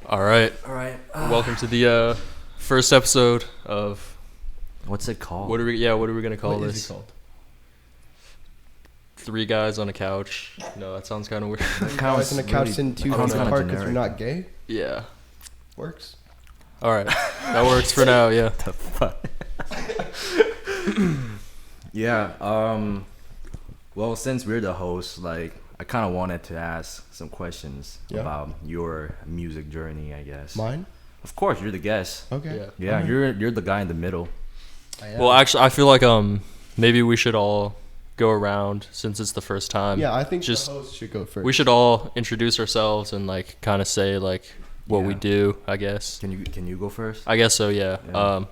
All right. Welcome to the first episode of What's it called? what are we gonna call What this? is it called? Three guys on a couch. No, that sounds kind of weird. Guys on the couch sitting two sounds feet kinda apart because generic. we're not gay. Yeah. Works. All right. That works for now. Yeah. the fuck? Yeah. Well, since we're the host, like, I kind of wanted to ask some questions Yeah. about your music journey, I guess. Mine? Of course, you're the guest. Okay. Yeah. Yeah, Alright. you're the guy in the middle. I am. Well, actually, I feel like maybe we should all go around since it's the first time. yeah, I think just- the host should go first. We should all introduce ourselves and like kind of say like what we Yeah. do. I guess. Can you go first? I guess so. Yeah. Yeah.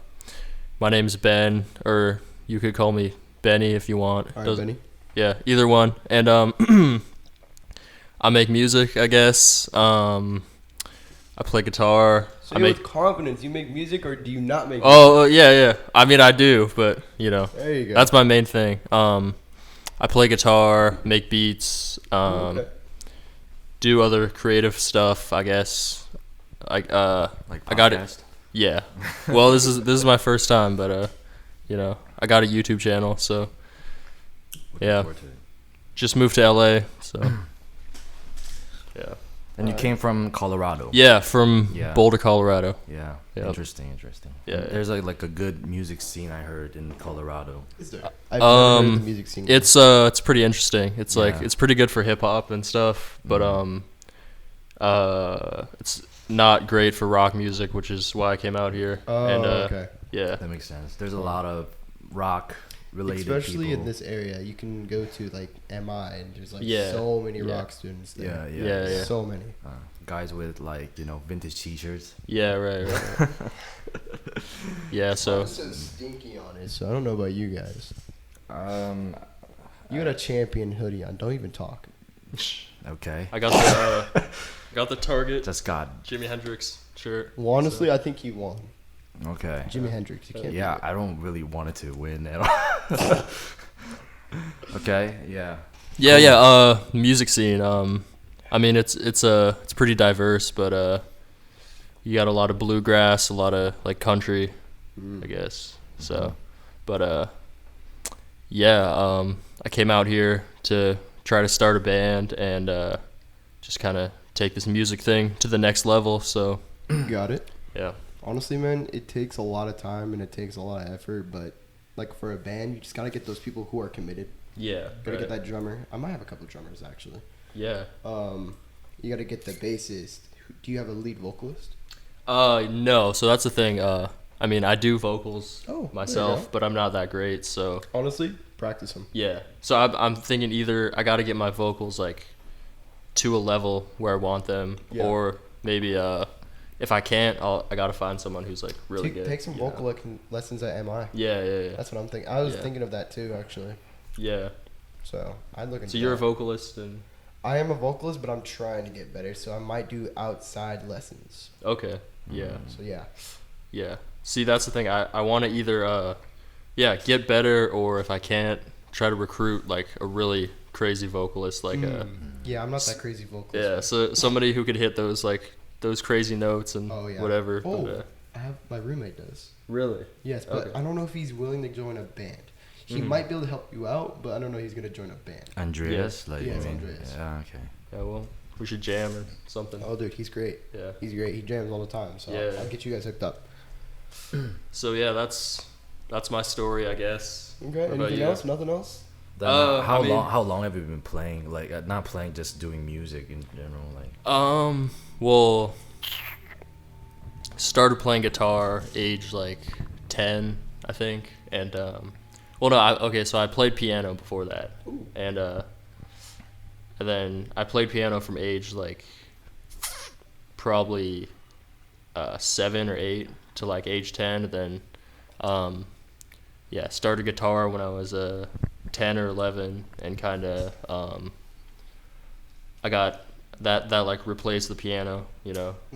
My name's Ben, or you could call me Benny if you want. All right, Doesn't- Benny. Yeah, either one. And I make music, I guess. I play guitar. So I you're make. with confidence, you make music or do you not make music? Oh yeah. I mean, I do, but There you go. that's my main thing. I play guitar, make beats, Okay. do other creative stuff, I guess. Like I got it. podcast? Yeah. Well, this is my first time, but I got a YouTube channel, so Looking yeah. forward to it. Just moved to LA, so yeah. And you came from Colorado. Yeah, from Yeah. Boulder, Colorado. Yeah. Yep. Interesting. Yeah, yeah. There's like a good music scene I heard in Colorado. Is there? I've never heard of the music scene. It's pretty interesting. It's like Yeah. it's pretty good for hip hop and stuff, but it's not great for rock music, which is why I came out here. Oh, and okay. yeah. That makes sense. There's a lot of rock related Especially people. in this area, you can go to like MI and there's like Yeah. so many Yeah. rock students Yeah, there. yeah. Yeah. So many. Guys with like vintage t-shirts. Yeah, right. Yeah, so It says stinky on it, so I don't know about you guys. Um. You got a champion hoodie on. Don't even talk. Okay. I got the Target Just got. Jimi Hendrix shirt. Well, honestly, I think he won. Okay. Jimi Hendrix. You can't. Yeah, I don't really want it to win at all. Okay. Yeah. Yeah. Music scene. I mean, it's pretty diverse, but you got a lot of bluegrass, a lot of like country, I guess. So, but yeah. I came out here to try to start a band and just kind of take this music thing to the next level. So, You got it. yeah. Honestly, man, it takes a lot of time and it takes a lot of effort, but like for a band, you just gotta get those people who are committed. Yeah. Gotta get that drummer. I might have a couple drummers actually. Yeah. You gotta get the bassist. Do you have a lead vocalist? No. So that's the thing. I mean, I do vocals Oh, there you myself, go. but I'm not that great. So Honestly, practice them. yeah. So I'm thinking either I got to get my vocals like to a level where I want them, Yeah. or maybe if I can't, I got to find someone who's like really good. Take some you know? vocal lessons at MI. Yeah. That's what I'm thinking. I was Yeah. thinking of that too, actually. Yeah. So I'd look into So you're a that. vocalist and I am a vocalist, but I'm trying to get better. So I might do outside lessons. okay. Yeah. So yeah. Yeah. See, that's the thing. I want to either get better, or if I can't, try to recruit like a really crazy vocalist, like Yeah, I'm not that crazy vocalist. yeah, so somebody who could hit those crazy notes and Oh, yeah. whatever. Oh, But, I have my roommate does. really? Yes, but Okay. I don't know if he's willing to join a band. He Mhm. might be able to help you out, but I don't know if he's gonna join a band. Andreas. Like. Yeah, you it's mean? Andreas. Yeah. Okay. Yeah, well, we should jam or something. Oh, dude, he's great. Yeah. He's great. He jams all the time. So Yeah. I'll get you guys hooked up. So yeah, that's my story, I guess. Okay. What about Anything you? else? Nothing else? Then, I mean- how long have you been playing? Like not playing, just doing music in general. Like. Well, started playing guitar age like 10, I think, and well, no, so I played piano before that, and then I played piano from age like probably 7 or 8 to like age 10, and then started guitar when I was 10 or 11, and kind of I got that like replaced the piano,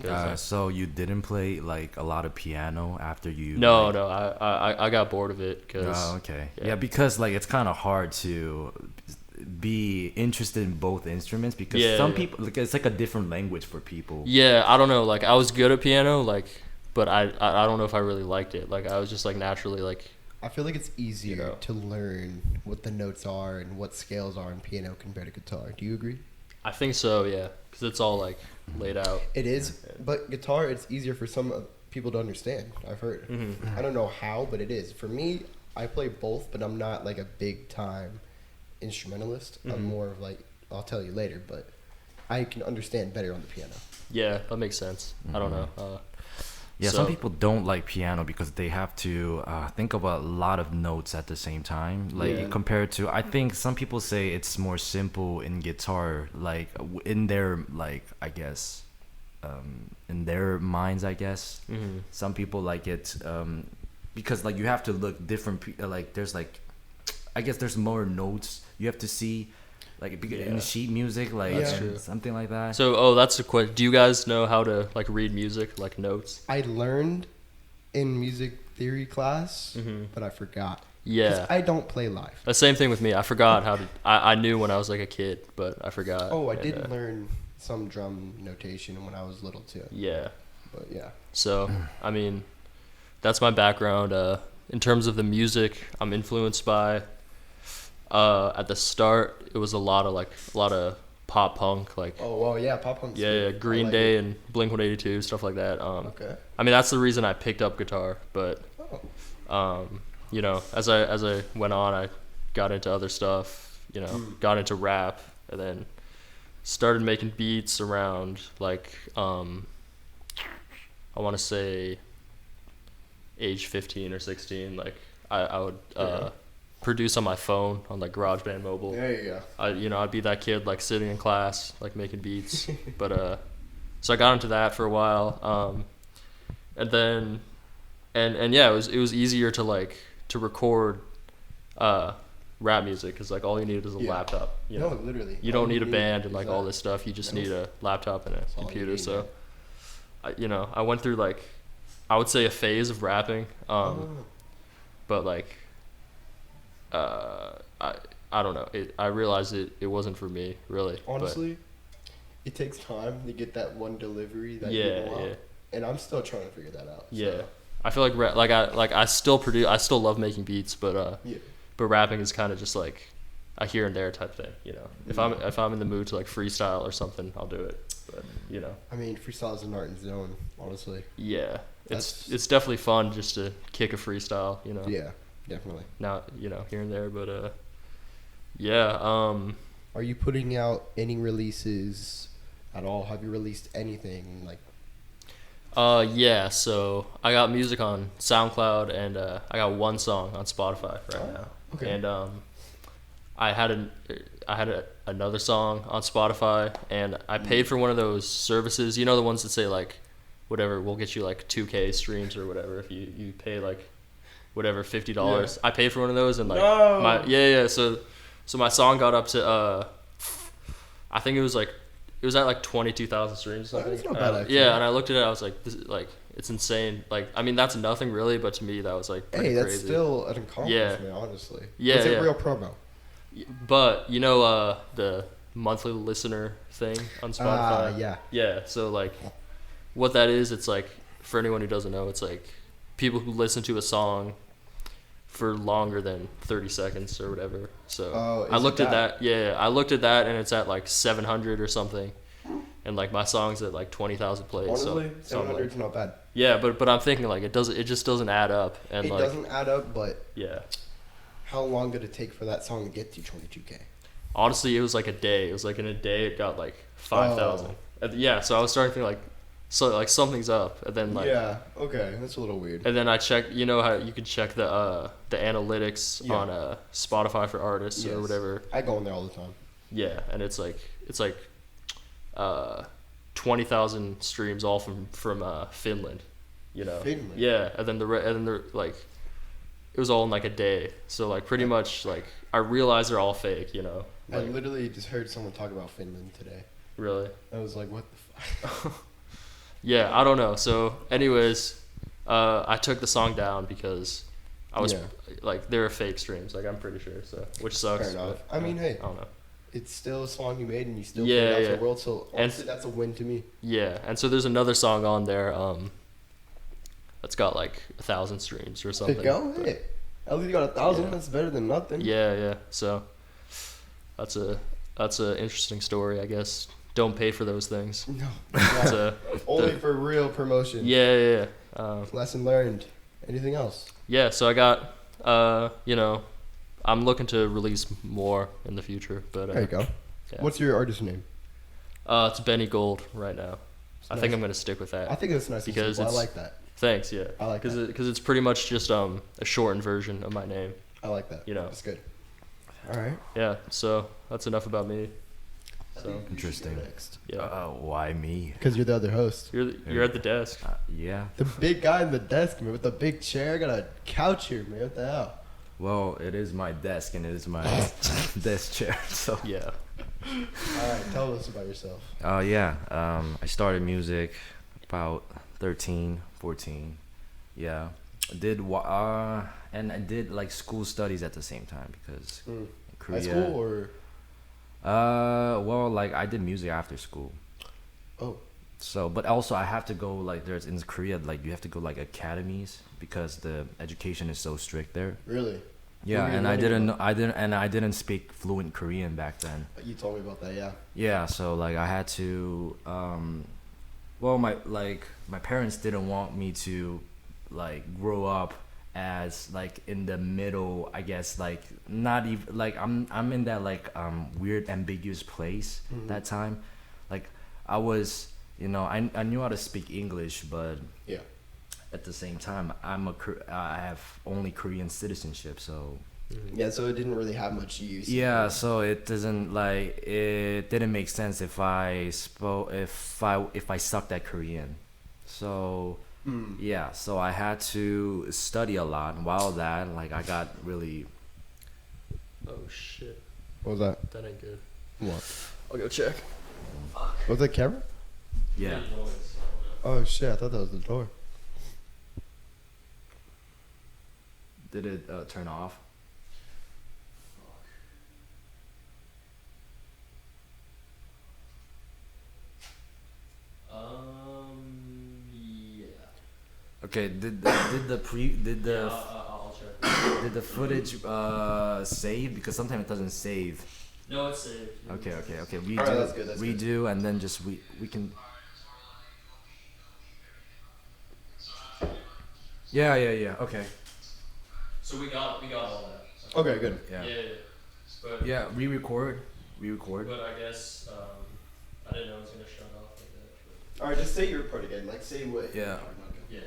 'cause So you didn't play like a lot of piano after you? no, like, no, I got bored of it because Oh, okay. yeah. Yeah, because like it's kind of hard to. be interested in both instruments because some people like it's like a different language for people. Yeah, I don't know. Like I was good at piano, like, but I don't know if I really liked it. Like I was just like naturally like. I feel like it's easier to learn what the notes are and what scales are in piano compared to guitar. Do you agree? I think so, yeah, because it's all like laid out. It is, but guitar, it's easier for some people to understand. I've heard. I don't know how, but it is. For me, I play both, but I'm not like a big time instrumentalist. I'm more of like, I'll tell you later, but I can understand better on the piano. Yeah, that makes sense. I don't know. Yeah, some people don't like piano because they have to think of a lot of notes at the same time. Like compared to, I think some people say it's more simple in guitar, like in their like I guess, in their minds, I guess. Some people like it because like you have to look different. Like there's like, I guess there's more notes you have to see. Like in sheet music, like something like that. So, that's a question. Do you guys know how to like read music, like notes? I learned in music theory class, but I forgot. Yeah. 'Cause I don't play live. The same thing with me. I forgot how to. I knew when I was like a kid, but I forgot. Oh, I did learn some drum notation when I was little too. Yeah. But yeah. So, I mean, that's my background. In terms of the music, I'm influenced by. At the start, it was a lot of pop punk, like pop punk. Green Day and Blink-182, stuff like that. Okay. I mean, that's the reason I picked up guitar, but you know, as I went on, I got into other stuff. You know, got into rap, and then started making beats around like I want to say age 15 or 16. Like I would. Produce on my phone on like GarageBand Mobile. There you go. I'd be that kid like sitting in class like making beats. But so I got into that for a while. And then and yeah, it was easier to like to record rap music because like all you need is a laptop. You know? No, literally. You don't need a band and like all this stuff. You just need a laptop and a computer. So I went through like I would say a phase of rapping. But like I don't know. I realized it wasn't for me, really. Honestly, it takes time to get that one delivery that you want. And I'm still trying to figure that out. Yeah. So. I feel like I still produce. I still love making beats, but rapping is kind of just like a here and there type thing. You know, if I'm in the mood to like freestyle or something, I'll do it. But you know, I mean, freestyle is an art and zone, honestly. Yeah, it's definitely fun just to kick a freestyle. You know. Yeah. Definitely. Not, here and there, but yeah. Are you putting out any releases at all? Have you released anything like? Yeah. So I got music on SoundCloud, and I got one song on Spotify right now. Okay. And I had another song on Spotify, and I paid for one of those services. You know the ones that say like, whatever, we'll get you like 2K streams or whatever if you pay like. Whatever, $50. Yeah. I paid for one of those and like so my song got up to I think it was at like 22,000 streams or something. That's not bad, actually. Yeah, and I looked at it, I was like, this like it's insane. Like I mean that's nothing really, but to me that was like pretty that's crazy. Still an accomplishment, honestly. Yeah, it's a real promo. But the monthly listener thing on Spotify. Yeah. So like what that is, it's like for anyone who doesn't know, it's like people who listen to a song for longer than 30 seconds or whatever. So I looked at that. Yeah, I looked at that and it's at like 700 or something. And like my song's at like 20,000 plays. Honestly, so 700 is not bad. Yeah, but I'm thinking like it just doesn't add up. And it doesn't add up, but yeah. How long did it take for that song to get to 22K? Honestly, it was like a day. It was like in a day it got like 5,000. Yeah, so I was starting to think like so like something's up, and then like okay, that's a little weird. And then I checked, how you can check the analytics on Spotify for artists or whatever. I go in there all the time. Yeah, and it's like 20,000 streams all from Finland, Finland. Yeah, and then the like it was all in like a day. So like pretty much like I realized they're all fake, Like, I literally just heard someone talk about Finland today. Really? I was like, what the fuck? Yeah, I don't know. So anyways, I took the song down because I was like, they were fake streams. Like, I'm pretty sure. So, which sucks. Fair enough. But, I mean, hey, I don't know. it's still a song you made and you still put it out to the world. So honestly, that's a win to me. Yeah, and so there's another song on there that's got like 1,000 streams or something. Go, hey, at least you got 1,000. Yeah. That's better than nothing. Yeah. So that's a interesting story, I guess. Don't pay for those things. No, only for real promotion. Yeah. Lesson learned. Anything else? Yeah, so I got I'm looking to release more in the future, but there you go. Yeah. What's your artist name? It's Benny Gold right now. I think I'm gonna stick with that. I think it's nice because I like that. Thanks, yeah. I like that because it's pretty much just a shortened version of my name. I like that. That's good. All right. Yeah. So that's enough about me. So interesting. Next. Yeah. Why me? Because you're the other host. You're at the desk. Yeah. The big guy in the desk, man, with the big chair. Got a couch here, man. What the hell? Well, it is my desk and it is my desk chair. So yeah. All right. Tell us about yourself. I started music about 13, 14. Yeah. And I did like school studies at the same time because in Korea. High school or? Well, like I did music after school. Oh. So, but also I have to go like there's in Korea like you have to go like academies because the education is so strict there. Really? Yeah, and I didn't speak fluent Korean back then. You told me about that, yeah. Yeah, so like I had to my parents didn't want me to like grow up as like in the middle, I guess, like not even like I'm in that like weird ambiguous place that time. Like I was, I knew how to speak English, but yeah, at the same time I have only Korean citizenship, so yeah, so it didn't really have much use. Yeah, so it didn't make sense if I sucked at Korean. So yeah, so I had to study a lot. And while that, like I got really. Oh shit! What was that? That ain't good. What? I'll go check. Fuck. Was that camera? Yeah. Oh shit! I thought that was the door. Did it turn off? Yeah. Okay. Did I'll check. Did the footage save? Because sometimes it doesn't save. No, it's saved. Okay. Redo. All right, that's good, redo, and then just we can. Yeah. Okay. So we got all that. Okay, good. Yeah. But yeah, re-record. But I guess I didn't know it was gonna shut off like that. All right, just say your part again. Like say what. Yeah. Yeah.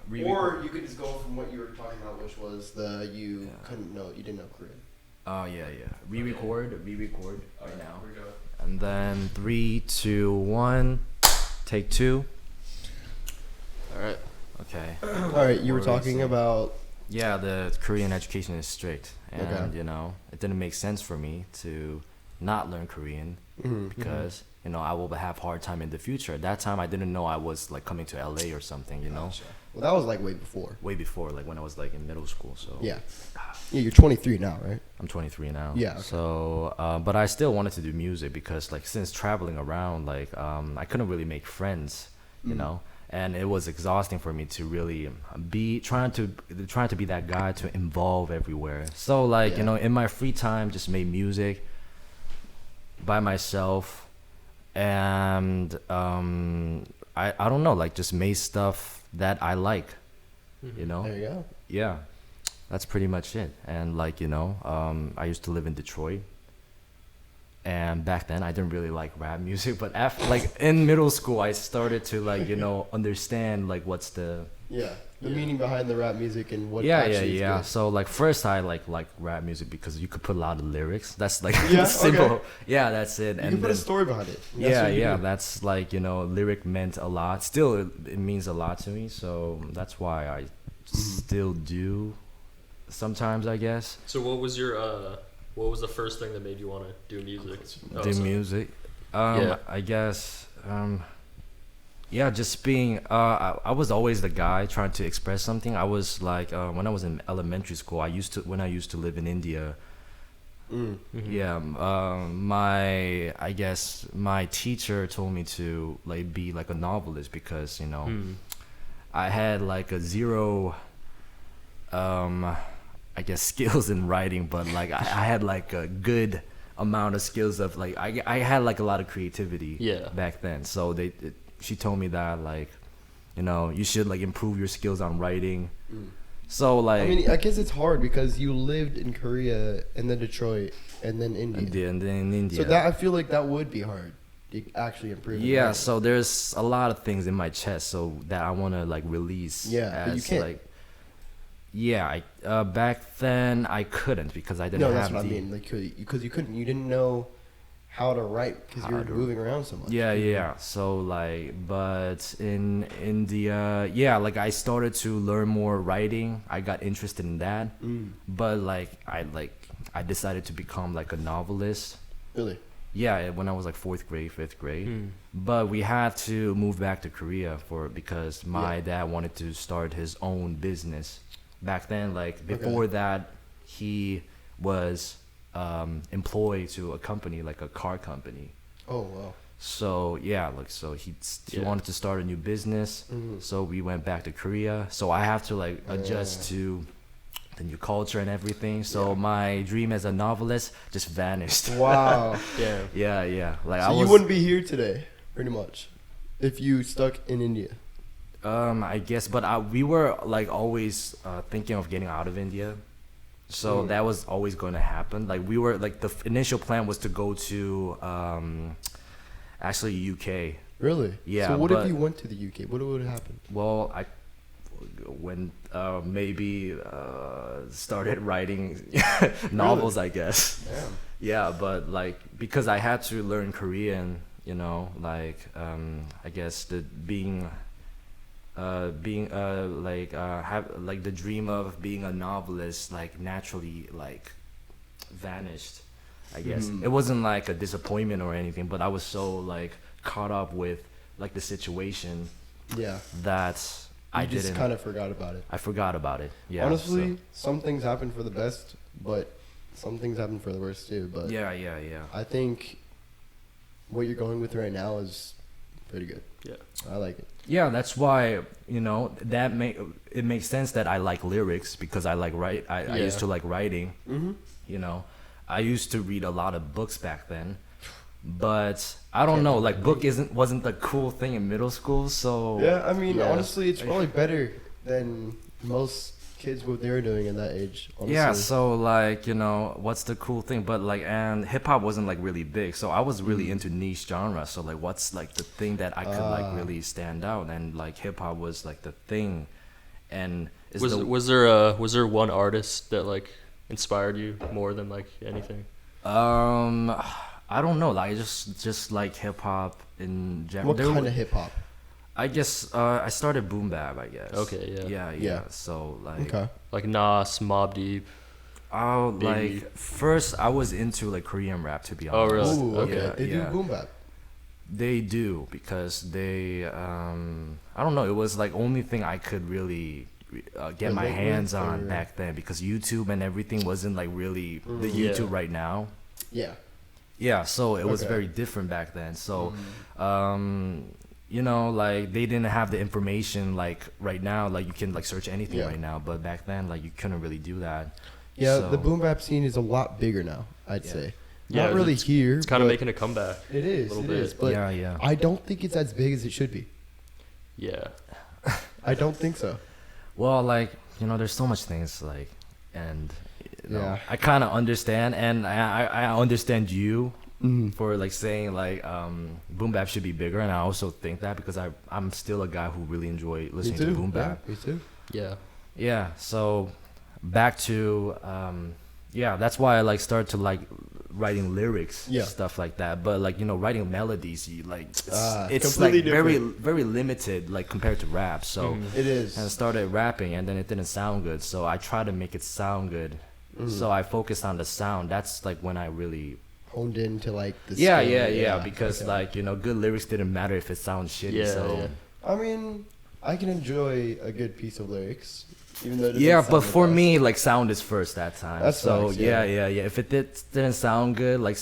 Okay. Or you could just go from what you were talking about, which was you didn't know Korean. Oh yeah. Re-record right now. Here we go. And then 3, 2, 1, take 2. All right. Okay. All right, you were talking about. Yeah, the Korean education is strict, and okay. It didn't make sense for me to not learn Korean because I will have hard time in the future. At that time, I didn't know I was like coming to LA or something. Gotcha. Well, that was like way before. Way before, like when I was like in middle school. So yeah, you're 23 now, right? I'm 23 now. Yeah. Okay. So, but I still wanted to do music because like since traveling around, like I couldn't really make friends, and it was exhausting for me to really be trying to be that guy to involve everywhere. So like in my free time, just made music by myself, and I don't know, like just made stuff that I like, There you go. Yeah, that's pretty much it. And like I used to live in Detroit. And back then, I didn't really like rap music, but after, like in middle school, I started to like understand like what's the meaning behind the rap music and what. Yeah. Good. So like first, I like rap music because you could put a lot of lyrics. That's like simple. Okay. Yeah, that's it. You can put a story behind it. That's like lyric meant a lot. Still, it means a lot to me. So that's why I still do. Sometimes, I guess. So what was your what was the first thing that made you want to do music? Music? I guess Yeah, just being. I was always the guy trying to express something. I was like, when I was in elementary school, when I used to live in India. Yeah, I guess my teacher told me to like be like a novelist because I had like a zero, I guess skills in writing, but like I had like a good amount of skills of like I had like a lot of creativity back then. So she told me that like you should like improve your skills on writing. So like I mean, I guess it's hard because you lived in Korea and then Detroit and then India. And then India. So that I feel like that would be hard to actually improve. Yeah, so there's a lot of things in my chest so that I want to like release. Yeah, but you can't. Like, yeah, back then I couldn't because I didn't have that's what I mean. Like, because you couldn't, you didn't know how to write because you were moving around so much. Yeah. So like, but in India, yeah, like I started to learn more writing. I got interested in that. But like I decided to become like a novelist. Really? Yeah, when I was like 4th grade, 5th grade. But we had to move back to Korea because my dad wanted to start his own business. Back then, like before that, he was employed to a company, like a car company. Oh wow. So yeah, like so he wanted to start a new business. So we went back to Korea. So I have to like adjust to the new culture and everything. So my dream as a novelist just vanished. Wow. Yeah. Like so you wouldn't be here today, pretty much, if you stuck in India. I guess, but we were like always thinking of getting out of India. So that was always going to happen. Like we were like the initial plan was to go to actually UK. Really? Yeah. So what if you went to the UK? What would happen? Well, I maybe started writing novels, really? I guess. Damn. Yeah, but like because I had to learn Korean, like I guess have like the dream of being a novelist like naturally like vanished. I guess it wasn't like a disappointment or anything, but I was so like caught up with like the situation that I just kind of forgot about it. I forgot about it. Yeah. Honestly, some things happen for the best, but some things happen for the worst too. But yeah. I think what you're going with right now is pretty good. Yeah, I like it. Yeah, that's why it makes sense that I like lyrics because I like I used to like writing. I used to read a lot of books back then, but I don't know, like book wasn't the cool thing in middle school. So yeah, I mean honestly, it's probably better than most kids what they were doing in that age. Honestly. Yeah, so like what's the cool thing? But like and hip hop wasn't like really big, so I was really into niche genre. So like what's like the thing that I could like really stand out, and like hip hop was like the thing. And was there one artist that like inspired you more than like anything? I don't know, like just like hip hop in general. What kind of hip hop? I guess I started boom bap, I guess. Okay, yeah. So like like Nas, Mobb Deep. Oh, like first I was into like Korean rap, to be honest. Oh really? Ooh, okay. Yeah, they do boom bap. They do because they I don't know, it was like only thing I could really get my hands on back then because YouTube and everything wasn't like really the YouTube right now. Yeah, so it was very different back then. So like they didn't have the information like right now, like you can like search anything right now, but back then like you couldn't really do that. Yeah, so the boom bap scene is a lot bigger now, I'd say. Yeah, not really here. It's kind of making a comeback. It is. It is. But yeah. I don't think it's as big as it should be. Yeah. I don't think so. Well, like there's so much things like, and I kind of understand, and I understand you for like saying like boom bap should be bigger, and I also think that because I'm still a guy who really enjoy listening to boom bap. Me too. Yeah. So back to that's why I like start to like writing lyrics, stuff like that. But like writing melodies, it's like very very limited like compared to rap. So it is. And I started rapping, and then it didn't sound good. So I try to make it sound good. So I focused on the sound. That's like when I really honed into like the yeah. Because like good lyrics didn't matter if it sounds shitty. Yeah, so yeah. I mean, I can enjoy a good piece of lyrics, even though it doesn't yeah, sound but the for best. me, like sound is first that time. That's so facts, yeah. yeah. If it didn't sound good, like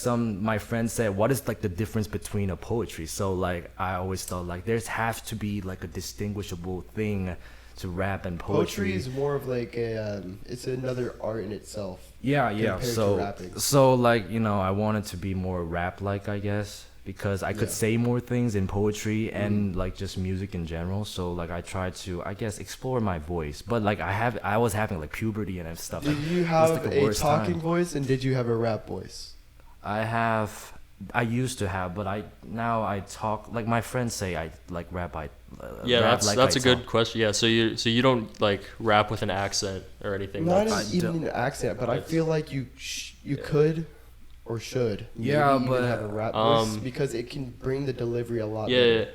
my friends said, what is like the difference between a poetry? So like I always thought like there's has to be like a distinguishable thing to rap and Poetry poetry. is more of like it's another art in itself. Yeah. compared to So rapping. like I wanted to be more rap like, I guess, because I could Yeah. say more things in poetry and like just music in general. So like I tried to, I guess, explore my voice. But like I was having like puberty and stuff. Did you It was, have like, the a worst talking time. voice and did you have a rap voice? I used to have, but now I talk like my friends say I like rap. Yeah, rap that's like that's I a good talk. question. Yeah, so you don't like rap with an accent or anything. Not That's- even an accent, but I feel like you could or should Yeah, maybe but, even have a rap voice um, because it can bring the delivery a lot yeah,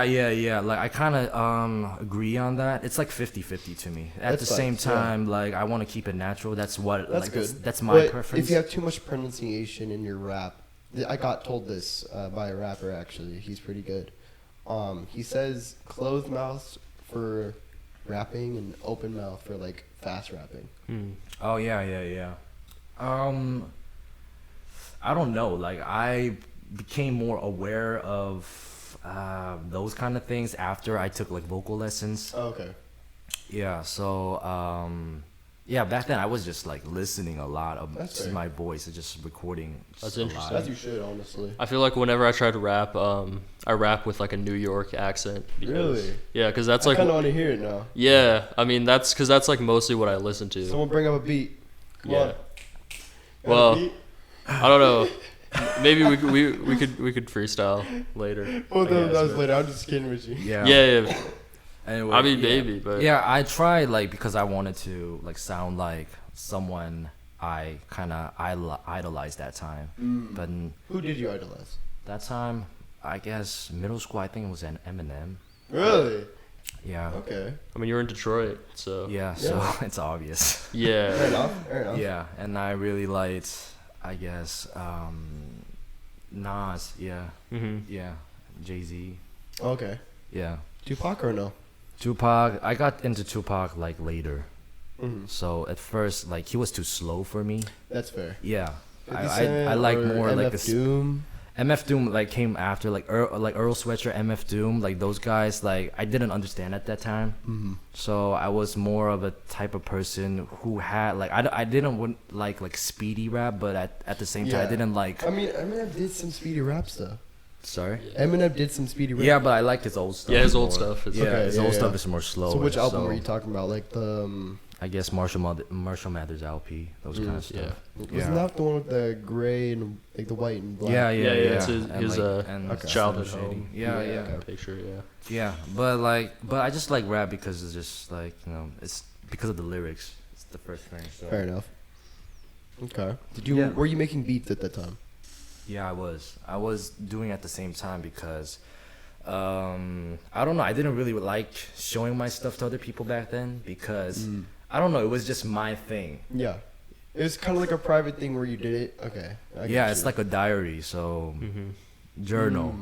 better. Yeah. Like I kind of agree on that. It's like 50-50 to me. At That's the same facts, yeah. time, like I want to keep it natural. That's what That's like good. that's my But preference. if you have too much pronunciation in your rap, I got told this by a rapper actually. He's pretty good. He says closed mouth for rapping and open mouth for like fast rapping. Oh yeah. I don't know. Like I became more aware of those kind of things after I took like vocal lessons. Oh, okay. Yeah. So yeah, back then I was just like listening a lot of That's just fair. my voice and just recording. That's just a interesting. lot. As you should, honestly. I feel like whenever I try to rap, I rap with like a New York accent. Because, Really? Yeah, because that's I like kind of want to hear it now. yeah. I mean that's because that's like mostly what I listen to. Someone bring up a beat. Come Yeah. on. Got a Well, beat? I don't know. Maybe we could freestyle later. Oh, I that guess, was but- later. I'm just kidding with you. Yeah. Anyway, I mean, yeah. maybe, but Yeah, I tried like because I wanted to like sound like someone I kind of idolized that time. But Who did you idolize? that time, I guess middle school, I think it was an Eminem. Really? Yeah. Okay. I mean you're in Detroit, so Yeah, so Yeah. it's obvious. Fair yeah. enough. Fair enough. Yeah, and I really liked, I guess, Nas. Yeah, yeah, Jay-Z. Okay. Yeah, Tupac or no? Tupac. I got into Tupac like later. Mm-hmm. So at first, like he was too slow for me. That's fair. Yeah, 50 I Cent like or more MF like a Doom. MF Doom like came after like Earl Sweatshirt, MF Doom, like those guys. Like I didn't understand at that time. Mm-hmm. So I was more of a type of person who had like I didn't like speedy rap, but at the same time I Yeah. didn't like. I mean, Eminem did some speedy rap stuff. Sorry. Eminem did some speedy rap. Yeah, but I liked his old stuff. Yeah, his old more. stuff is- Yeah, Okay, his yeah, old yeah. stuff is more slow. So which album were you talking about? Like the I guess Marshall Mathers LP, those kind of stuff. yeah. wasn't that the one with the gray and like the white and black? Yeah. Yeah, it's his- And, his, and Okay. childhood Slim home. Shady. Yeah, Yeah, yeah, okay. Picture, yeah. yeah. But I just like rap because it's just like it's because of the lyrics. It's the first thing. So. Fair enough. Okay. Did you Yeah. were you making beats at that time? Yeah, I was doing it at the same time because I don't know, I didn't really like showing my stuff to other people back then because I don't know, it was just my thing. Yeah. It was kind of like a private thing where you did it. Okay. I get Yeah, you. it's like a diary, so journal.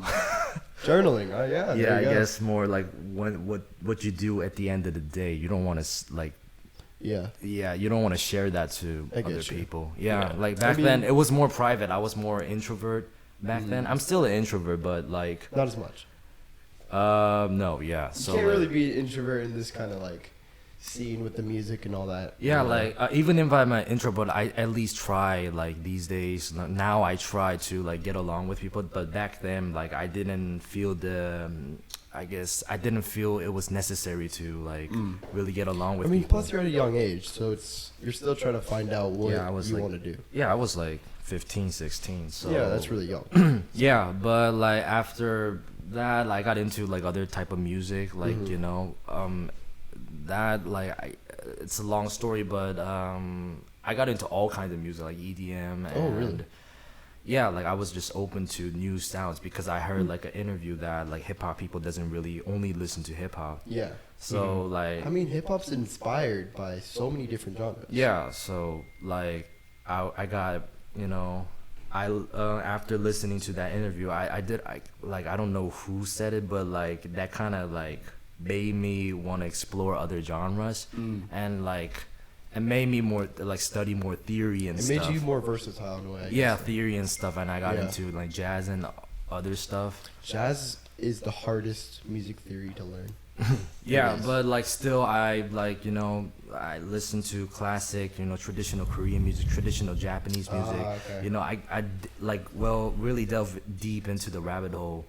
journaling. Yeah. Yeah, there I you go. guess more like what you do at the end of the day. You don't want to like Yeah. you don't want to share that to I get other you. people. Yeah, Yeah. like back I then mean- it was more private. I was more introvert back then. I'm still an introvert, but like Not as much. no, yeah. You So can't like, really be an introvert in this kind of like scene with the music and all that. yeah, you know? like even if I'm an introvert, I at least try like these days. Now I try to like get along with people, but back then like I didn't feel I guess I didn't feel it was necessary to like really get along with I mean, people. plus you're at a young age, so you're still trying to find out what Yeah, I was you like- want to do. Yeah, I was like 15, 16. So Yeah, that's really young. yeah, but like after that, like, I got into like other type of music, like that like it's a long story, but I got into all kinds of music like EDM. Oh, really? And yeah, like I was just open to new sounds because I heard like an interview that like hip hop people doesn't really only listen to hip hop. Yeah. So like I mean, hip hop's inspired by so many different genres. yeah, so like I got after listening to that interview, I don't know who said it, but like that kind of like made me want to explore other genres, and like it made me more like study more theory and stuff. It made you more versatile in a way. Yeah, theory and stuff, and I got into like jazz and other stuff. Jazz is the hardest music theory to learn. Yeah, but like still I like, I listen to classic, traditional Korean music, traditional Japanese music. Okay. I like really delve deep into the rabbit hole.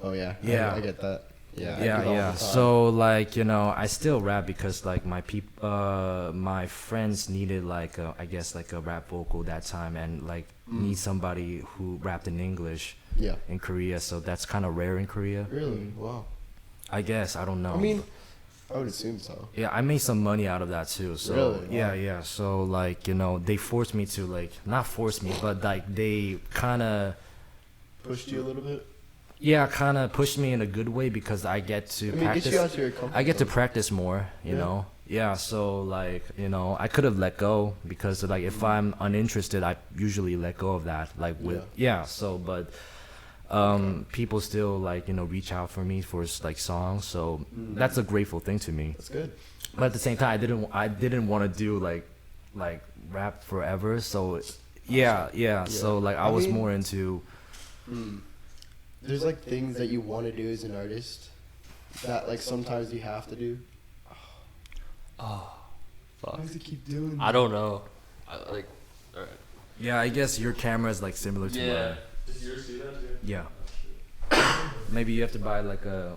Oh yeah. Yeah. I get that. Yeah. So like, I still rap because like my friends needed like I guess like a rap vocal that time, and like need somebody who rapped in English. Yeah. In Korea, so that's kind of rare in Korea. Really? Wow. I guess, I don't know. I mean, I would assume so. Yeah, I made some money out of that too. So really? Wow. Yeah. So like, they forced me to like, not force me, but like they kind of pushed you a little bit. Yeah, kind of pushed me in a good way because I get to practice. Get you out to your comfort I get to zone. practice more, you know. Yeah, so like, I could have let go because like if I'm uninterested, I usually let go of that. Like with so but people still like reach out for me for like songs, so that's a grateful thing to me. That's good. But at the same time, I didn't want to do like rap forever, so yeah. So like I was more into. There's like things that you want to do as an artist that like sometimes you have to do. Oh, fuck. Why does it keep doing that? I don't know. Alright. Yeah, I guess your camera is like similar to mine. Does yours do that too? Yeah. Maybe you have to buy like a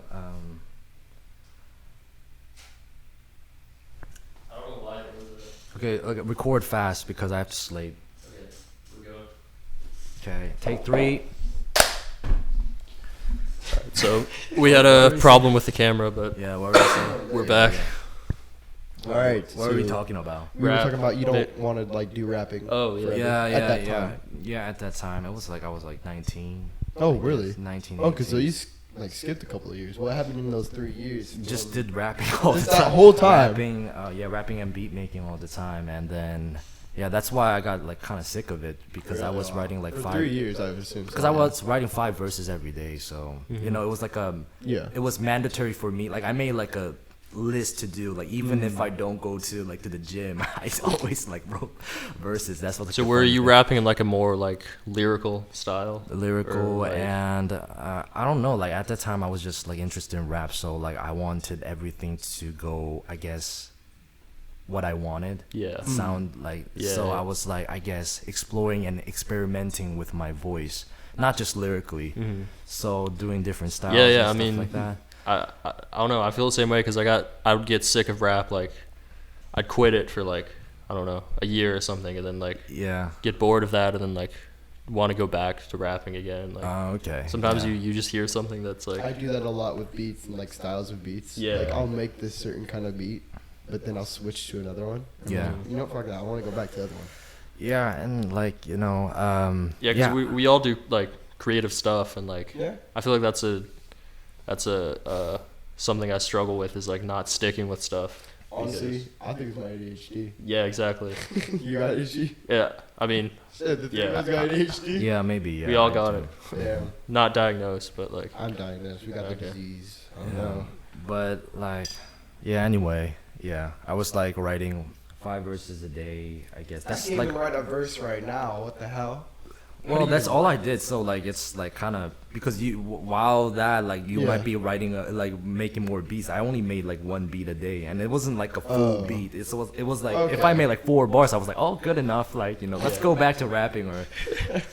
I don't know why it was Okay, record fast because I have to sleep. Okay, we're going. Okay, take 3. So we had a problem with the camera, but Yeah, what were we saying? we're back. All right. What are we talking about? We were Rap. talking about you don't want to like do rapping. Oh yeah. forever. Yeah, At that time. Yeah, at that time. It was like I was like 19. Oh really? 19. Oh, because so you like skipped a couple of years. What happened in those 3 years? Just did rapping all the Just time. that whole time. Rapping, rapping and beat making all the time, and then that's why I got like kind of sick of it because I was writing like For 5. 3 years, I would assume. Because I was writing 5 verses every day, so it was like it was mandatory for me. Like I made like a list to do, like even if I don't go to like to the gym, I always like wrote verses. That's what. So were you rapping in like a more like lyrical style? Lyrical, Or, like- and I don't know. Like at that time, I was just like interested in rap, so like I wanted everything to go, I guess, what I wanted. Yeah. Sound like so. I was like, I guess, exploring and experimenting with my voice, not just lyrically. So doing different styles. Yeah, and I stuff mean, like that. I don't know. I feel the same way because I would get sick of rap. Like, I'd quit it for like, I don't know, a year or something, and then like get bored of that, and then like want to go back to rapping again. Like, Okay. sometimes you just hear something that's like. I do that a lot with beats and like styles of beats. Yeah. Like I'll make this certain kind of beat, but then I'll switch to another one. Yeah. You know, fuck that. I want to go back to the other one. Yeah, and like Yeah, because we all do like creative stuff, and like I feel like that's a something I struggle with is like not sticking with stuff. Honestly, I think it's my ADHD. Yeah, exactly. You got ADHD? Yeah, I mean, Shit, the three of us got ADHD? Yeah, maybe. Yeah, we all I got do. it. Yeah. Not diagnosed, but like. I'm diagnosed. We got the Okay. disease. Yeah. But like, anyway, I was like writing 5 verses a day, I guess. That's I can't like, even write a verse right now. What the hell? well, that's all I did. So like, it's like kind of because while that like you might be writing like making more beats. I only made like 1 beat a day, and it wasn't like a full beat. It was like if I made like 4 bars, I was like, oh, good enough. Like let's go back to rapping or.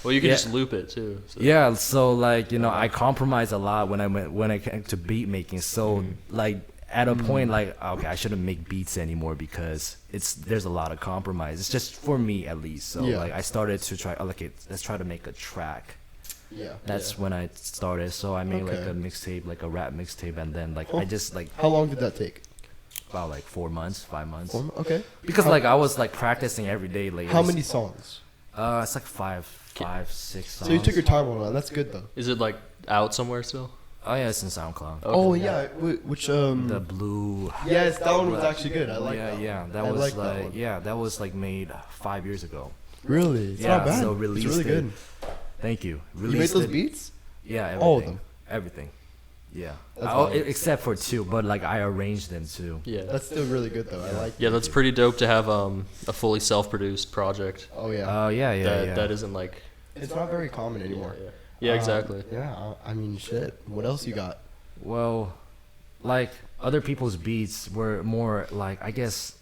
Well, you can just loop it too. So. Yeah, so like I compromised a lot when I came to beat making. So like at a point like okay, I shouldn't make beats anymore because there's a lot of compromise. It's just for me at least. So like I started to try let's try to make a track. Yeah. That's when I started. So I made like a mixtape, like a rap mixtape, and then like I just like How long did that take? about like 4 months, 5 months. Okay. Because like I was like practicing every day. Like How many songs? It's like 5, 6 songs. So you took your time on that. That's good though. Is it like out somewhere still? Oh yeah, it's in SoundCloud. Okay. Oh yeah. Which The blue. Yes, that one was actually good. I like yeah, that. yeah, One. that I was like like that one. that was like made 5 years ago. Really? It's Yeah, not bad. so It's released really it. good. Thank you. You made Released those it. beats? Yeah, everything. All of them? Everything. Yeah. That's nice. Except for 2, but like I arranged them too. Yeah. That's still really good though. I like. Yeah, that. that's pretty dope to have a fully self-produced project. Oh yeah. Oh yeah. That isn't like. It's not very common anymore. Yeah, exactly. Yeah. I mean, shit. What else you got? Well, like other people's beats were more like I guess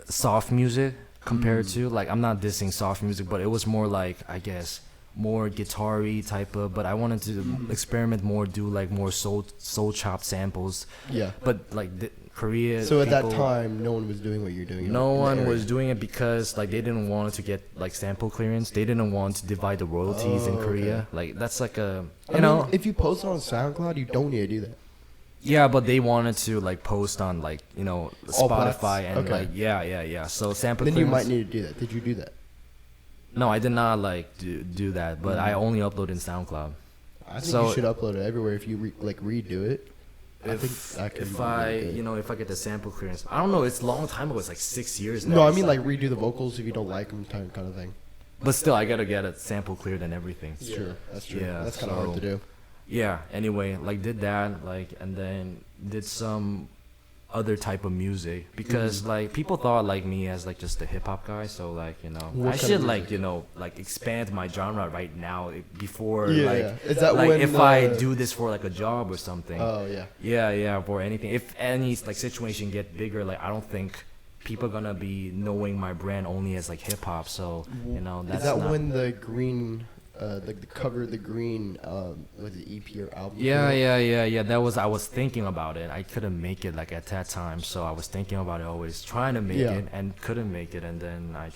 soft music compared to like I'm not dissing soft music, but it was more like I guess more guitar-y type of. But I wanted to experiment more, do like more soul chopped samples. Yeah. But like Korea. So at that people- time, no one was doing what you're doing. No in the one area. was doing it because like they didn't want to get like sample clearance. They didn't want to divide the royalties in Oh, Korea. okay. Like that's like a I mean, if you post it on SoundCloud, you don't need to do that. yeah, but they wanted to like post on like All plats? Spotify and Okay. like yeah. So sample Then you clearance. might need to do that. Did you do that? No, I did not like do that, but I only upload in SoundCloud. I think So- you should upload it everywhere if you redo it. I think that could If be I really good. if I get the sample clearance, I don't know. It's a long time ago. It's like 6 years now. No, I It's mean like redo the vocals if you don't like them, kind of thing. but still, I gotta get a sample cleared and everything. It's true. That's true. Yeah, That's kind of hard so- to do. Yeah. Anyway, like did that, like, and then did some other type of music because like people thought like me as like just a hip hop guy. So like What I kind of should music? like like expand my genre right now before Yeah, like yeah. Is that like when if I the- do this for like a job or something. Oh yeah. Yeah, for anything. If any like situation get bigger, like I don't think people gonna be knowing my brand only as like hip hop. So that's Is that not. when the green, the cover of the green, was it EP or album? Yeah. That was I was thinking about it. I couldn't make it like at that time, so I was thinking about it always, trying to make Yeah. it and couldn't make it, and then I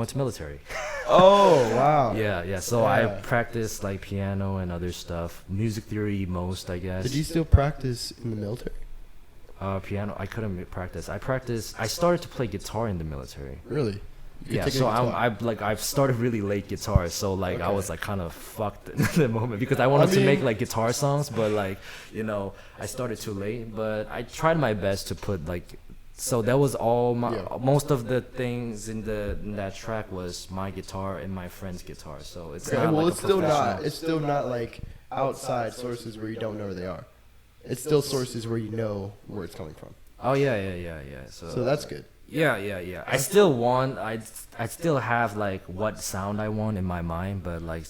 went to military. Oh wow. Yeah. So I Yeah. practiced like piano and other stuff, music theory most, I guess. Did you still practice in the military? Piano? I couldn't practice. I started to play guitar in the military. Really? You could Yeah, take a so guitar. I've started really late guitar, so like I Okay. was like kind of fucked in the moment because I wanted to make mean- like guitar songs, but like I started too late. But I tried my best to put like, so that was all my Yeah. most of the things in that track was my guitar and my friend's guitar. So it's Okay, not well, like it's a still professional. not. It's still not like outside sources where you don't know where they are. It's still sources where you know where it's coming from. Oh yeah. So that's good. Yeah. I still want. I still have like what sound I want in my mind, but like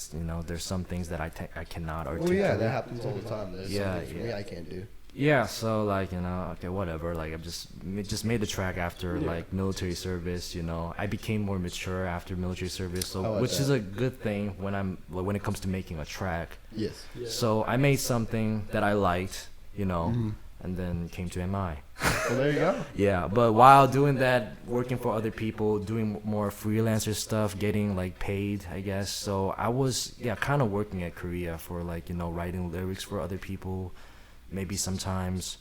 there's some things that I cannot Well, articulate. yeah, that happens all the time. There's Yeah, some things for me yeah. I can't do. Yeah, so like okay, whatever. Like I just made the track after like military service. I became more mature after military service, so I like which is that. a good thing when it comes to making a track. Yes. So I made something that I liked, Mhm. and then came to MI. Well, there you go. Yeah, but while doing that, working for other people, doing more freelancer stuff, getting like paid, I guess. So I was kind of working at Korea for like writing lyrics for other people. Maybe sometimes,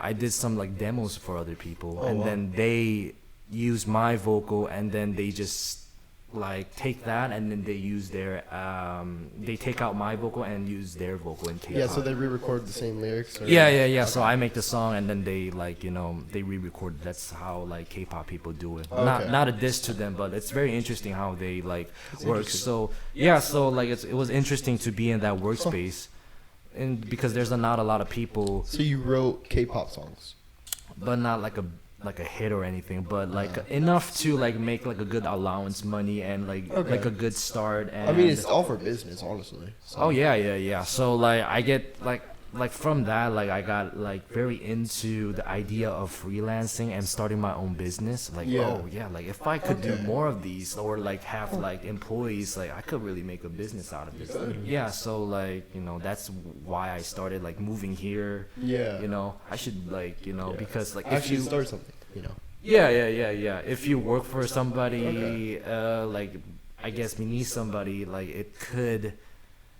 I did some like demos for other people, and wow. then they use my vocal, and then they just like take that, and then they use their they take out my vocal and use their vocal in K-pop. Yeah, so they re-record the same lyrics. Or, Yeah. So I make the song, and then they like they re-record. That's how like K-pop people do it. Okay. Not a diss to them, but it's very interesting how they like work. interesting. So yeah, so like it was interesting to be in that workspace, and because there's not a lot of people, So you wrote K-pop songs. but not like a hit or anything, but like enough to like make like a good allowance money and like Okay. like a good start. And I mean, it's all for business, honestly. So. Oh yeah. So like I get like from that, like I got like very into the idea of freelancing and starting my own business. Like like if I could do Okay. more of these or like have like employees, like I could really make a business out of this. Yeah, so like that's why I started like moving here. Yeah. I should like because like if Actually you start something, yeah. If you work for somebody, like I guess we need somebody. Like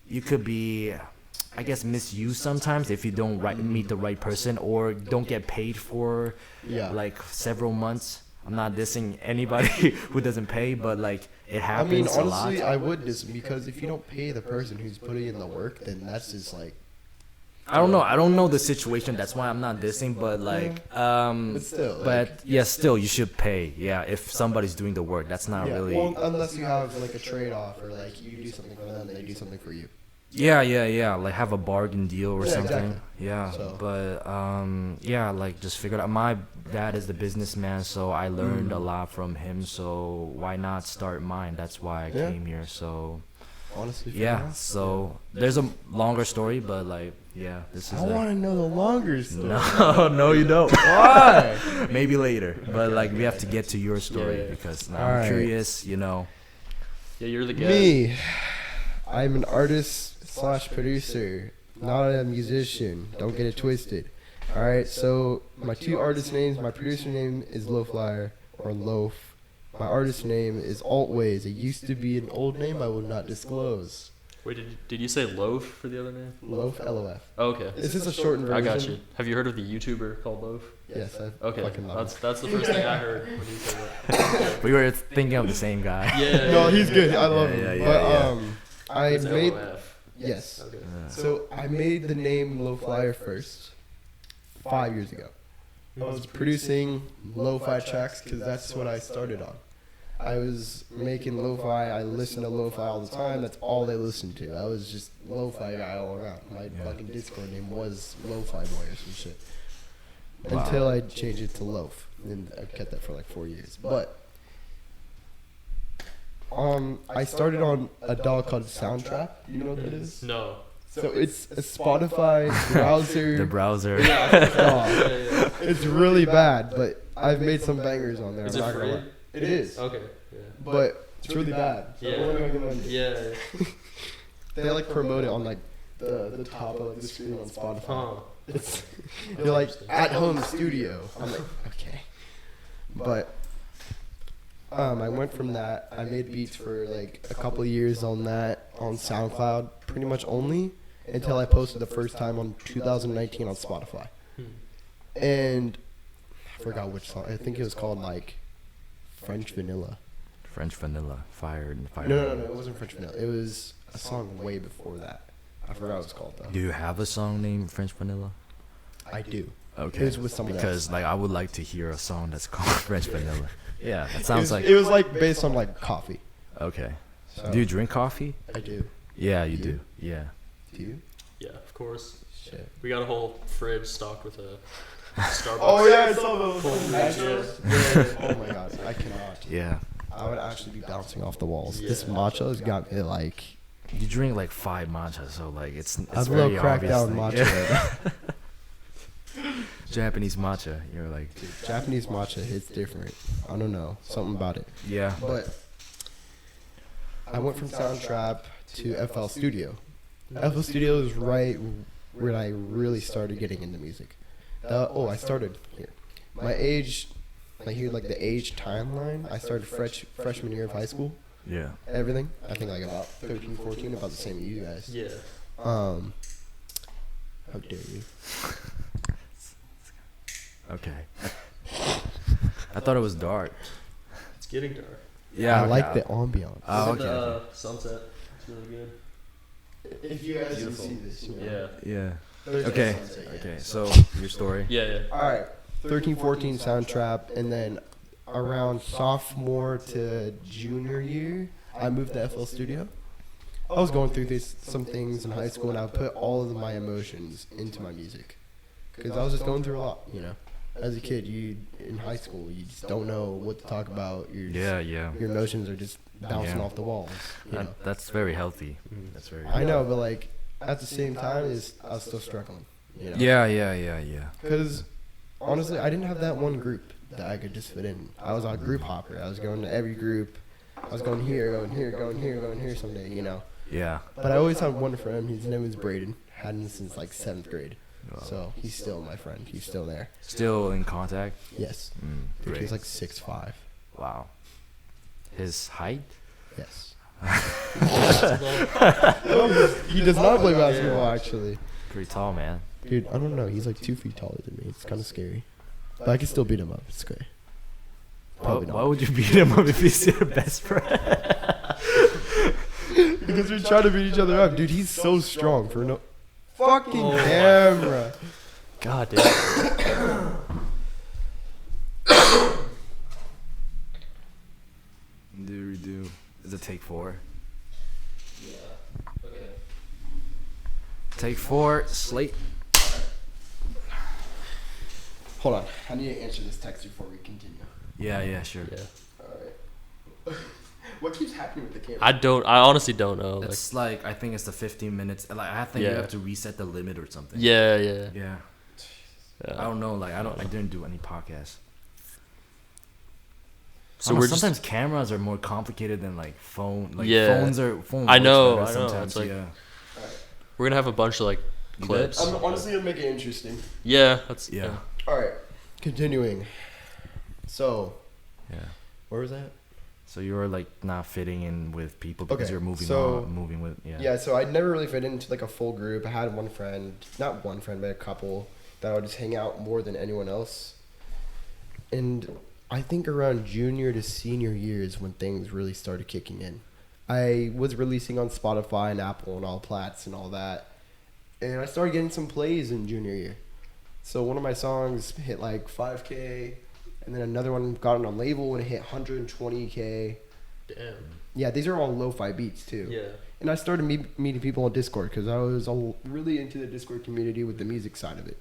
you could be, I guess, misused sometimes if you don't meet the right person or don't get paid for Yeah. like several months. I'm not dissing anybody who doesn't pay, but like it I happens mean, a lot. honestly, I would just because if you don't pay the person who's putting in the work, then that's just like I don't know. I don't know the situation. That's why I'm not dissing. But like, But still, but yeah, still you should pay. Yeah, if somebody's doing the work, that's not really. Well, unless you have like a trade off or like you do something for them, they do something for you. Yeah. Like have a bargain deal or something. Exactly. Yeah, So. but yeah, like just figured out. My dad is the businessman, so I learned a lot from him. So why not start mine? That's why I came here. So Honestly. yeah. So there's a longer story, but like yeah, this is. I want to know the longer story. No, you don't. Why? Maybe later, but like we have to get to your story because now I'm Alright. curious. You know. Yeah, you're the guest. Me, I'm an artist / producer, not a musician. Don't get it twisted. All right, so my two artist names. My producer name is Lowflyer or Loaf. My artist name is Altways. It used to be an old name I will not disclose. Wait, did you say Loaf for the other name? Loaf, LOF. Oh, okay. This is a shortened version. I got you. Have you heard of the YouTuber called Loaf? Yes, I Okay, fucking love that's the first thing I heard when you said that. We were thinking of the same guy. Yeah. No, he's good. I love him. yeah, But yeah. I It's made LOF. yes. Okay. So I made the name Lowflyer first 5 years ago. I was producing lo-fi tracks because that's what I started on. I was making lo-fi. I listened to lo-fi all the time. That's all they listened to. I was just lo-fi guy all around. My fucking Discord name was Lo-Fi Boy or some shit. Wow. Until I changed it to Loaf. And I've kept that for like 4 years. But I started on a DAW called Soundtrap. You know what that is? No. So it's a Spotify browser. The browser. DAW. It's really bad, but I've made some bangers on there. Is I'm it not gonna free? lie. It is, Okay. Yeah. but it's really bad. So I Yeah. wouldn't recommend it. Yeah. They like promote it on like the top of the screen on Spotify. Huh. It's you're like at home studio. I'm like okay, but I went from that. I made beats for like a couple of years on that on SoundCloud, pretty much only until I posted the first time on 2019 on Spotify, and I forgot which song. I think it was called like French Vanilla. French Vanilla, Fire. No, it wasn't French Vanilla. It was a song way before that. I forgot what it was called though. Do you have a song named French Vanilla? I do. Okay. It was with someone because else. like I would like to hear a song that's called French Vanilla. Yeah, that sounds it was like based on like coffee. Okay. So Do you drink coffee? I do. Yeah, you You? do. Yeah. Do you? Yeah, of course. Shit. We got a whole fridge stocked with a Starbucks. Oh yeah, I saw those. Cold Nachos. brews, Yeah. Oh my god, I cannot. Yeah. I would actually be bouncing off the walls. Yeah. This matcha has got me like. You drink like 5 matchas, so like it's I'd very love crack obvious. down like- matcha. Japanese matcha. You're like Japanese matcha hits different. I don't know, something about it. yeah. But I went from Soundtrap to FL Studio. FL Studio is right when I really started getting into music. I started here. My age, like here, like the age timeline. I started freshman year of high school. Yeah. Everything. I think like about 13, 14, about the same as you guys. Yeah. How dare you? Okay. I thought it was dark. It's getting dark. Yeah. I okay. like the ambiance. Oh, Look at okay. the sunset. It's really good. If you guys Beautiful. can see this, you know. Yeah. Yeah. There's no Okay. sunset yet. Okay. So your story. Yeah. All right, 13, 14 Soundtrap, and then around sophomore to junior year, I moved to FL Studio. I was going through some things in high school, and I put all of my emotions into my music because I was just going through a lot, you know. As a kid, in high school, you just don't know what to talk about. Yeah. Your emotions are just bouncing Yeah. off the walls. You know? That's very healthy. That's very. I know, but like at the same time, I was still struggling. You know? Yeah. Because honestly, I didn't have that one group that I could just fit in. I was a group hopper. I was going to every group. I was going here, going here, going here, going here someday, you know. Yeah. But I always had one friend. His name was Braden. Had him since like 7th grade. So he's still my friend. He's still there. Still in contact. Yes. Dude, Great. he's like 6'5". Wow. His height? Yes. Yeah. He does not play basketball, actually. Pretty tall, man. Dude, I don't know. He's like 2 feet taller than me. It's kind of scary. But I can still beat him up. It's great. Probably Why not. would you beat him up if he's your best friend? Because we're trying to beat each other up. Dude, he's so strong. fucking camera. God damn. Do. Is it take 4? Yeah. Okay. Take 4, slate. Hold on. I need to answer this text before we continue. Yeah, sure. Yeah. Alright. What keeps happening with the camera? I honestly don't know. It's like I think it's the 15 minutes. Like I think you have to reset the limit or something. Yeah. I don't know. Like I didn't do any podcasts. So sometimes cameras are more complicated than like phone. Like phones. I know. Sometimes, It's like we're gonna have a bunch of like clips. I'm honestly gonna make it interesting. Yeah. All right. Continuing. So. Yeah. Where was that? So you were like not fitting in with people because you're moving with. Yeah. So I never really fit into like a full group. I had not one friend, but a couple that I would just hang out more than anyone else. And I think around junior to senior year is when things really started kicking in. I was releasing on Spotify and Apple and all plats and all that. And I started getting some plays in junior year. So one of my songs hit like 5K. And then another one got on label and it hit 120K. Damn. Yeah, these are all lo-fi beats too. Yeah. And I started meeting people on Discord because I was really into the Discord community with the music side of it.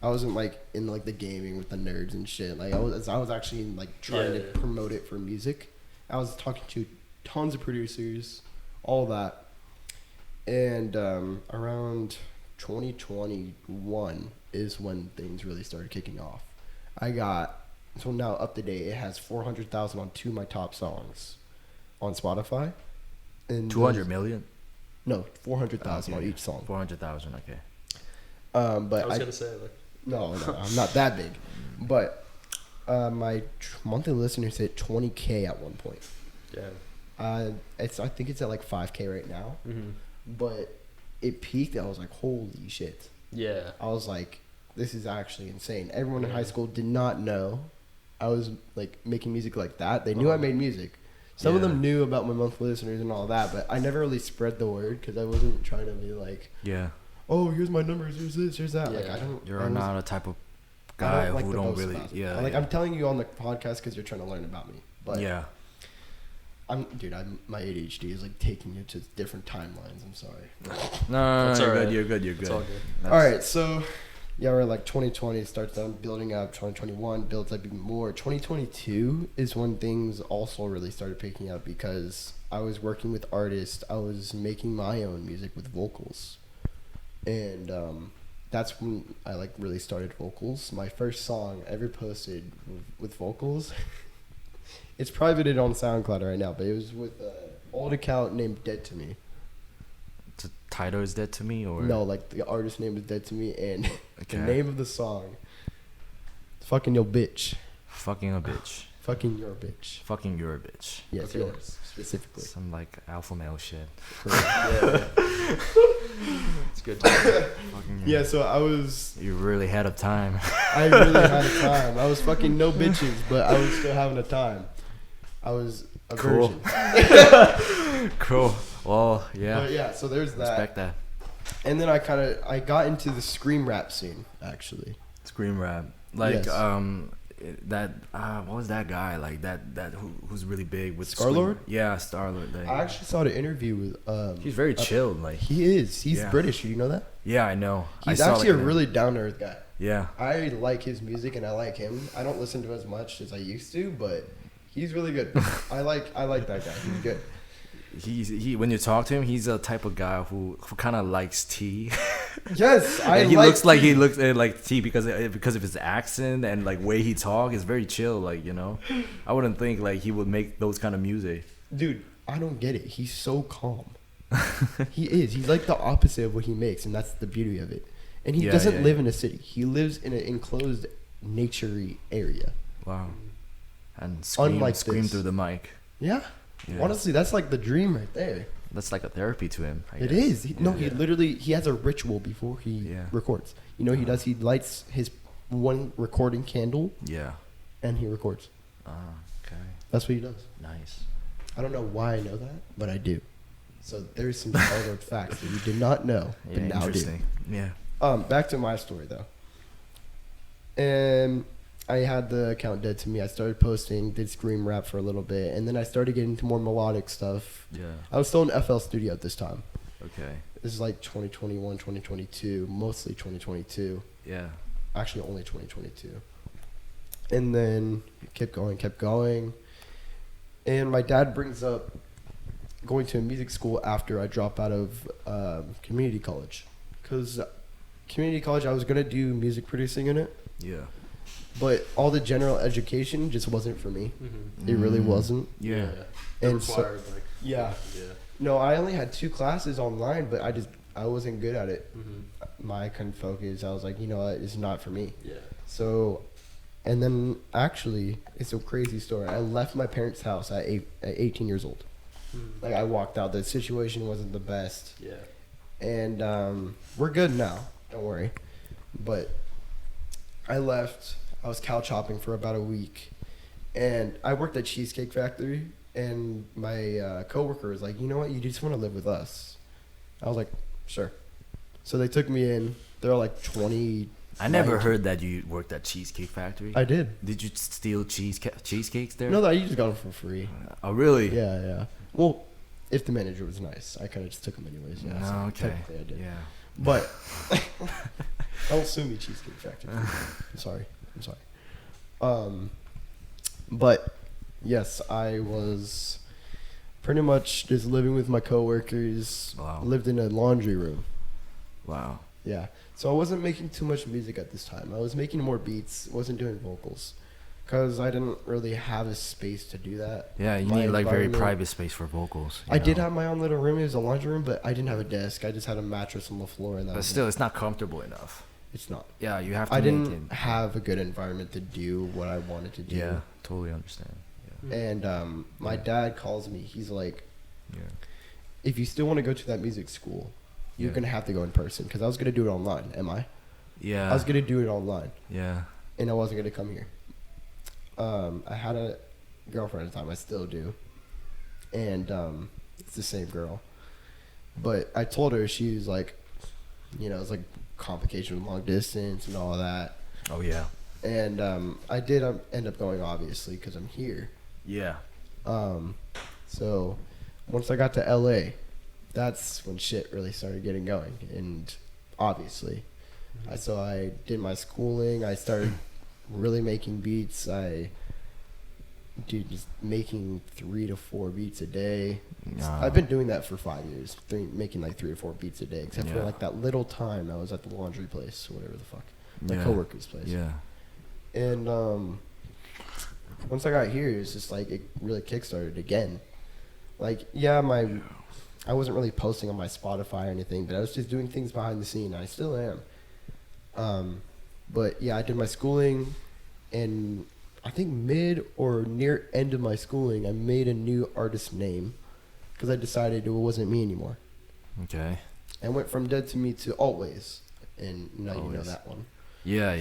I wasn't like in like the gaming with the nerds and shit. Like I was actually like trying to promote it for music. I was talking to tons of producers, all that. And around 2021 is when things really started kicking off. So now up to date, it has 400,000 on 2 of my top songs on Spotify. And 200 million? No, 400,000 on each song. 400,000, okay. But I was gonna say like. No, I'm not that big. But my monthly listeners hit 20K at one point. Yeah. I think it's at like 5K right now. Mm-hmm. But it peaked. I was like, holy shit. Yeah. I was like, this is actually insane. Everyone in high school did not know I was like making music like that. They knew I made music. Some of them knew about my monthly listeners and all that, but I never really spread the word because I wasn't trying to be like, oh, here's my numbers, here's this, here's that. Yeah. Like I don't. You're not a type of guy who don't really. Like I'm telling you on the podcast because you're trying to learn about me. But my ADHD is like taking you to different timelines. I'm sorry. No, you're good. It's all good. All right, so we're like 2020 starts down building up. 2021 builds up even more. 2022 is when things also really started picking up because I was working with artists. I was making my own music with vocals, and that's when I like really started vocals. My first song ever posted with vocals. It's privated on SoundCloud right now, but it was with an old account named Dead to Me. The title is Dead to Me, or no, like the artist name is Dead to Me, and the name of the song, "Fucking Your Bitch." Fucking a bitch. Fucking your bitch. Fucking your bitch. Yes, yours specifically. Some like alpha male shit. Yeah. It's good. Yeah, so I was. You really had a time. I really had a time. I was fucking no bitches, but I was still having a time. I was a virgin. Cool. Well, yeah. But yeah, so there's that. Respect that. And then I got into the scream rap scene actually. Scream rap, like yes. That what was that guy like that who's really big with Star-Lord? Yeah, Star-Lord. I actually saw the interview with he's very chill, like he is. He's British. Do you know that? Yeah, I know. He's actually a really down to earth guy. Yeah. I like his music and I like him. I don't listen to as much as I used to, but he's really good. I like that guy. He's good. He when you talk to him, he's a type of guy who kind of likes tea. Yes, he looks like he looks like tea because of his accent and like way he talk is very chill. Like I wouldn't think like he would make those kind of music. Dude, I don't get it. He's so calm. He is. He's like the opposite of what he makes, and that's the beauty of it. And he doesn't live in a city. He lives in an enclosed, nature-y area. Wow. And scream through the mic. Yeah. Honestly, that's like the dream right there. That's like a therapy to him. I guess. It is. He literally he has a ritual before he records. He lights his one recording candle. Yeah. And he records. Okay. That's what he does. Nice. I don't know why I know that, but I do. So there's some Star-Lord facts that you did not know, but now do. Yeah. Back to my story though. And I had the account dead to me. I started posting, did scream rap for a little bit, and then I started getting into more melodic stuff. Yeah. I was still in FL Studio at this time. Okay. This is like 2021, 2022, mostly 2022. Yeah. Actually, only 2022. And then kept going. And my dad brings up going to a music school after I drop out of community college. Because community college, I was going to do music producing in it. Yeah. But all the general education just wasn't for me. It really wasn't. Yeah. And so, yeah. No, I only had 2 classes online, but I wasn't good at it. I couldn't focus. I was like, you know what, it's not for me. Yeah. So, and then actually, it's a crazy story. I left my parents' house at 18 years old. Like, I walked out. The situation wasn't the best. Yeah. And we're good now. Don't worry. But I left. I was couch hopping for about a week. And I worked at Cheesecake Factory. And my coworker was like, you know what? You just want to live with us. I was like, sure. So they took me in. They're like 20. I never heard that you worked at Cheesecake Factory. I did. Did you steal cheesecakes there? No, I just got them for free. Oh, really? Yeah. Well, if the manager was nice, I kind of just took them anyways. Yeah, so okay. technically I did. Yeah. But don't sue me, Cheesecake Factory. I'm sorry. But yes, I was pretty much just living with my coworkers. Wow. Lived in a laundry room. Wow. Yeah. So I wasn't making too much music at this time. I was making more beats. Wasn't doing vocals. Because I didn't really have a space to do that. Yeah, you need like very private space for vocals. I did have my own little room. It was a laundry room, but I didn't have a desk. I just had a mattress on the floor. And that but still, it's not comfortable enough. It's not. Yeah, you have to I didn't have a good environment to do what I wanted to do. Yeah, totally understand. Yeah. And my dad calls me. He's like, yeah. if you still want to go to that music school, you're going to have to go in person. Because I was going to do it online. Am I? Yeah. I was going to do it online. Yeah. And I wasn't going to come here. I had a girlfriend at the time. I still do. And it's the same girl. But I told her, she was like, you know, it's like complication with long distance and all that. Oh, yeah. And I did end up going, obviously, because I'm here. Yeah. So once I got to LA, that's when shit really started getting going. And obviously, so I did my schooling. I started really making beats. Just making 3 to 4 beats a day. I've been doing that for 5 years, making like 3 or 4 beats a day, except for like that little time I was at the laundry place, or whatever the fuck, my coworker's place. Yeah. And once I got here, it's just like it really kickstarted again. Like, I wasn't really posting on my Spotify or anything, but I was just doing things behind the scene. I still am. But yeah, I did my schooling, and I think mid or near end of my schooling, I made a new artist name because I decided it wasn't me anymore. Okay. I went from Dead to Me to Altways, and now you know that one. Yeah.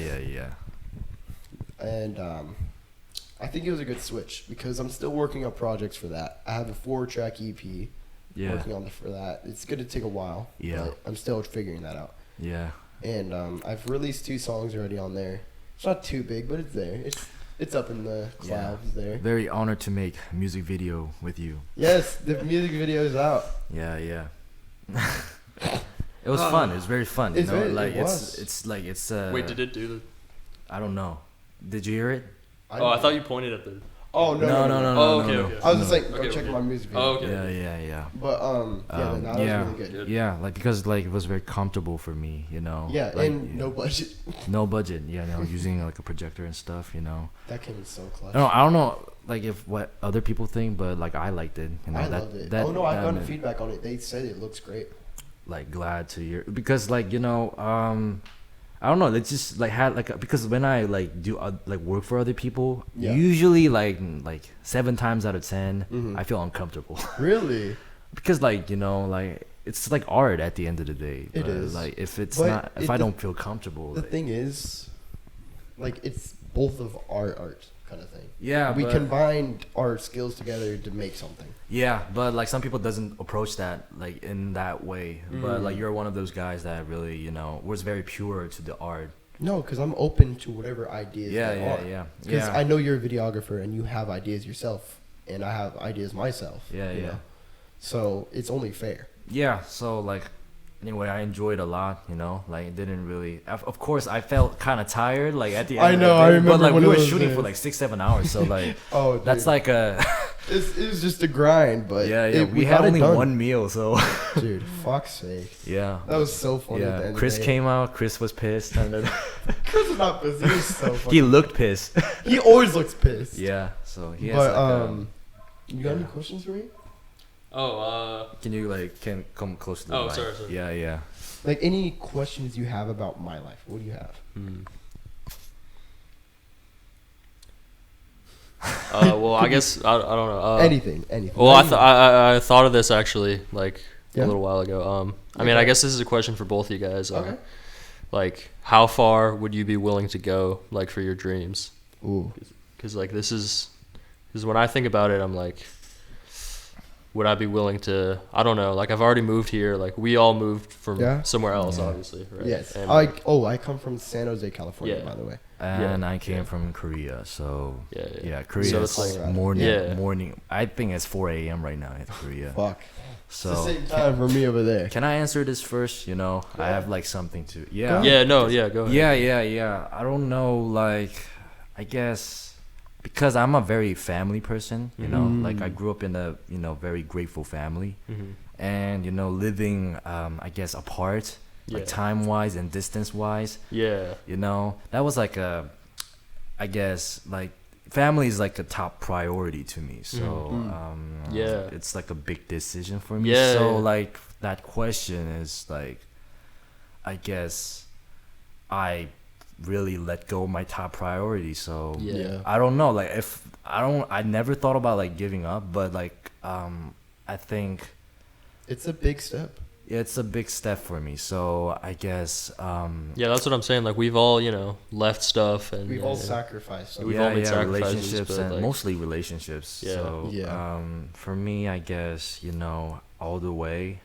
And I think it was a good switch because I'm still working on projects for that. I have a 4-track EP working on for that. It's going to take a while. Yeah. But I'm still figuring that out. Yeah. And I've released 2 songs already on there. It's not too big, but it's there. It's up in the clouds there. Very honored to make a music video with you. Yes, the music video is out. Yeah. It was fun. It was very fun. You know, like it's like it's. Wait, did it do the? I don't know. Did you hear it? I thought you pointed at the. Oh no. Oh, okay. I was just like, go check my music video. Oh, okay. Yeah. But that was really good. Yeah, like because like it was very comfortable for me, you know. Yeah, like, and no budget. No budget. Yeah, using like a projector and stuff, you know. That came in so clutch. I don't know, like if what other people think, but like I liked it. You know, I loved it. I got feedback on it. They said it looks great. Like glad to hear because like I don't know. It's just like had like because when I like do like work for other people, usually like 7 times out of 10, I feel uncomfortable. Really? Because like like it's like art at the end of the day. It is. Like if I don't feel comfortable. The thing is, like it's both of our art. kind of thing. Yeah, we combined our skills together to make something. Yeah, but like some people doesn't approach that like in that way. But like you're one of those guys that really, you know, was very pure to the art. No, because I'm open to whatever ideas there are. Yeah. Because I know you're a videographer and you have ideas yourself, and I have ideas myself. Yeah. Know? So it's only fair. Yeah. So like, anyway, I enjoyed a lot. You know, like it didn't really. Of course, I felt kind of tired. Like at the end. I know. Of the day, I remember. But like we were shooting days. for like 6-7 hours. So like, oh, dude. that's like a. It was just a grind, but yeah. We had only one meal, so. Dude, fuck's sake. Yeah. That was so funny. Yeah. At the end Chris of the day. came out. Chris was pissed, and then Chris is not pissed. He was so funny. he looked pissed. He always looks pissed. Yeah. So he has But like you got any questions for me? Can you like come close to the mic? Sorry. Yeah. Like any questions you have about my life? What do you have? Well, I guess I don't know. Anything. Well, I thought of this actually like Yeah? a little while ago. I mean, I guess this is a question for both of you guys. Okay. Like, how far would you be willing to go, like, for your dreams? Ooh. Because like because when I think about it, I'm like, would I be willing to? I don't know. Like, I've already moved here. Like, we all moved from somewhere else, obviously. Right? Yes. And, I come from San Jose, California, by the way. And I came from Korea, so Korea. So is it's like morning. I think it's 4 a.m. right now in Korea. Fuck. So it's the same time for me over there. Can I answer this first? You know, I have like something to. Go ahead. Yeah. I don't know. Like, I guess because I'm a very family person. You know, like I grew up in a very grateful family, and living I guess apart. Like time wise and distance wise. Yeah. That was like I guess like family is like a top priority to me. So it's like a big decision for me. Yeah. So like that question is like, I guess I really let go of my top priority. So I don't know. Like I never thought about like giving up, but like I think it's a big step. It's a big step for me, so I guess. That's what I'm saying. Like, we've all, left stuff, and we've all sacrificed stuff. We've all made sacrifices, relationships and like, mostly relationships. Yeah. So, for me, I guess all the way.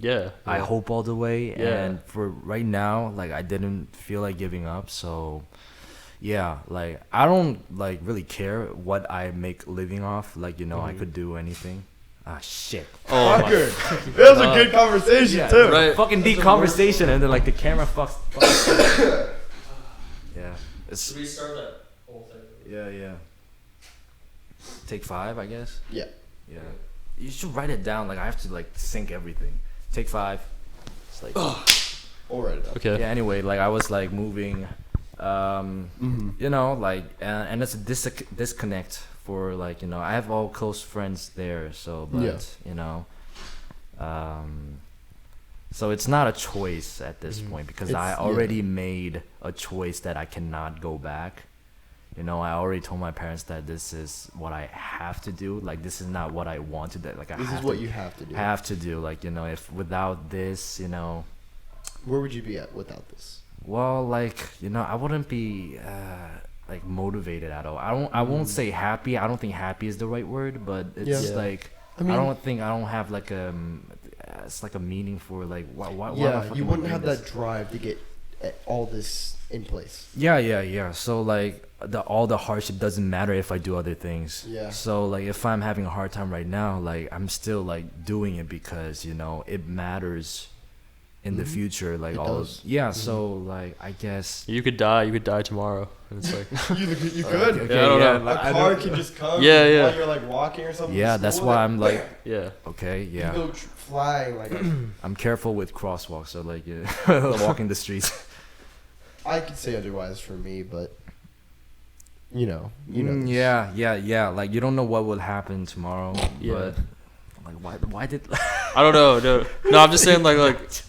Yeah. I hope all the way, Yeah. and for right now, like I didn't feel like giving up, so. Yeah, like I don't like really care what I make living off. Like I could do anything. Ah, shit. Oh, my good. It was a good conversation, too. Right. Fucking deep conversation, and then, like, the camera fucks. Yeah. Should we start that whole thing? Yeah. Take 5, I guess? Yeah. You should write it down. Like, I have to, like, sync everything. Take 5. It's like... I'll write it down. Okay. Yeah, anyway, like, I was, like, moving, like, and it's a disconnect for like I have all close friends there, so but so it's not a choice at this point because I already made a choice that I cannot go back. I already told my parents that this is what I have to do. Like this is not what I want to do. Like this is what you have to do. Have to do. Like if without this, where would you be at without this? Well, like I wouldn't be. Like motivated at all. I won't say happy. I don't think happy is the right word, but it's like I don't have like it's like a meaning for like why you wouldn't have that drive to get all this in place. Yeah. So like all the hardship doesn't matter if I do other things. Yeah. So like if I'm having a hard time right now, like I'm still like doing it because it matters in the future, like so like I guess you could die tomorrow, and it's like you could. Okay, I don't know. A car can just come. while you're like walking or something. Yeah, that's why I'm like okay. You go flying like. I'm careful with crosswalks, so like walking the streets. I could say otherwise for me, but you know. Yeah. Like you don't know what will happen tomorrow, but. Like why did I don't know. No, I'm just saying like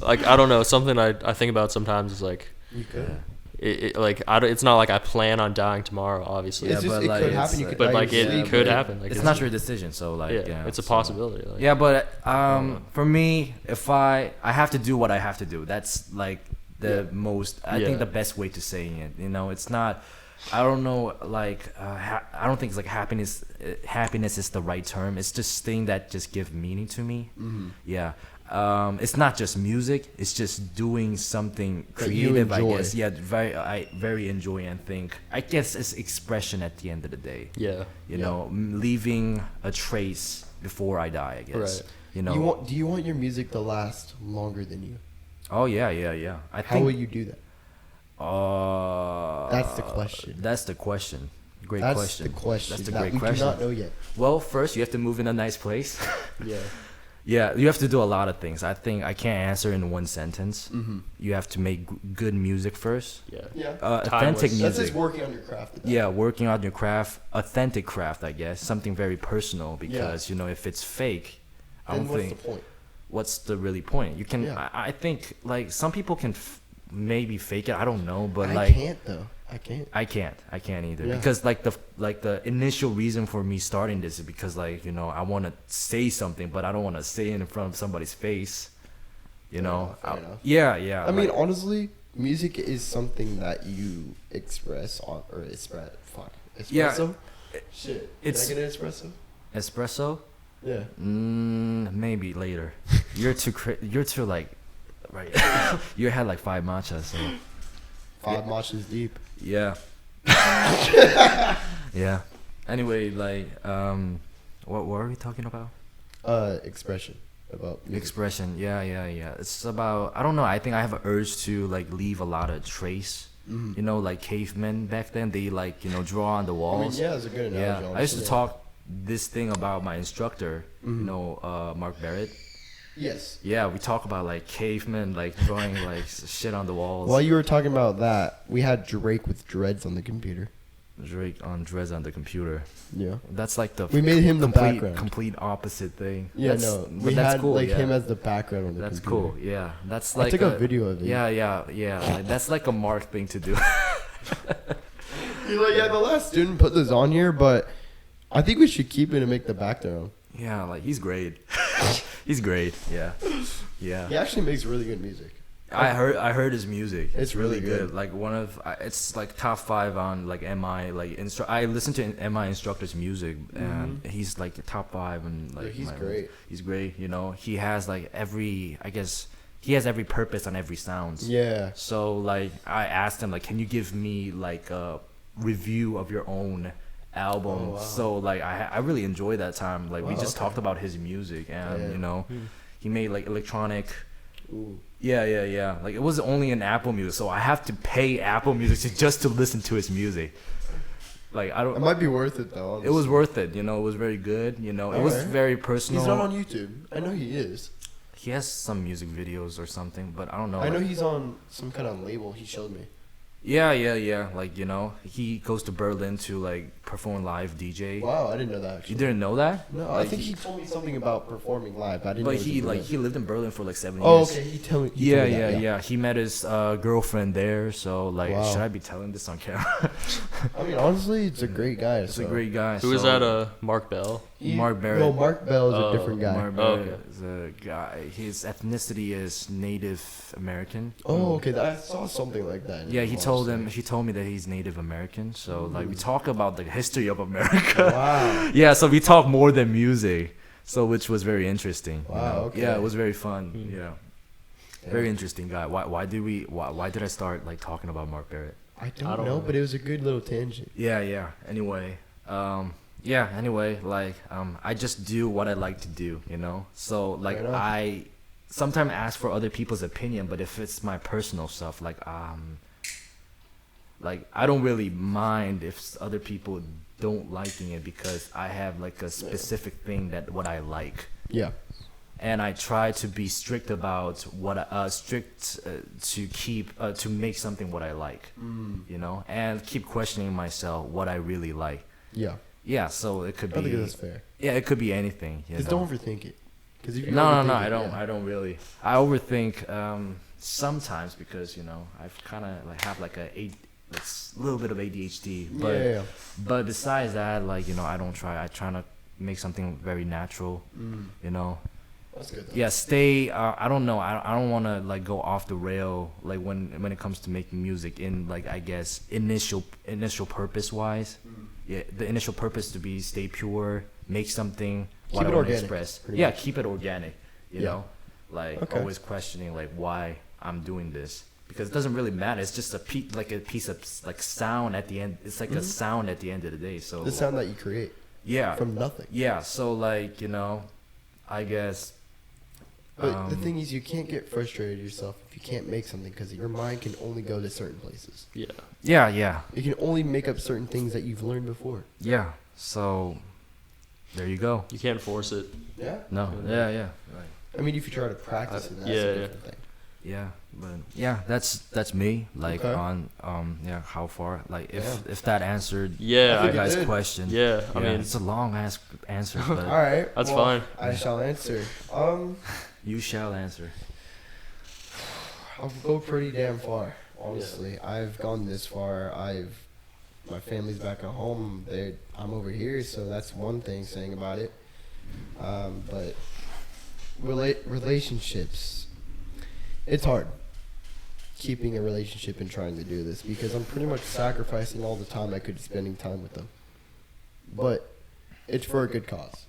I don't know. Something I think about sometimes is like you could. It's not like I plan on dying tomorrow, obviously. It's just, it could happen. You could but die like it could happen. Like it's not your decision, so like it's a possibility. Like, yeah, but for me, if I have to do what I have to do. That's like the most. I think the best way to saying it. It's not. I don't know, like I don't think it's like happiness. Happiness is the right term. It's just thing that just give meaning to me. Mm-hmm. Yeah. It's not just music. It's just doing something That you creative. I enjoy. guess. Yeah. I very enjoy and think. I guess it's expression at the end of the day. Yeah. You know, leaving a trace before I die. I guess. Right. You know. Do you want your music to last longer than you? Oh yeah. I How think. will you do that? That's the question. That's the question. Great That's question. the question. That's a that great we question. do not know yet. Well, first you have to move in a nice place. Yeah. Yeah, you have to do a lot of things. I think I can't answer in one sentence. Mm-hmm. You have to make good music first. Yeah. Yeah. Authentic Timeless. That's music. just working on your craft. Yeah, working on your craft, authentic craft, I guess, something very personal. Because you know, if it's fake, I Then don't what's think. the point? What's the really point? You can. Yeah. I think like some people can maybe fake it. I don't know, but I like can't though. I can't. I can't either. Yeah. Because like the initial reason for me starting this is because like, you know, I want to say something, but I don't want to say it in front of somebody's face. You know. Fair enough. Yeah. I mean, like- honestly, music is something that you express on or express. Fuck. Yeah, Espresso. Shit. it's- Can I get an espresso? espresso. Yeah. Maybe later. You're too like, right. You had like 5 matchas. So. 5 matchas deep. Yeah. Yeah. Anyway, like, what were we talking about? Expression about music. Expression. Yeah. It's about, I don't know. I think I have an urge to like leave a lot of trace. Mhm. You know, like cavemen back then, they like, you know, draw on the I mean, walls. yeah, it's a good analogy. I used to honestly. talk this thing about my instructor, you Mhm. know, Mark Barrett. Yes. Yeah, we talk about like cavemen, like drawing like shit on the walls. While you were talking about that, we had Drake with dreads on the computer. Drake on Drez on the computer. Yeah. That's like the We made him the background. complete opposite thing. Yeah, That's, no. but We that's had cool, like yeah. him as the background on the That's computer. cool. Yeah, that's I like took a video of it. Yeah. Like, that's like a Mark thing to do. He's like, yeah, the last student put this on here, but I think we should keep it and make the background. Yeah, like he's great. He's great. Yeah. He actually makes really good music. I heard his music. It's really good. good. Like it's like top 5 on like MI like I listen to MI instructor's music and he's like top 5 and like Yeah, he's my- great. He's great. You know, he has like every he has every purpose on every sounds. Yeah. So like I asked him like, can you give me like a review of your own album? Oh, wow. So like I really enjoyed that time. Like we Wow, just okay. talked about his music and Yeah. you know he made like electronic. Ooh. Yeah. Like it was only in Apple Music, so I have to pay Apple Music just to listen to his music. Like I It don't. might be worth it though. It was honestly. worth it. You know, it was very good. You know, it was Alright. very personal. He's not on YouTube. I know he is. He has some music videos or something, but I don't know. I know like- he's on some kind of label. He showed me. Yeah. Like you know, he goes to Berlin to like perform live DJ. Wow, I didn't know that. Actually. You didn't know that? No, I Like, think he told me something about performing live. But I didn't. know But it was he in like Berlin. he lived in Berlin for like 7 Oh, years. okay. He told me. Yeah. He met his girlfriend there. So like, Wow. should I be telling this on camera? I mean, honestly, it's a great guy. It's a great guy. Who is so- that? Mark Bell. Mark Barrett. No, Mark Bell is Oh, a different guy. Mark Oh, Barrett is a guy. His ethnicity is Native American. Oh, okay. I saw something like that. Yeah, he told me that he's Native American. So like we talk about the history of America. Wow. Yeah, so we talk more than music. So which was very interesting. you Wow, know? okay. Yeah, it was very fun. Yeah. Yeah. Very interesting guy. Why did I start like talking about Mark Barrett? I don't, I don't know, know. but it was a good little tangent. Yeah. Anyway, like I just do what I like to do, you know. So like Fair enough. I sometimes ask for other people's opinion, but if it's my personal stuff, like I don't really mind if other people don't liking it because I have like a specific thing that what I like. Yeah. And I try to be strict about what to keep to make something what I like, you know, and keep questioning myself what I really like. Yeah. Yeah, so it could I think be. that's fair. Yeah, it could be anything. You Because know? don't overthink it. Because if you No, overthink I it, don't. yeah. I don't really. I overthink sometimes because you know I've kind of like have like a little bit of ADHD, but Yeah. but besides that, like you know, I don't try. I try to make something very natural, you know, That's good. Though. Yeah, stay. I don't know. I don't want to like go off the rail like when it comes to making music in like I guess initial purpose wise. Yeah, the initial purpose to be stay pure, make something. Keep it organic. Express. Yeah, keep it organic. You know, like Okay. always questioning like why I'm doing this because it doesn't really matter. It's just a piece of like sound at the end. It's like a sound at the end of the day. So the sound that you create. Yeah. From nothing. Yeah. So like I guess. But the thing is, you can't get frustrated yourself if you can't make something because your mind can only go to certain places. Yeah. Yeah, yeah. You can only make up certain things that you've learned before. Yeah. So there you go. You can't force it. Yeah. No. Yeah, yeah. Right. I mean, if you try to practice it, that's a different thing. Yeah, but yeah, that's me. Like Okay. on how far? Like if that answered Yeah, I you guys' did. question. Yeah, I mean it's a long ass answer, but All right. That's well, fine. I shall answer. you shall answer. I'll go pretty damn far. Honestly, I've gone this far. My family's back at home. I'm over here, so that's one thing saying about it. But relationships, it's hard keeping a relationship and trying to do this because I'm pretty much sacrificing all the time I could be spending time with them. But it's for a good cause,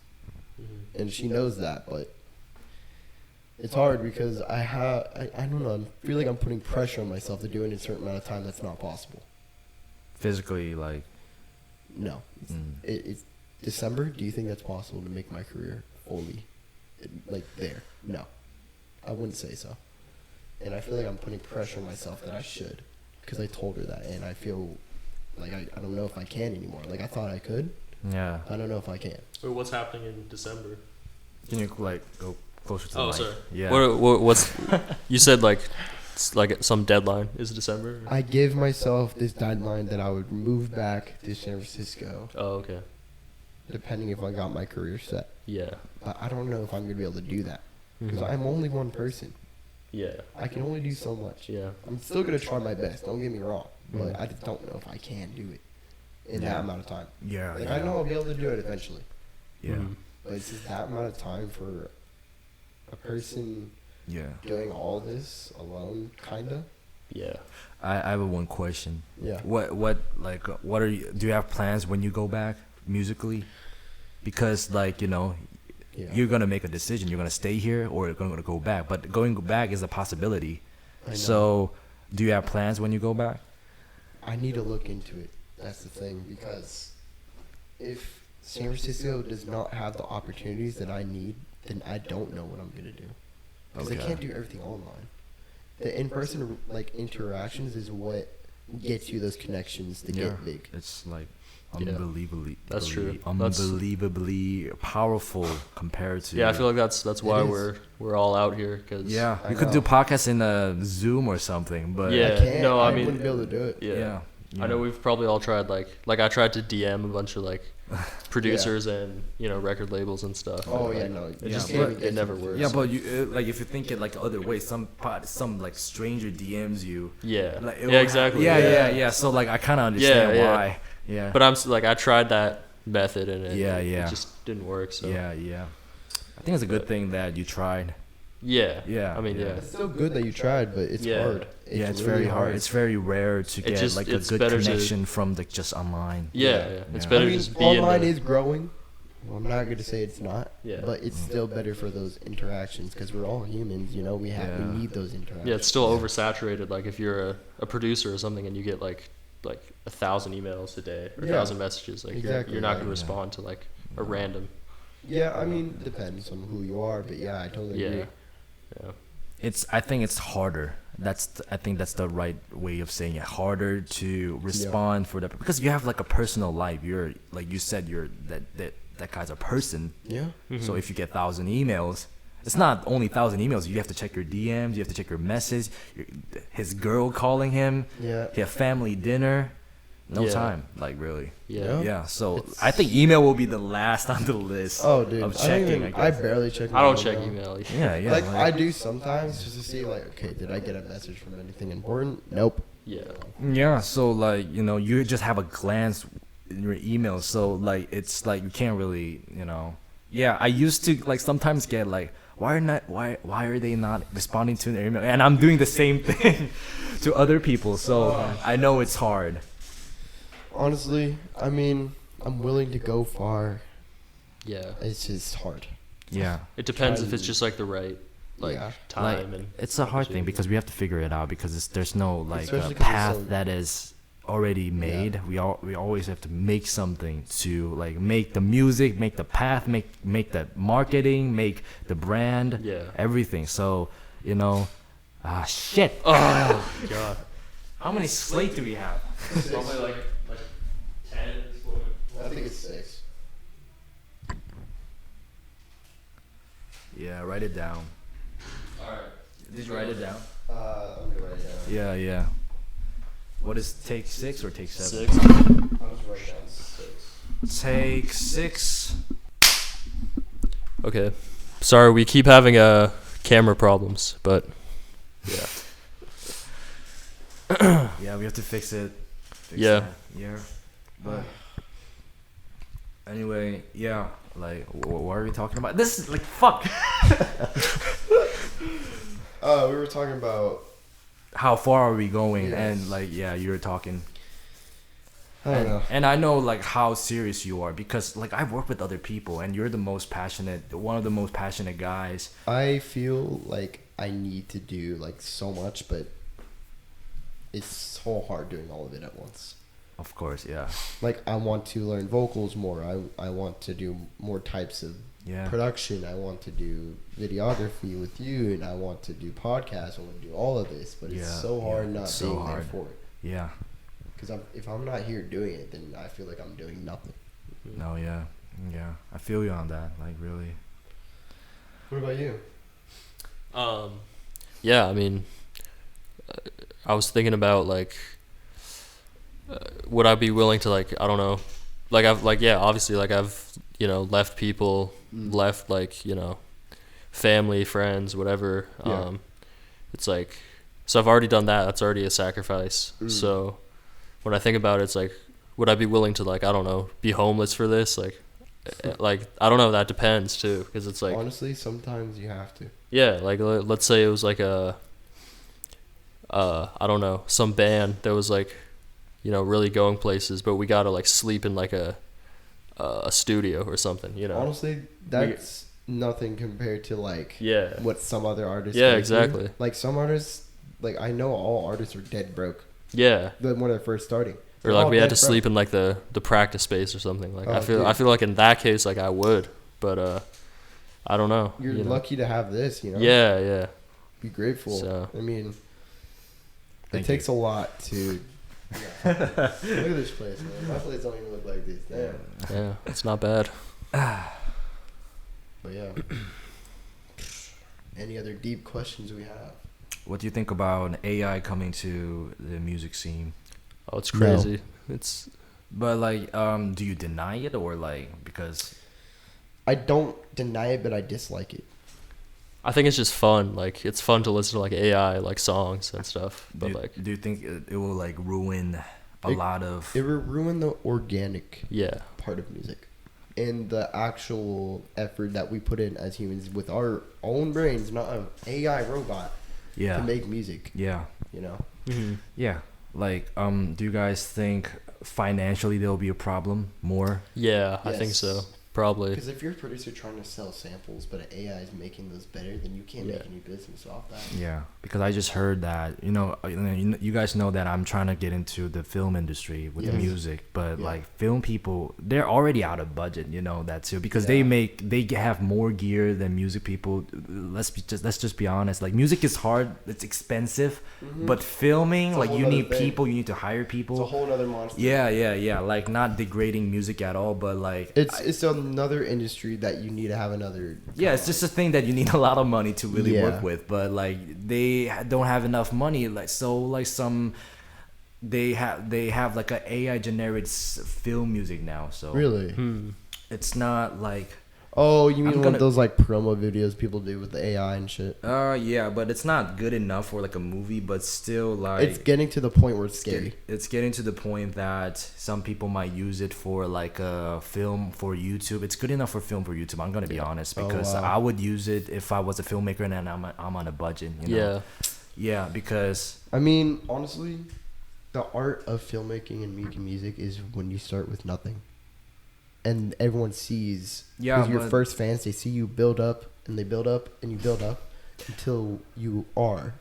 and she knows that. But it's hard because I don't know. I feel like I'm putting pressure on myself to do it in a certain amount of time that's not possible. Physically, like No. It's December. Do you think that's possible to make my career fully, like, there? No. I wouldn't say so. And I feel like I'm putting pressure on myself that I should. Because I told her that. And I feel like I don't know if I can anymore. Like, I thought I could. yeah. I don't know if I can. Wait, what's happening in December? Can you like go closer to the Oh, mic? sorry. Yeah. What's you said like it's like some deadline is it December? I give myself this deadline that I would move back to San Francisco, Oh, okay. depending if I got my career set. Yeah. But I don't know if I'm going to be able to do that. Because Mhm. I'm only one person. Yeah. I can only do so much. Yeah. I'm still going to try my best. Don't get me wrong. But I just don't know if I can do it in that amount of time. Yeah. Like, I know I'll be able to do it eventually. Yeah. Mhm. But it's just that amount of time for a person Yeah. doing all this alone, kind of. Yeah. I have one question. Yeah. What are you? Do you have plans when you go back musically? Because like Yeah. you're gonna make a decision. You're gonna stay here or you're gonna go back. But going back is a possibility. I know. So, do you have plans when you go back? I need to look into it. That's the thing. Because if San Francisco does not have the opportunities that I need, then I don't know what I'm going to do. Because I Okay. can't do everything online. The in-person interactions is what gets you those connections to get big. It's like Yeah. unbelievably. That's true. Unbelievably powerful compared to. Yeah, I feel like that's why is. we're all out here cause Yeah, I you could know. do podcasts in a Zoom or something, but Yeah. I can't. no, I mean- wouldn't be able to do it. yeah. yeah. I know we've probably all tried like I tried to DM a bunch of like producers and record labels and stuff. Oh, and, yeah, like, no. It you just can't even it get never to works. Yeah, but you like if you think it like the other way, some like stranger DMs you. Yeah. Like, Yeah, exactly. Yeah. So like I kind of understand Yeah. why. Yeah. But I tried that method and it Yeah. just didn't work. So Yeah. I think it's a good thing that you tried. yeah. Yeah, I mean, yeah. yeah. It's still good that you tried, but it's Yeah. hard. It's really very hard. It's very rare to get just- like a it's good better to- connection from like just online. Yeah. It's Yeah. better I to mean, just be online in is growing. Well, I'm not going to say it's not, Yeah. but it's still better for those interactions because we're all humans. We Yeah. need those interactions. Yeah, it's still oversaturated. Like if you're a producer or something and you get like 1,000 emails a day or Yeah. 1,000 messages, like Exactly, you're not yeah. going to respond to like a random. Yeah, I mean, depends on who you are, but yeah, I totally Yeah. agree. Yeah. I think it's harder. I think that's the right way of saying it. Harder to respond for that because you have like a personal life. You're like you said, you're that guy's a person. Yeah. So if you get 1,000 emails, it's not only 1,000 emails. You have to check your DMs. You have to check your message. His girl calling him. Yeah. He have family dinner. No Yeah. time, like really. Yeah. Yeah. So I think email will be the last on the list. Oh, dude. Of I, checking. don't even, I I guess. barely check my I don't check email. Yeah. Like, I do sometimes just to see, like, okay, did I get a message from anything important? Nope. Yeah. Yeah, so like, you just have a glance in your email, so like it's like you can't really, yeah, I used to like sometimes get like why are they not responding to their email? And I'm doing the same thing to other people, so I know it's hard. Honestly, I mean, I'm willing to go far. Yeah. It's just hard. Yeah. It depends if it's just like the right time, like, and it's a hard thing because we have to figure it out because there's no like Especially path that is already made. Yeah. We always have to make something to like make the music, make the path, make the marketing, make the brand, everything. So shit. Oh god. How many slate do we have? Probably like 10 at this point. I think it's 6. Yeah, write it down. Alright. Did you write it down? I'm gonna write it down. Yeah. What is take 6 or take 7? 6. I'll just write down 6. Take 6. Okay. Sorry, we keep having camera problems, but yeah. Yeah, we have to fix it. Yeah. Yeah. But anyway, yeah. Like, what are we talking about? This is like fuck. We were talking about how far are we going? Yes. And like, yeah, you were talking. I don't know. And I know like how serious you are because like I work with other people and you're one of the most passionate guys. I feel like I need to do like so much, but it's so hard doing all of it at once. Of course, yeah. Like I want to learn vocals more. I want to do more types of production. I want to do videography with you, and I want to do podcasts. I want to do all of this, but it's so hard not being there for it. Yeah. Because if I'm not here doing it, then I feel like I'm doing nothing. No, yeah. I feel you on that. Like really. What about you? Yeah, I mean, I was thinking about like, would I be willing to like, I don't know, like I've like, yeah, obviously like I've, left people, left like, family, friends, whatever. It's like, so I've already done that. That's already a sacrifice. So when I think about it, it's like, would I be willing to like, I don't know, be homeless for this? Like I don't know. That depends too. Cause it's like, honestly, sometimes you have to. Yeah. Like, let's say it was like I don't know, some band that was like, really going places, but we gotta like sleep in like a studio or something, Honestly, that's nothing compared to like what some other artists exactly. Like some artists, like I know all artists are dead broke. Yeah. When they're first starting. Or like we had to sleep in like the practice space or something. Like I feel like in that case like I would, but I don't know. You're lucky to have this, Yeah. Be grateful. So, I mean, it takes a lot to. Look at this place, man. My place don't even look like this. Damn. Yeah, it's not bad. But yeah. Any other deep questions we have? What do you think about AI coming to the music scene? Oh, it's crazy. No. But like, do you deny it or like because? I don't deny it, but I dislike it. I think it's just fun. Like it's fun to listen to like AI like songs and stuff. But do you think it will like ruin a lot of? It will ruin the organic part of music, and the actual effort that we put in as humans with our own brains, not an AI robot. To make music. Yeah. Mm-hmm. Yeah. Like, do you guys think financially there'll be a problem more? Yeah, yes. I think so. Probably. Because if you're a producer trying to sell samples, but an AI is making those better, then you can't make any business off that. Yeah, because I just heard that, you guys know that I'm trying to get into the film industry with the music, but like film people, they're already out of budget, that too, because they have more gear than music people. Let's just be honest. Like music is hard, it's expensive, but filming, like you need people, you need to hire people. It's a whole other monster. Yeah. Like not degrading music at all, but like it's another industry that you need to have another. Yeah, it's just a thing that you need a lot of money to really work with, but like they don't have enough money. Like so, like they have like an AI generated film music now. So really, it's not like. Oh, you mean one of those like promo videos people do with the AI and shit? Yeah, but it's not good enough for like a movie, but still like it's getting to the point where it's scary. It's getting to the point that some people might use it for like a film for YouTube. It's good enough for film for YouTube. I'm gonna be honest, because I would use it if I was a filmmaker and I'm on a budget. You know? Yeah, because I mean, honestly, the art of filmmaking and making music is when you start with nothing. And everyone sees, with your first fans, they see you build up, and they build up, and you build up until you are.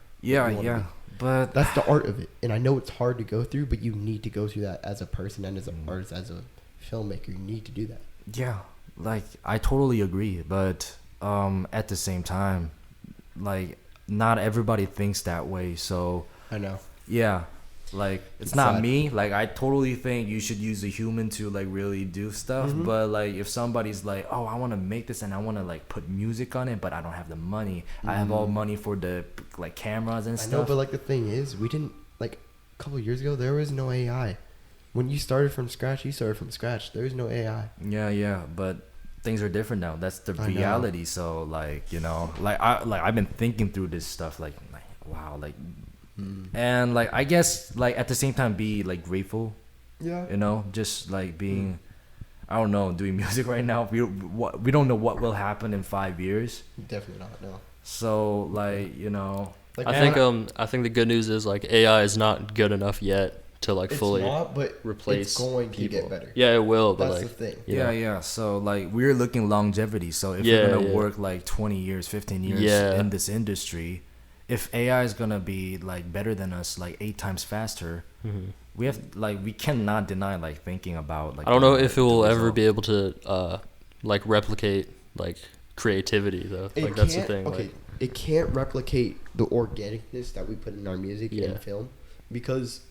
But that's the art of it. And I know it's hard to go through, but you need to go through that as a person and as an artist, as a filmmaker. You need to do that. Yeah, like I totally agree, but at the same time, like not everybody thinks that way. So I know. Yeah. Like it's not me. Like I totally think you should use a human to like really do stuff. Mm-hmm. But like if somebody's like, oh, I want to make this and I want to like put music on it, but I don't have the money. Mm-hmm. I have all money for the like cameras and stuff. I know, but like the thing is, we didn't like a couple of years ago. There was no AI. When you started from scratch, you started from scratch. There was no AI. Yeah, but things are different now. That's the reality. So like I've been thinking through this stuff. Like wow, like. And like I guess like at the same time be like grateful, just like being I don't know, doing music right now, we don't know what will happen in 5 years. Definitely not. No. So like like, I think the good news is like AI is not good enough yet to like fully replace it's going people. To get better. Yeah, it will, but that's like the thing. Yeah. So like we're looking longevity, so if we're gonna work like 20 years 15 years in this industry, if AI is gonna be like better than us, like 8 times faster, we have like we cannot deny like thinking about like. I don't know if it will ever be able to like replicate like creativity though. Like that's the thing. Okay, like, it can't replicate the organicness that we put in our music and film because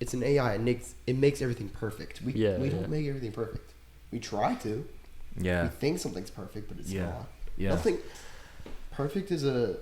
it's an AI and it makes everything perfect. We don't make everything perfect. We try to. Yeah. We think something's perfect, but it's not. Yeah. Nothing. Perfect is a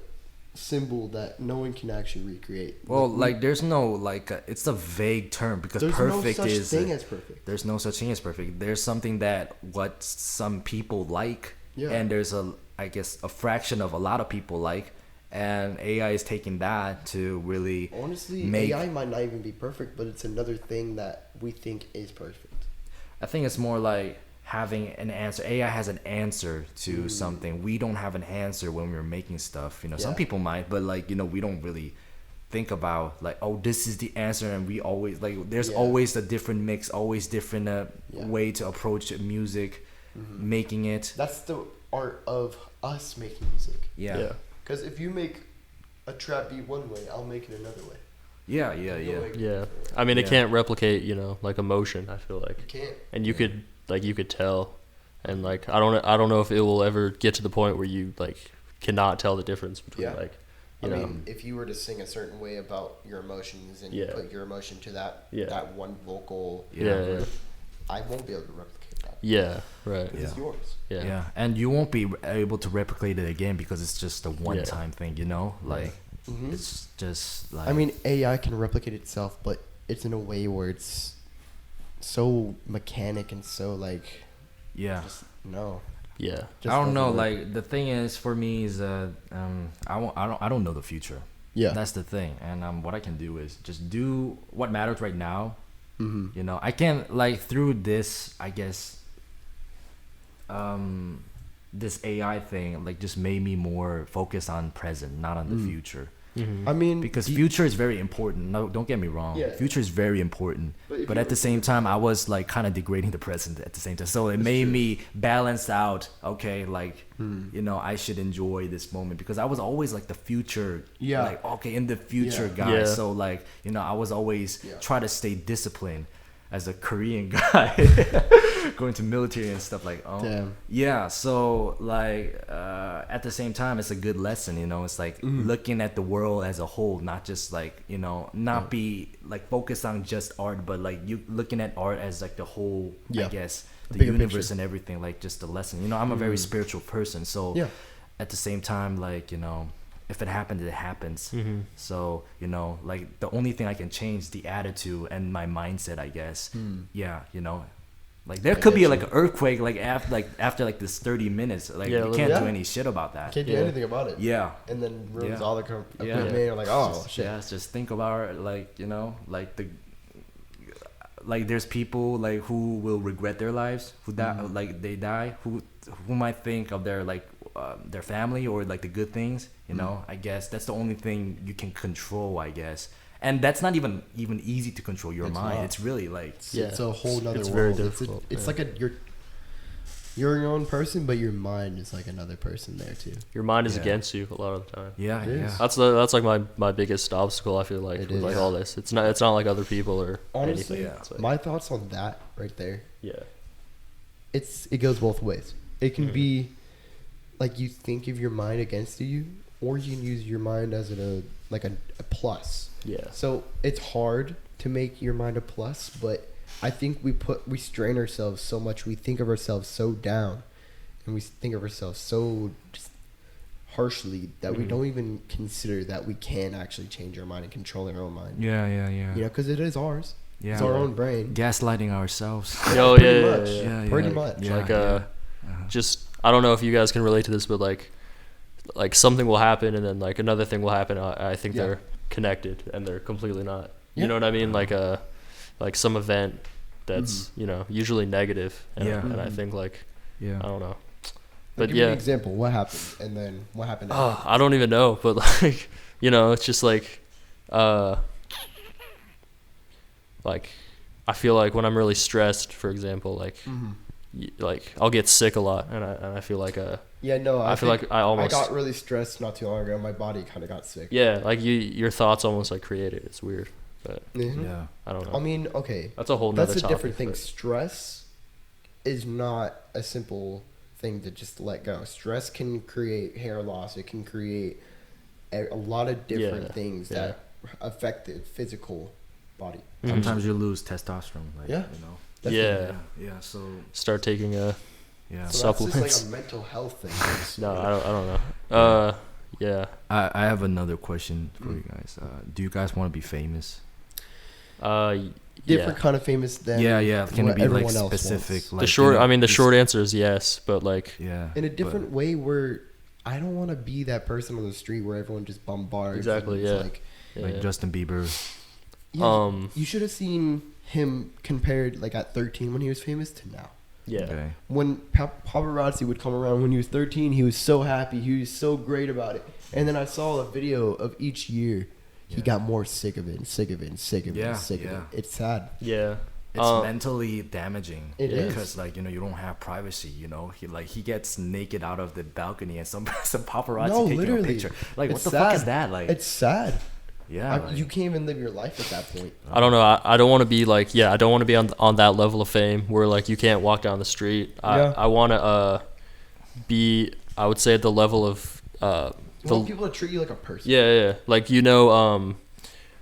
symbol that no one can actually recreate. Well, like there's no like it's a vague term because perfect no such is thing as perfect. There's no such thing as perfect. There's something that what some people like, and there's I guess a fraction of a lot of people like, and AI is taking that to really honestly AI might not even be perfect, but it's another thing that we think is perfect. I think it's more like having an answer. AI has an answer to something. We don't have an answer when we're making stuff. Some people might, but like we don't really think about like, oh, this is the answer, and we always like. There's always a different mix, always different way to approach music, making it. That's the art of us making music. Yeah. Because if you make a trap beat one way, I'll make it another way. Yeah. I mean, it can't replicate, like emotion. I feel like it can't. And you could. Like you could tell, and like I don't know if it will ever get to the point where you like cannot tell the difference between like I mean, if you were to sing a certain way about your emotions and you put your emotion to that one vocal, I won't be able to replicate that. Yeah, right. It's yours. Yeah, and you won't be able to replicate it again because it's just a one-time thing. Like it's just like. I mean, AI can replicate itself, but it's in a way where it's so mechanic and so like just no I don't know work. Like the thing is for me is I don't know the future. That's the thing, and what I can do is just do what matters right now. I can like through this I guess this AI thing like just made me more focused on present, not on the future. I mean, because future is very important. No, don't get me wrong. Future is very important. But at the same time, I was like kind of degrading the present at the same time. So it made me balance out. Okay, like I should enjoy this moment because I was always like the future. Like okay, in the future guy. So like I was always try to stay disciplined as a Korean guy going to military and stuff like so like at the same time it's a good lesson. It's like looking at the world as a whole, not just like not be like focused on just art, but like you looking at art as like the whole I guess the universe picture. And everything, like just a lesson. I'm a very spiritual person, so at the same time like if it happens, it happens. So, like the only thing I can change the attitude and my mindset, I guess. Like there could be like an earthquake like after like this 30 minutes. Like you can't do any shit about that. Can't do anything about it. Yeah. And then ruins all the equipment. You're like, shit. Yeah, just think about it, like, you know, like there's people like who will regret their lives, who die, like they die, who might think of their like their family or like the good things, you know. I guess that's the only thing you can control, I guess. And that's not even easy to control your mind. Not. It's really like it's a whole nother world. Very difficult. It's like you're your own person, but your mind is like another person there too. Your mind is against you a lot of the time. Yeah, yeah. That's like my biggest obstacle. I feel like with like all this. It's not like other people or honestly. Anything. My thoughts on that right there. Yeah. It goes both ways. It can be like you think of your mind against you, or you can use your mind as a plus. Yeah. So it's hard to make your mind a plus, but I think we strain ourselves so much. We think of ourselves so down, and we think of ourselves so just harshly that we don't even consider that we can actually change our mind and control our own mind. Yeah. You know, because it is ours. Yeah. It's our own brain. Gaslighting ourselves. Oh yeah. Pretty much. Yeah, just I don't know if you guys can relate to this, but like something will happen and then like another thing will happen. I think they're connected and they're completely not. You know what I mean? Like some event that's you know usually negative. And I think I don't know. But give me an example. What happened? And then what happened? I don't even know. But like you know, it's just like I feel like when I'm really stressed, for example, like I'll get sick a lot, and I feel like I feel like I got really stressed not too long ago. My body kind of got sick. Yeah, like your thoughts almost like create it. It's weird, but I don't know. I mean, okay, that's a whole nother that's a topic, different thing. Stress is not a simple thing to just let go. Stress can create hair loss. It can create a lot of different things that affect the physical body. Sometimes you lose testosterone. Like, you know. Definitely. Yeah. So start taking so supplements. that's just like a mental health thing. No, I don't know. Yeah. I have another question for you guys. Do you guys want to be famous? Different kind of famous than Can it be like else specific? Like, the short answer is yes, but like in a different way where I don't want to be that person on the street where everyone just bombards. Exactly. Like Justin Bieber. Yeah, you should have seen him compared like at 13 when he was famous to now. Yeah. Okay. When paparazzi would come around when he was 13, he was so happy. He was so great about it. And then I saw a video of each year. He got more sick of it and sick of it and sick of it and sick of it. It's sad. Yeah. It's mentally damaging. It is. Because like, you know, you don't have privacy, you know. He gets naked out of the balcony and some paparazzi taking a picture. Like, what the fuck is that? Like, it's sad. Yeah. You can't even live your life at that point. I don't know. I don't want to be like, I don't want to be on that level of fame where like you can't walk down the street. I want to be, I would say, at the level of you want people to treat you like a person. Yeah. Like, you know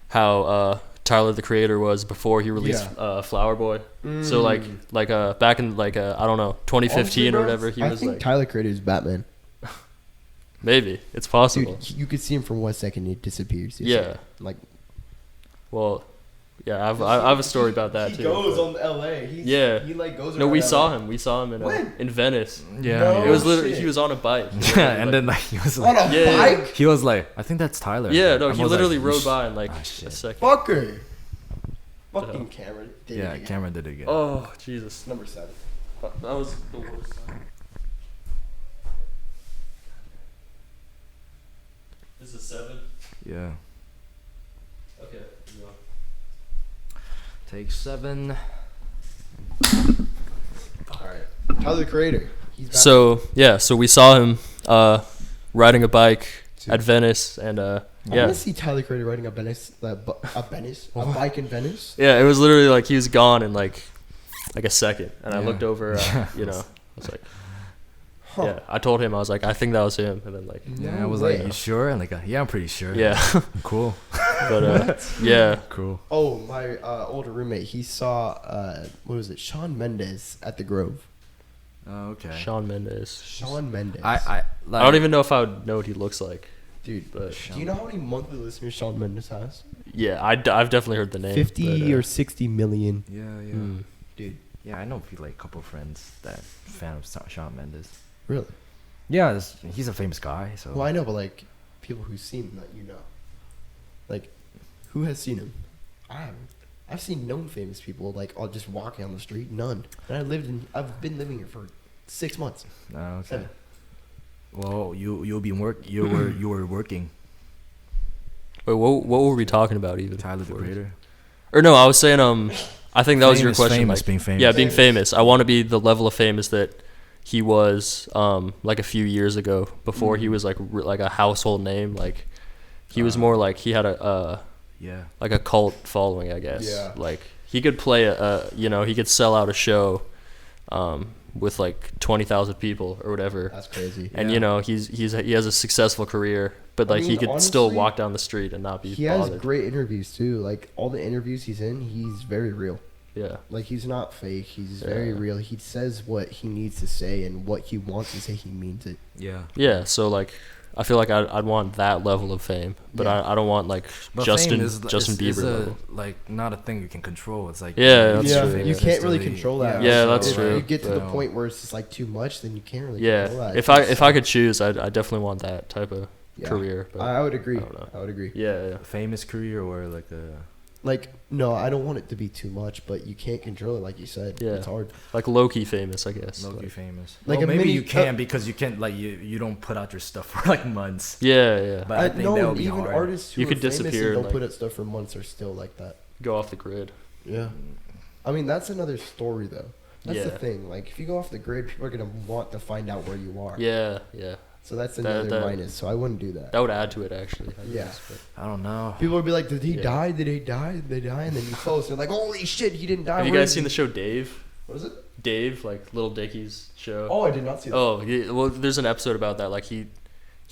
how Tyler the Creator was before he released Flower Boy. So like back in like I don't know, 2015 or whatever, he was like, I think Tyler the Creator is Batman. Maybe it's possible. Dude, you could see him for 1 second, he disappears. Like, well, yeah, I have a story about that too. He goes on LA. He like goes. No, we saw him. We saw him in Venice. Yeah, no, it was literally he was on a bike. And then like he was like on a bike. He was like, I think that's Tyler. Yeah, no, he literally rode by in like a second. Fucker. Fucking Cameron did it again. Cameron did it again. Oh Jesus, Number 7. that was the worst time. This is 7. Yeah. Okay. Take 7. All right. Tyler the Creator. So we saw him riding a bike at Venice, and I want to see Tyler the Creator riding a bike in Venice. Yeah, it was literally like he was gone in like a second, and I looked over, you know, I was like. Yeah, I told him, I was like, I think that was him, and then like, I was like, you sure? And like, I'm pretty sure. Yeah, cool. But yeah, cool. Oh, my older roommate, he saw what was it, Shawn Mendes at the Grove. Oh, okay. Shawn Mendes. I don't even know if I would know what he looks like, dude. But do you know how many monthly listeners Shawn Mendes has? Yeah, I've definitely heard the name. 50 or 60 million. Yeah. Dude, Yeah, I know like a couple of friends that fan of Shawn Mendes. Really? Yeah, he's a famous guy. So. Well, I know, but like people who've seen him that you know, like who has seen him? I haven't. I've seen known famous people like all just walking on the street. None. And I've been living here for 6 months. Oh, okay. 7. Well, you were working. Wait, what were we talking about even? Tyler the Creator. Or no, I was saying I think that was your question. Famous, like, being famous. Yeah, being famous. I want to be the level of famous that he was like a few years ago before he was like a household name. Like he was more like he had like a cult following, I guess. Yeah. Like he could play he could sell out a show with like 20,000 people or whatever. That's crazy. And he has a successful career, but like he could still walk down the street and not be He bothered. has great interviews too. Like all the interviews he's in, he's very real. Yeah. Like he's not fake. He's very real. He says what he needs to say and what he wants to say. He means it. Yeah. Yeah. So like, I feel like I'd want that level of fame, but I don't want like Justin Bieber level. Like not a thing you can control. It's like that's true. You can't really control that. Yeah, that's if true. You get to the point where it's just like too much, then you can't really control that. If I could choose, I definitely want that type of career. But I would agree. I don't know. I would agree. Yeah. Famous career or like a. Like no, I don't want it to be too much, but you can't control it, like you said. Yeah. It's hard. Like low-key famous, I guess. Low-key famous. Like well, maybe you can because you can't like you don't put out your stuff for like months. Yeah. But I think that would be even hard. artists who You are could famous disappear, and don't like- put out stuff for months are still like that. Go off the grid. Yeah. I mean, that's another story though. That's the Yeah. thing. Like if you go off the grid, people are gonna want to find out where you are. Yeah. So that's another minus. So I wouldn't do that. That would add to it actually. I Yeah. guess, but- I don't know. People would be like, "Did he Yeah. die? Did he die? Did they die?" And then you post, and they're like, "Holy shit, he didn't die." Have you Where guys is seen he?" the show Dave? What is it? Dave, like Little Dicky's show. Oh, I did not see that. Oh, yeah, well, there's an episode about that. Like he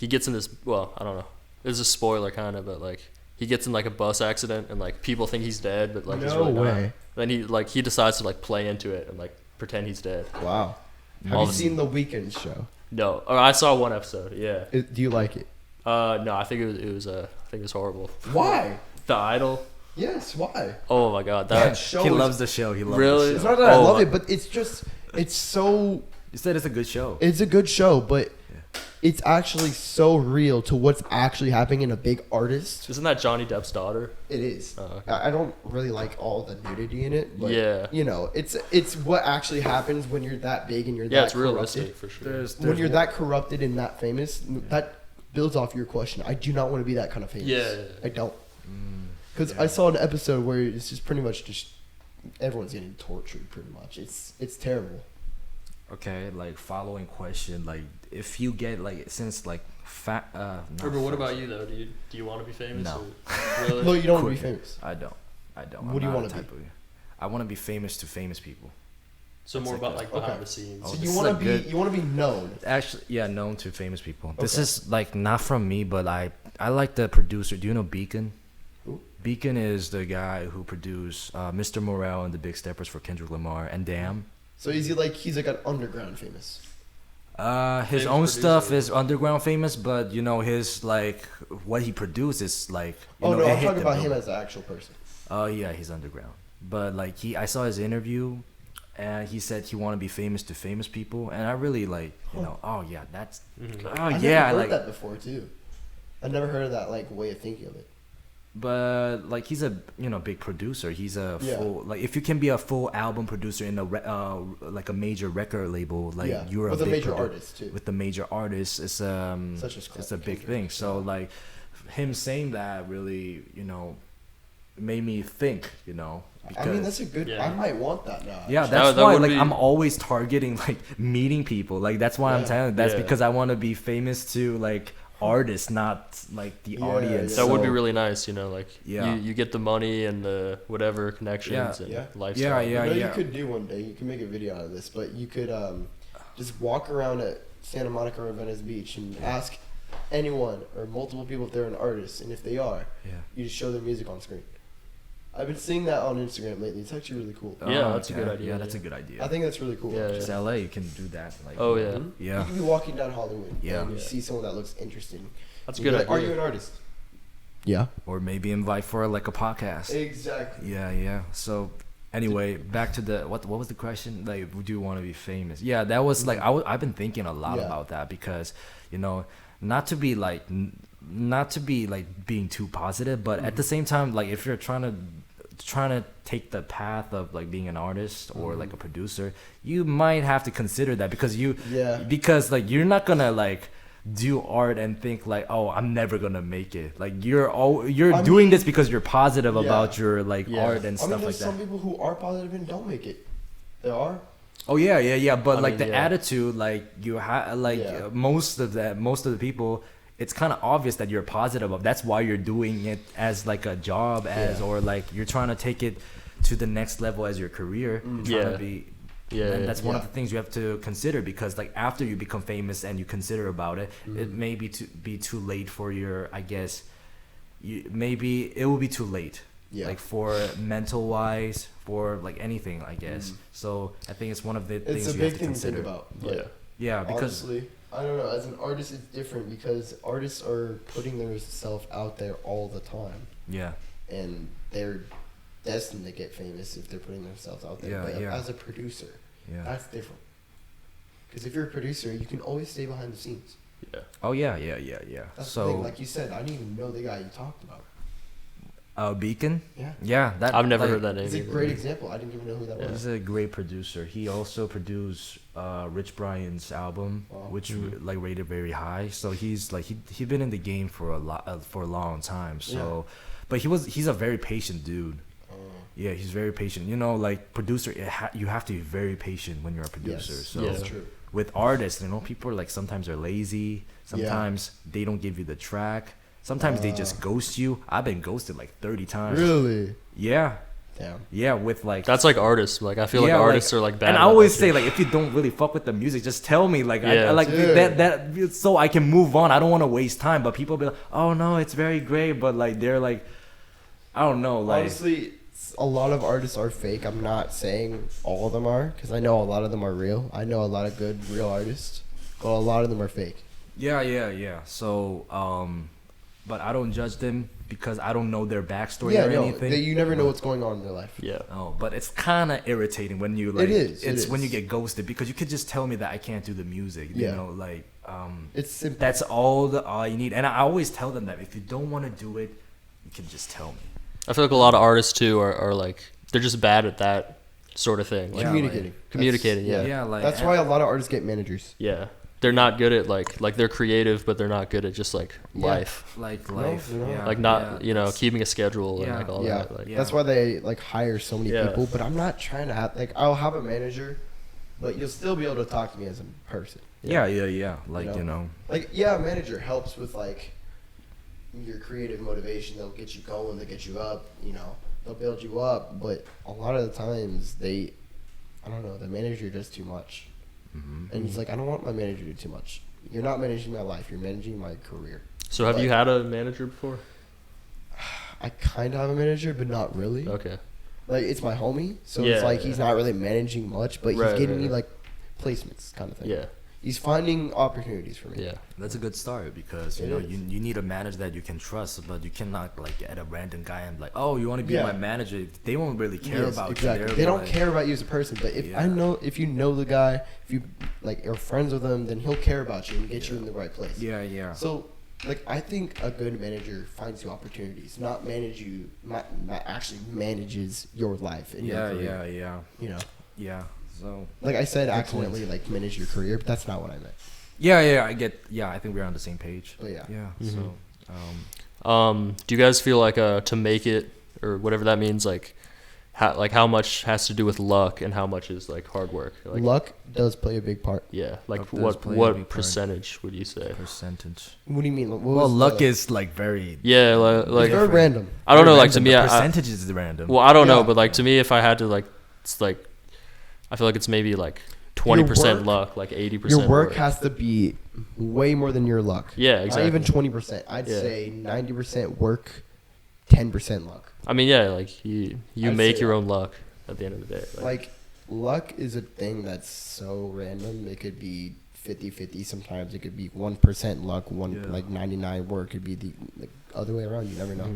gets in this. Well, I don't know. It's a spoiler kind of, but like he gets in like a bus accident and like people think he's dead, but like he's No really not. way. Then he decides to like play into it and like pretend he's dead. Wow. Have All you of- seen the Weekend show? No, or I saw one episode. Yeah. Do you like it? No, I think it was horrible. Why? The Idol. Yes. Why? Oh my god, That that show He is- loves the show. He loves Really? the It's show. not that I Oh, love my- it, but it's just it's so You said it's a good show. it's a good show, but it's actually so real to what's actually happening in a big artist. isn't that Johnny Depp's daughter? It is. Oh, okay. I don't really like all the nudity in it, but Yeah. you know, it's what actually happens when you're that big and you're Yeah, that it's realistic corrupted. for sure. When you're that corrupted and that famous, that builds off your question. I do not want to be that kind of famous. Yeah. I don't. Because I saw an episode where it's just pretty much just everyone's getting tortured. Pretty much, it's terrible. Okay, like following question, like if you get like since like fat. But what about you though? Do you want to be famous? No. Or, really? No, you don't want to be famous. I don't. What do you want wanna to be? I want to be famous to famous people. So more That's about like like okay. behind the scenes. Oh, So this you is want a to be good- you want to be known. Actually, yeah, known to famous people. This Okay. is like not from me, but I like the producer. Do you know Beacon? Who? Beacon is the guy who produced Mr. Morale and the Big Steppers for Kendrick Lamar and Damn. So he's like an underground famous. His Famous own stuff producer. is underground famous, but you know his like what he produces like. You Oh know, no, it I'm hit talking the about him bill- as an actual person. Oh yeah, he's underground. But like I saw his interview, and he said he want to be famous to famous people, and I really like oh yeah, that's Mhm. oh I've yeah, I never heard like. that before too. I never heard of that like way of thinking of it. But like he's a big producer. He's a Yeah. full like if you can be a full album producer in a like a major record label, like Yeah, you're with a a big major produ- artist, too. With the major artist, it's Such as it's a big Kendrick. thing. So like him saying that really made me think because I mean, that's a good. Yeah. I might want that now. yeah, actually. that's that why would like be- I'm always targeting like meeting people. Like that's why I'm Yeah. telling. That's Yeah. because I want to be famous to like artists, not like the Yeah, audience. yeah. That would be So- really nice, like Yeah. you get the money and the whatever connections and Yeah. lifestyle. Yeah. You know, you could do one day. You can make a video out of this, but you could just walk around at Santa Monica or Venice Beach and ask anyone or multiple people if they're an artist, and if they are, you just show their music on screen. I've been seeing that on Instagram lately. It's actually really cool. Yeah, that's a good idea, Yeah, that's a yeah. good idea. I think that's really cool. Yeah, Just LA, you can do that. Like, Oh, yeah. Yeah. You could be walking down Hollywood. Yeah. And you Yeah. see someone that looks interesting. That's a You're good like, idea. are you an artist? Yeah. Or maybe invite for like a podcast. Exactly. Yeah. So, Anyway, back to the what was the question? Like, would you want to be famous? Yeah, that was like I've been thinking a lot about that because, you know, not to be like being too positive, but at the same time, like if you're trying to take the path of like being an artist or like a producer, you might have to consider that because because like you're not gonna like do art and think like, oh, I'm never gonna make it. Like you're doing this because you're positive about your like art and stuff like that. There's some people who are positive and don't make it. There are. Oh yeah. But like the attitude, like you have, like most of the people, it's kind of obvious that you're positive of. That's why you're doing it as like a job, or like you're trying to take it to the next level as your career. And that's one of the things you have to consider because like after you become famous and you consider about it, it may be too late for your, I guess, maybe it will be too late. Yeah. Like for mental wise, for like anything, I guess. So I think it's one of the things you have to consider. It's a big thing to think about. Yeah, because honestly, I don't know. As an artist, it's different because artists are putting themselves out there all the time. Yeah. And they're destined to get famous if they're putting themselves out there. But as a producer, that's different. Because if you're a producer, you can always stay behind the scenes. Yeah. Oh yeah. That's the thing. Like you said, I didn't even know the guy you talked about. Beacon. Yeah. Yeah. That I've never heard that name. It's a great example. I didn't even know who that was. He's a great producer. He also produced Rich Brian's album, which like rated very high. So he's like he's been in the game for a long time. So, but he's a very patient dude. Yeah, he's very patient. You know, like producer, you have to be very patient when you're a producer. Yes. So that's true. With artists, you know, people are like sometimes are lazy. Sometimes they don't give you the track. Sometimes they just ghost you. I've been ghosted like 30 times. Really? Yeah. Damn. Yeah, with like that's like artists. Like I feel like artists are like bad. And I always say like if you don't really fuck with the music, just tell me. Like I like that so I can move on. I don't want to waste time. But people be like, oh no, it's very great. But like they're like, I don't know. Like honestly, a lot of artists are fake. I'm not saying all of them are because I know a lot of them are real. I know a lot of good real artists, but a lot of them are fake. Yeah. So but I don't judge them because I don't know their backstory or anything. You never know what's going on in their life. Yeah. Oh, but it's kind of irritating when you like. It is. It's when you get ghosted because you could just tell me that I can't do the music. You know, like it's simple. That's all you need. And I always tell them that if you don't want to do it, you can just tell me. I feel like a lot of artists too are like they're just bad at that sort of thing. Like, communicating. Yeah. Like that's why a lot of artists get managers. Yeah. They're not good at like they're creative, but they're not good at just like life. Like life. Like not keeping a schedule and like all that. Like, that's why they like hire so many people. But I'm not trying to have like I'll have a manager, but you'll still be able to talk to me as a person. Yeah. Like you know. Like a manager helps with like your creative motivation. They'll get you going. They'll get you up. You know, they'll build you up. But a lot of the times the manager does too much. And it's like, I don't want my manager to do too much. You're not managing my life. You're managing my career. So have you had a manager before? I kind of have a manager, but not really. Okay. Like, it's my homie. So it's like he's not really managing much, but he's getting me, like, placements kind of thing. Yeah. He's finding opportunities for me. Yeah, that's a good start because you know you need a manager that you can trust, but you cannot like get a random guy and like, oh, you want to be my manager? They won't really care about you. They don't care about you as a person. But if you know the guy, if you like are friends with him, then he'll care about you and get you in the right place. Yeah. So like I think a good manager finds you opportunities, not actually manages your life. And your career. You know. Yeah. So, like I said, accidentally like manage your career, but that's not what I meant. Yeah, I get. Yeah, I think we're on the same page. But yeah. So, do you guys feel like to make it or whatever that means, like how much has to do with luck and how much is like hard work? Like, luck does play a big part. Yeah, like what percentage would you say? Percentage. What do you mean? Luck is like very. Yeah, like very random. I don't know. Like to me, percentage is random. Well, I don't know, but like to me, if I had to like, it's like. I feel like it's maybe like 20% luck, like 80%. Your work has to be way more than your luck. Yeah, exactly. Not even 20%. I'd say 90% work, 10% luck. I mean, yeah, like you make your own luck at the end of the day. Like luck is a thing that's so random. It could be 50-50. Sometimes it could be 1% luck, like 99 work. It could be the other way around. You never know.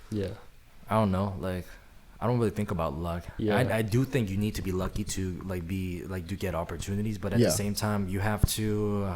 Yeah. I don't know. Like I don't really think about luck. Yeah. I do think you need to be lucky to to get opportunities, but at the same time you have to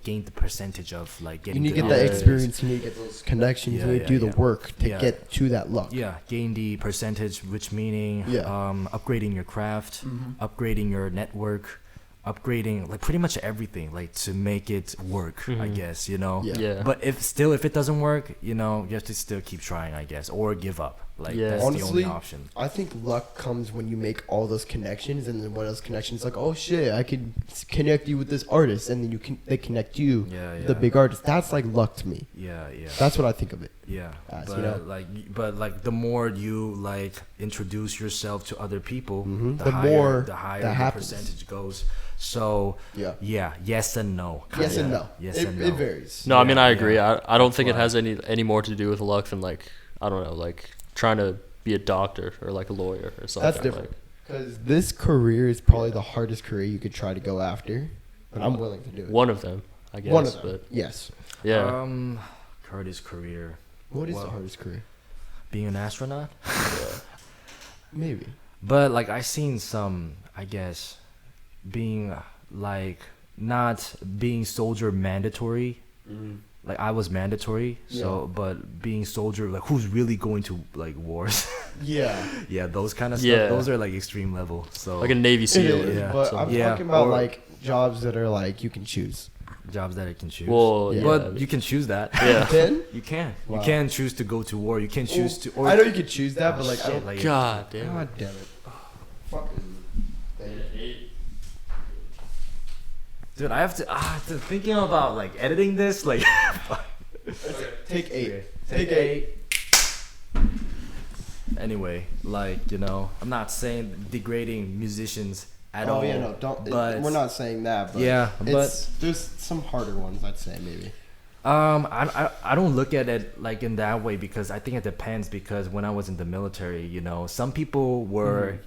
gain the percentage of getting. You need to get that experience. You need to get those connections. You need to do the work to get to that luck. Yeah, gain the percentage, which meaning upgrading your craft, upgrading your network, upgrading pretty much everything to make it work. I guess But if it doesn't work, you have to still keep trying, I guess, or give up. That's Honestly, the only option. I think luck comes when you make all those connections, and then one of those connections oh shit, I could connect you with this artist, and then they connect you with the big artist. That's luck to me. Yeah. That's what I think of it. Yeah, as, but the more you introduce yourself to other people, the higher the percentage goes. So yes and no. Yes and no. It varies. No, I mean I agree. I don't think it has any more to do with luck than I don't know trying to be a doctor or a lawyer or something. That's different. Because this career is probably the hardest career you could try to go after, but I'm willing to do it. One of them, I guess. One of them. But yes. Yeah. Hardest career. What is the hardest career? Being an astronaut. Maybe. But I seen some, I guess, being not being soldier mandatory. I was mandatory, but being soldier, who's really going to wars? Yeah, those kind of stuff. Yeah. Those are extreme level. So a Navy SEAL. But I'm talking about jobs that are you can choose. Jobs that I can choose. Well, but you can choose that. Yeah. You can. Wow. You can choose to go to war. You can choose to. I know you can choose that, but I don't. God damn. God damn it. Fucking. Dude, I have to thinking about editing this Take 8. Take 8. Anyway, I'm not saying degrading musicians at all. Oh yeah, no, don't. We're not saying that. But there's some harder ones, I'd say maybe. I don't look at it in that way, because I think it depends, because when I was in the military, some people were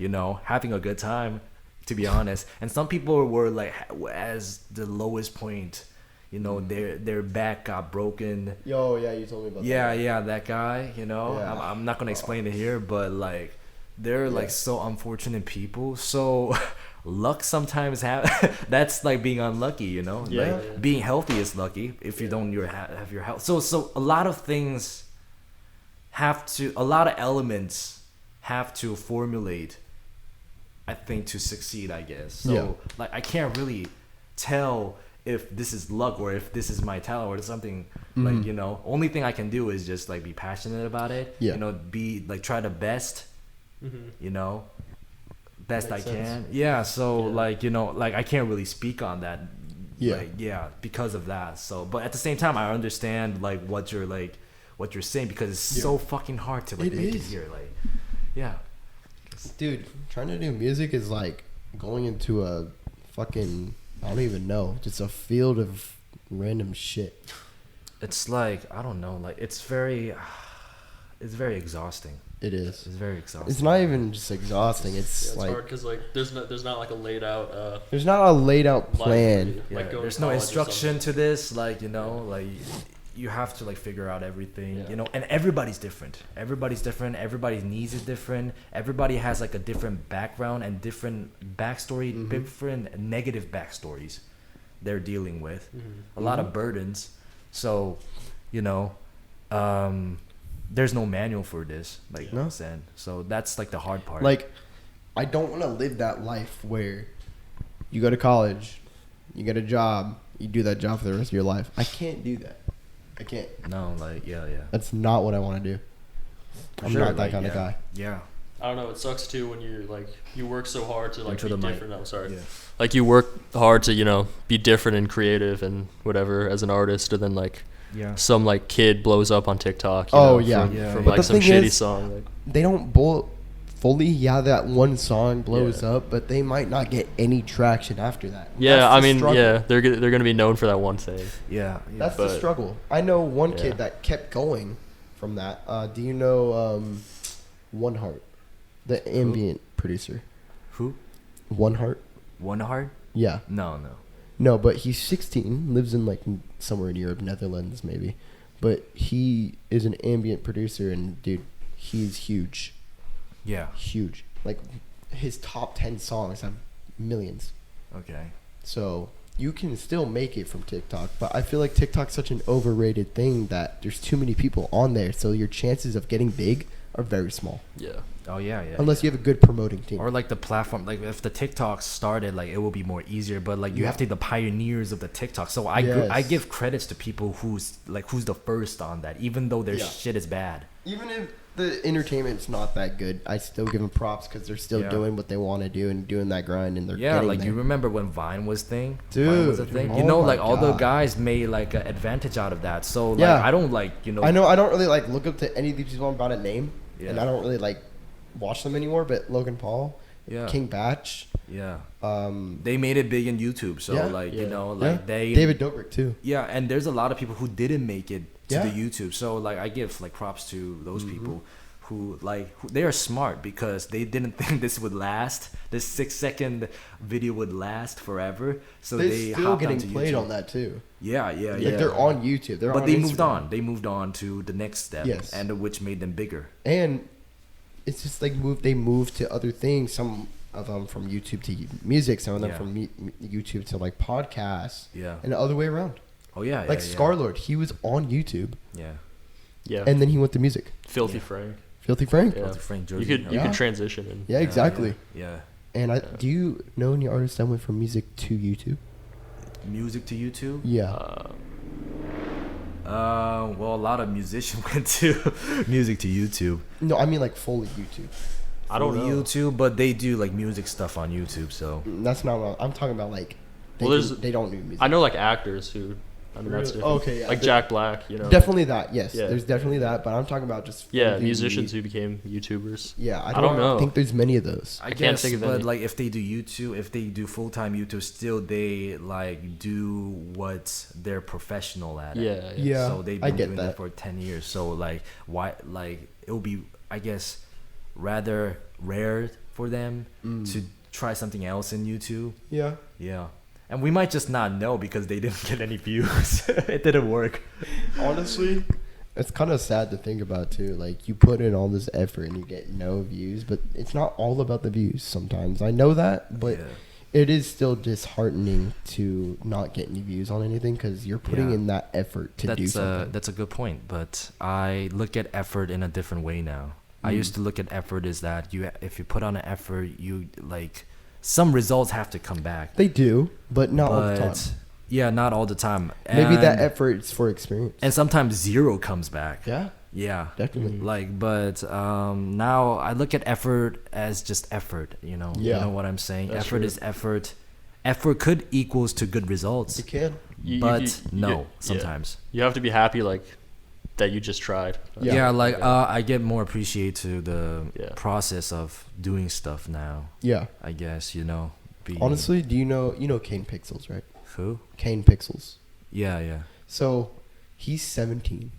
having a good time, to be honest, and some people were as the lowest point, their back got broken. Yo, yeah, you told me about that. Yeah, that guy, I'm not gonna explain it here, but they're so unfortunate people. So luck sometimes that's being unlucky, being healthy is lucky if you don't have your health. So a lot of things a lot of elements have to formulate, I think, to succeed, I guess. So I can't really tell if this is luck or if this is my talent or something. Only thing I can do is just be passionate about it. Be try the best. Best Makes I can. sense. Yeah. So I can't really speak on that. Yeah. Because of that. So, but at the same time, I understand what you're saying, because it's so fucking hard to make it here. Dude, trying to do music is going into a fucking, I don't even know, just a field of random shit. It's I don't know, it's very exhausting. It is. It's very exhausting. It's not even just exhausting. It's hard because there's not a laid out. There's not a laid out plan. There's no instruction to this. You have to figure out everything. And everybody's different. Everybody's needs is different. Everybody has a different background and different backstory, different negative backstories they're dealing with. A lot of burdens. So, there's no manual for this, No. So that's the hard part. I don't want to live that life where you go to college, you get a job, you do that job for the rest of your life. I can't do that. I can't. No, yeah. That's not what I want to do. I'm not that kind of guy. Yeah. I don't know. It sucks too when you're you work so hard to Into be the mic. different. I'm sorry. Yeah. You work hard to be different and creative and whatever as an artist, and then some kid blows up on TikTok. Oh, from But some the thing shitty is, song. They don't fully. Yeah, that one song blows up, but they might not get any traction after that. Yeah, That's I the meone, struggle. they're gonna be known for that one thing. Yeah. That's the struggle. I know one kid that kept going from that. Do you know One Heart, the ambient producer? Who? One Heart. One Heart? Yeah. No, but he's 16, lives in somewhere in Europe, Netherlands maybe. But he is an ambient producer, and dude, he's huge. Yeah. Huge. Like his top 10 songs have millions. Okay. So you can still make it from TikTok, but I feel like TikTok's such an overrated thing that there's too many people on there, so your chances of getting big are very small. Yeah. Oh yeah. Unless you have a good promoting team. Or like the platform, like if the TikTok started, like it will be more easier. But like you have to be the pioneers of the TikTok. So I give credits to people who's the first on that, even though their shit is bad. Even if the entertainment's not that good, I still give them props because they're still doing what they want to do and doing that grind, and they're getting like there. You remember when Vine was thing? Dude, Vine was a thing. All the guys made like an advantage out of that. So like I don't like I know I don't really like look up to any of these people I'm about to name, and I don't really like watch them anymore. But Logan Paul, King Batch, they made it big in YouTube. So David Dobrik too. Yeah, and there's a lot of people who didn't make it to the YouTube. So like I give like props to those people who they are smart because they didn't think this would last. This 6-second video would last forever. So they still getting onto played YouTube. on that too. Yeah. They're on YouTube. But they moved on. They moved on to the next step, and which made them bigger. And it's just like they moved to other things. Some of them from YouTube to music. Some of them from YouTube to like podcasts. Yeah. And the other way around. Oh yeah. Like Scarlord, he was on YouTube. Yeah. Yeah. And then he went to music. Filthy Frank. Filthy Frank. Yeah. Filthy Frank Jersey. You could transition in. Yeah, exactly. Yeah. And do you know any artists that went from music to YouTube? Music to YouTube? Yeah. Well, a lot of musicians went to music to YouTube. No, I mean like fully YouTube. I don't know. YouTube, but they do like music stuff on YouTube. So that's not what I'm talking about. Like, they don't do music. I know like actors who. I mean, that's different. Okay, yeah. Like Jack Black, you know. Definitely that, yes. Yeah. There's definitely that, but I'm talking about just musicians who became YouTubers. Yeah, I don't know. think there's many of those. I can't think of any. But like if they do YouTube, if they do full-time YouTube, still they like do what they're professional at. Yeah. So they've been doing that for 10 years. So like why like it will be I guess rather rare for them to try something else in YouTube. Yeah. Yeah. And we might just not know because they didn't get any views. It didn't work. Honestly, it's kind of sad to think about too. Like you put in all this effort and you get no views, but it's not all about the views sometimes. I know that, but it is still disheartening to not get any views on anything because you're putting in that effort to do something. That's a good point, but I look at effort in a different way now. I used to look at effort as that if you put on an effort, you like some results have to come back. They do, but not all the time. Yeah, not all the time. Maybe that effort is for experience. And sometimes zero comes back. Yeah. Yeah. Definitely. But now I look at effort as just effort, you know. Yeah. You know what I'm saying? That's effort true. is effort. Effort could equals to good results. It can. Sometimes. You have to be happy like that you just tried. I get more appreciate to the process of doing stuff now. Yeah. I guess, you know. Honestly, do you know Kane Pixels, right? Who? Kane Pixels. Yeah. So, he's 17.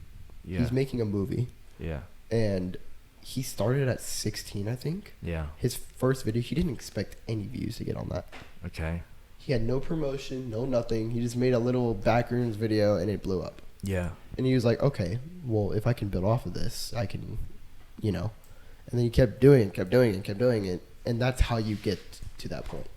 Yeah. He's making a movie. Yeah. And he started at 16, I think. Yeah. His first video, he didn't expect any views to get on that. Okay. He had no promotion, no nothing. He just made a little backrooms video and it blew up. Yeah. And he was like, okay, well, if I can build off of this, I can, you know. And then he kept doing it. And that's how you get to that point.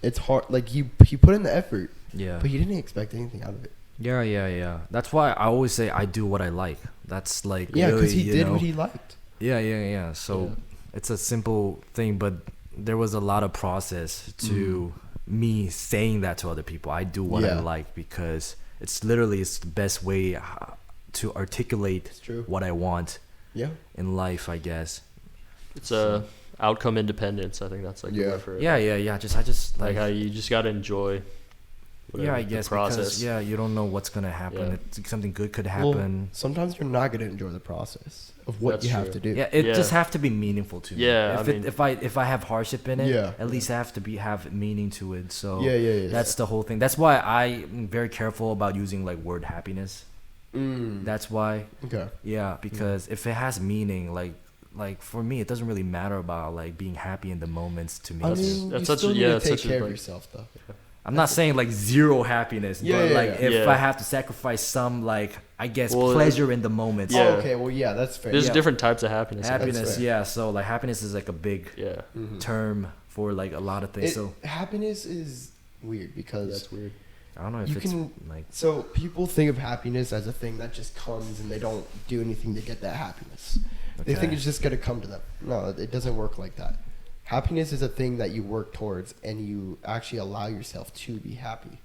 It's hard. Like, he put in the effort. Yeah. But he didn't expect anything out of it. Yeah. That's why I always say I do what I like. That's like yeah, because really, he did what he liked. Yeah. So it's a simple thing, but there was a lot of process to me saying that to other people. I do what I like because it's the best way to articulate what I want in life, I guess. It's outcome independence. I think that's like the word for it. Yeah. I just like how you just gotta enjoy. I guess process. Because you don't know what's gonna happen. Yeah. Something good could happen. Well, sometimes you're not gonna enjoy the process of what you have to do. Yeah, it just have to be meaningful to me. Yeah, if I have hardship in it, at least I have to have meaning to it. So that's the whole thing. That's why I'm very careful about using like word happiness. That's why. Okay. Yeah, because if it has meaning, like for me, it doesn't really matter about like being happy in the moments. To me, I mean, that's you such still a need to take care of like, yourself though. I'm not saying like zero happiness, but like if I have to sacrifice some, like I guess pleasure in the moment. Yeah. Oh, okay. Well, yeah, that's fair. There's different types of happiness. Yeah. So like happiness is like a big term for like a lot of things. Happiness is weird because that's weird. I don't know if it's like. So people think of happiness as a thing that just comes and they don't do anything to get that happiness. Okay. They think it's just gonna come to them. No, it doesn't work like that. Happiness is a thing that you work towards and you actually allow yourself to be happy.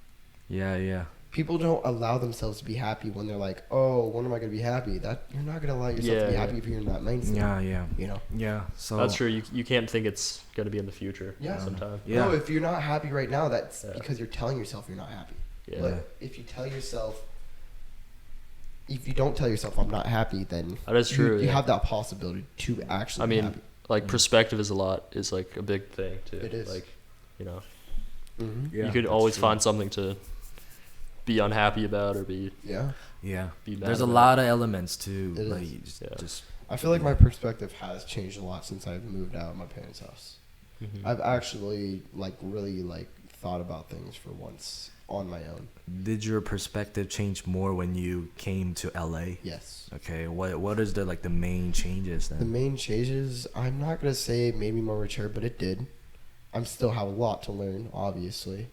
Yeah. People don't allow themselves to be happy when they're like, oh, when am I going to be happy? That you're not going to allow yourself to be happy if you're in that mindset. Yeah. You know? Yeah. So that's true. You can't think it's going to be in the future sometime. Yeah. No, if you're not happy right now, that's because you're telling yourself you're not happy. Yeah. But if you don't tell yourself I'm not happy, then that is true. You have that possibility to actually be happy. Like perspective is like a big thing too. It is. Like, you know, mm-hmm. You could always find something to be unhappy about or be be mad. There's a about. Lot of elements to it like is. just I feel like my perspective has changed a lot since I've moved out of my parents' house. Mm-hmm. I've actually really thought about things for once on my own. Did your perspective change more when you came to LA? Yes. Okay. What is the main changes then? The main changes, I'm not gonna say it made me more mature, but it did. I still have a lot to learn, obviously.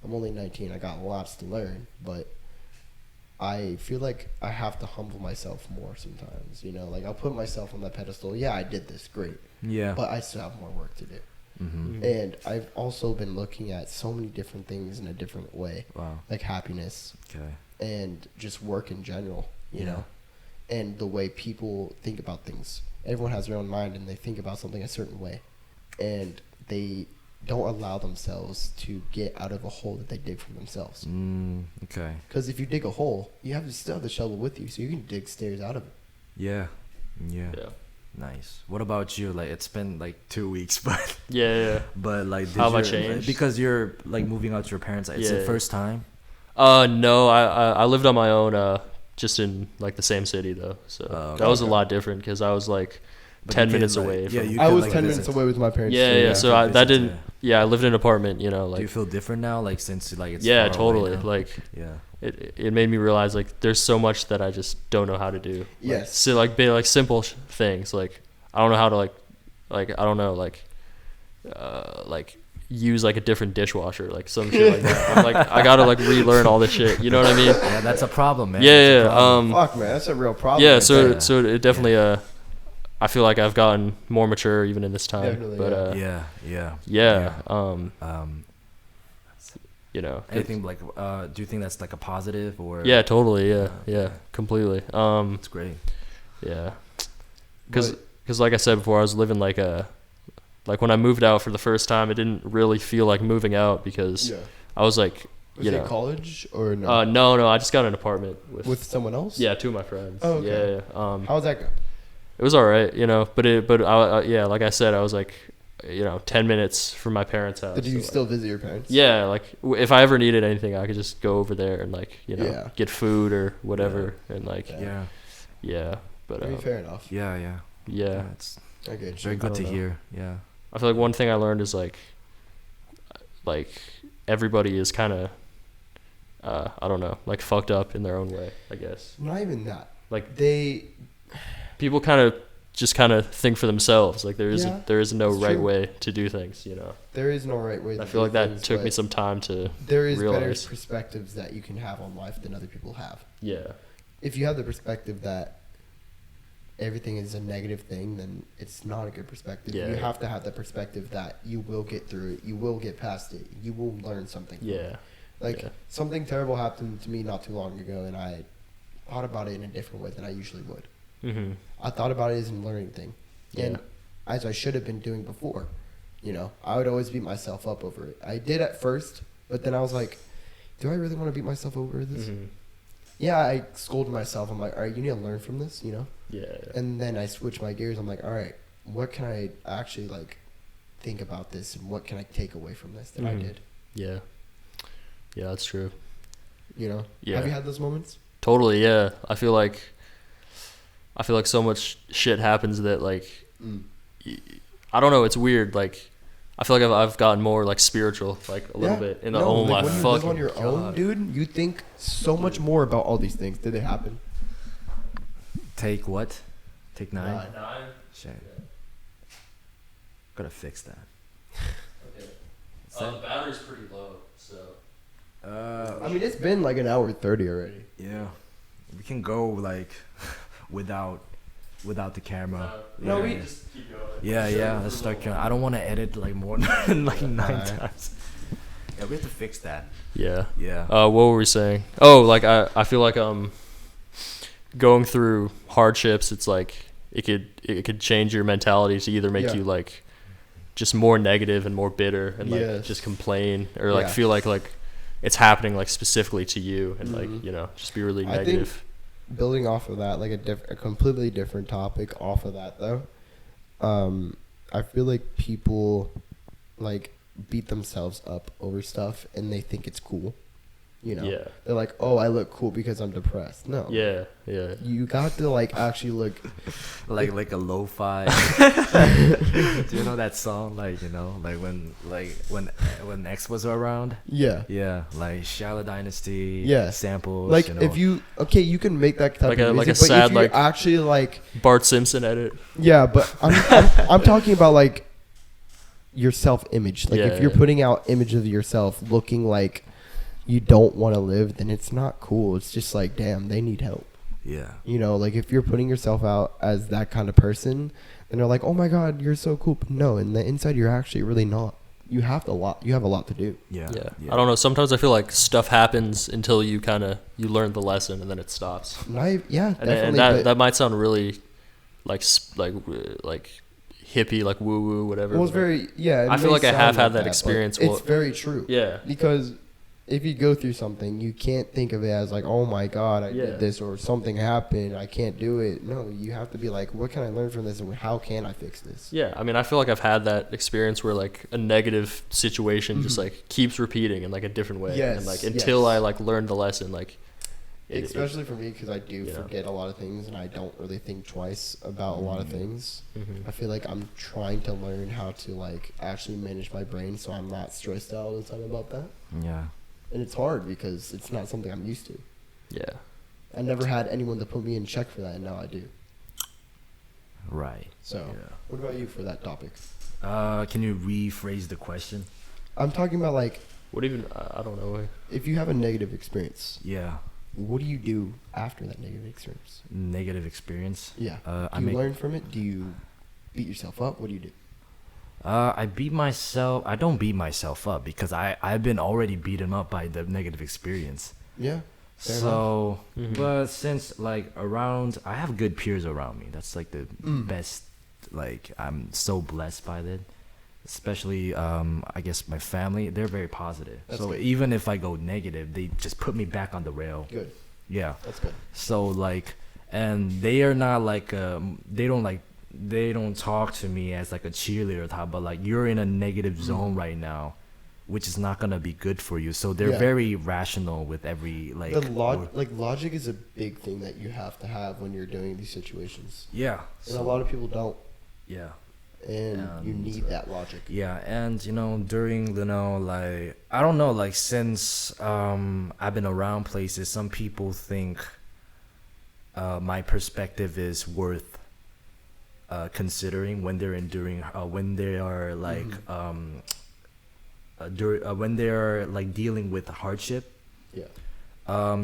I'm only 19. I got lots to learn, but I feel like I have to humble myself more sometimes. You know, like I'll put myself on that pedestal. Yeah, I did this, great. Yeah. But I still have more work to do. Mm-hmm. And I've also been looking at so many different things in a different way. Wow. Like happiness. Okay. And just work in general, you know, and the way people think about things. Everyone has their own mind and they think about something a certain way. And they don't allow themselves to get out of a hole that they dig for themselves. Okay. Because if you dig a hole, you still have the shovel with you, so you can dig stairs out of it. Yeah. Nice. What about you? Like it's been like 2 weeks, but But like, how have I changed? Because you're like moving out to your parents. It's the first time. No, I lived on my own. Just in like the same city though, so that was a lot different because I was like 10 minutes away. I was 10 minutes away with my parents. Yeah. So I lived in an apartment. You know, like. Do you feel different now? Like since like it's far totally. Away like it made me realize like there's so much that I just don't know how to do. Yes. Like, so like be like simple things like I don't know how to like I don't know like use like a different dishwasher, like some shit like that. I'm like I gotta like relearn all this shit. You know what I mean? Yeah, that's a problem, man. Fuck, man, that's a real problem. Yeah, so it definitely I feel like I've gotten more mature even in this time. Definitely, but you know, anything like do you think that's like a positive or? Yeah, totally. Yeah, completely. It's great. Yeah, because like I said before, I was living like when I moved out for the first time, it didn't really feel like moving out because I was like, was it college or no? No, I just got an apartment with someone else. Yeah, 2 of my friends. Oh, okay. Yeah. How's that go? It was all right, you know, but like I said, I was like, 10 minutes from my parents' house. Did you still visit your parents? Yeah, like if I ever needed anything, I could just go over there and like get food or whatever and like But fair enough. Yeah. It's very good to hear. Yeah. I feel like one thing I learned is like everybody is kind of I don't know, like fucked up in their own way, I guess. Not even that. Like people kind of think for themselves. Like there is no right way to do things, you know. There is no right way. I feel like that took me some time to there is realize. Better perspectives that you can have on life than other people have. Yeah. If you have the perspective that everything is a negative thing, then it's not a good perspective. You have to have the perspective that you will get through it, you will get past it, you will learn something. Something terrible happened to me not too long ago, and I thought about it in a different way than I usually would. Mm-hmm. I thought about it as a learning thing, and as I should have been doing before. You know, I would always beat myself up over it. I did at first, but then I was like, do I really want to beat myself over this? Mm-hmm. Yeah, I scolded myself. I'm like, all right, you need to learn from this, you know? Yeah. And then I switched my gears. I'm like, all right, what can I actually like think about this, and what can I take away from this that I did? Yeah, that's true. You know? Yeah. Have you had those moments? Totally. Yeah. I feel like so much shit happens that like I don't know. It's weird. Like I feel like I've gotten more like spiritual, like a little bit in the own life. When you live on your own, dude, you think so much more about all these things. Did it happen? Take what? Take 9? 9. Shit. Gotta fix that. Okay. The battery's pretty low, so. I mean, it's been like an hour 30 already. Yeah, we can go like without the camera. No, we just keep going. Yeah. Let's start. I don't want to edit like more than like 9 times. Yeah, we have to fix that. Yeah. Yeah. What were we saying? Oh, like I feel like going through hardships, it's like it could change your mentality to either make you like just more negative and more bitter and like just complain or like feel like it's happening like specifically to you and like just be really negative. I think building off of that, like a completely different topic off of that though, I feel like people like beat themselves up over stuff and they think it's cool. They're like, oh, I look cool because I'm depressed. No. Yeah. You got to like actually look like a lo-fi. Do you know that song? Like when X was around. Yeah. Like Shallow Dynasty. Yeah. Samples. Like if you you can make that type of music, like a but sad if you like actually like Bart Simpson edit. Yeah, but I'm talking about like your self-image. Like if you're putting out image of yourself looking like you don't want to live, then it's not cool. It's just like, damn, they need help. Yeah. Like if you're putting yourself out as that kind of person, then they're like, oh my God, you're so cool. But no, in the inside, you're actually really not. You have a lot to do. Yeah. I don't know. Sometimes I feel like stuff happens until you learn the lesson and then it stops. Definitely. And that might sound really like hippie, like woo woo, whatever. Well, it's very, I feel like I have had that experience. It's very true. Yeah. Because if you go through something, you can't think of it as like, oh my God, I did this or something happened, I can't do it. No, you have to be like, what can I learn from this and how can I fix this? Yeah, I mean, I feel like I've had that experience where like a negative situation just like keeps repeating in like a different way. Yes, and like until I like learn the lesson, like. Especially for me, because I do forget a lot of things and I don't really think twice about a lot of things. I feel like I'm trying to learn how to like actually manage my brain so I'm not stressed out all the time about that. Yeah. And it's hard because it's not something I'm used to. Yeah. I never had anyone to put me in check for that, and now I do. Right. So, what about you for that topic? Can you rephrase the question? I'm talking about like... What even... I don't know. If you have a negative experience... Yeah. What do you do after that negative experience? Negative experience? Yeah. Do you learn from it? Do you beat yourself up? What do you do? I don't beat myself up because I've been already beaten up by the negative experience. Yeah. So, but since like I have good peers around me. That's like the best, like I'm so blessed by that. Especially, I guess my family, they're very positive. That's so good. Even if I go negative, they just put me back on the rail. Good. Yeah. That's good. So like, and they are not like, they don't talk to me as like a cheerleader type, but like you're in a negative zone right now, which is not gonna be good for you. So they're very rational with every like. Logic is a big thing that you have to have when you're doing these situations. Yeah. And a lot of people don't. Yeah. And you need that logic. Yeah, and during like I don't know, like since I've been around places, some people think my perspective is worth considering when they're enduring when they are like when they're like dealing with hardship. Yeah.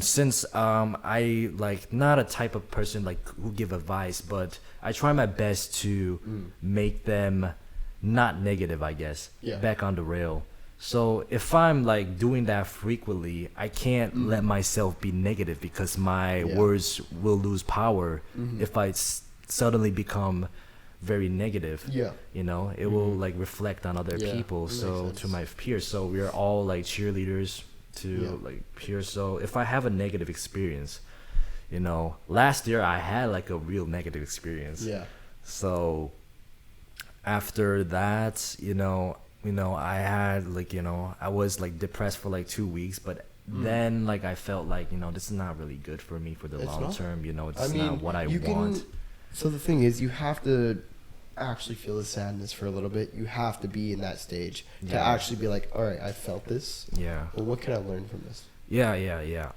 Since I like not a type of person like who give advice, but I try my best to make them not negative, I guess, back on the rail. So if I'm like doing that frequently, I can't let myself be negative because my words will lose power if I suddenly become very negative. Yeah. It will like reflect on other people. So to my peers. So we're all like cheerleaders to like peers. So if I have a negative experience, last year I had like a real negative experience. Yeah. So after that, I had like, I was like depressed for like 2 weeks, but then like I felt like, this is not really good for me for the long term. It's not what I want. So the thing is, you have to actually feel the sadness for a little bit, you have to be in that stage to actually be like, all right, I felt this. Yeah. Well, what can I learn from this? Yeah.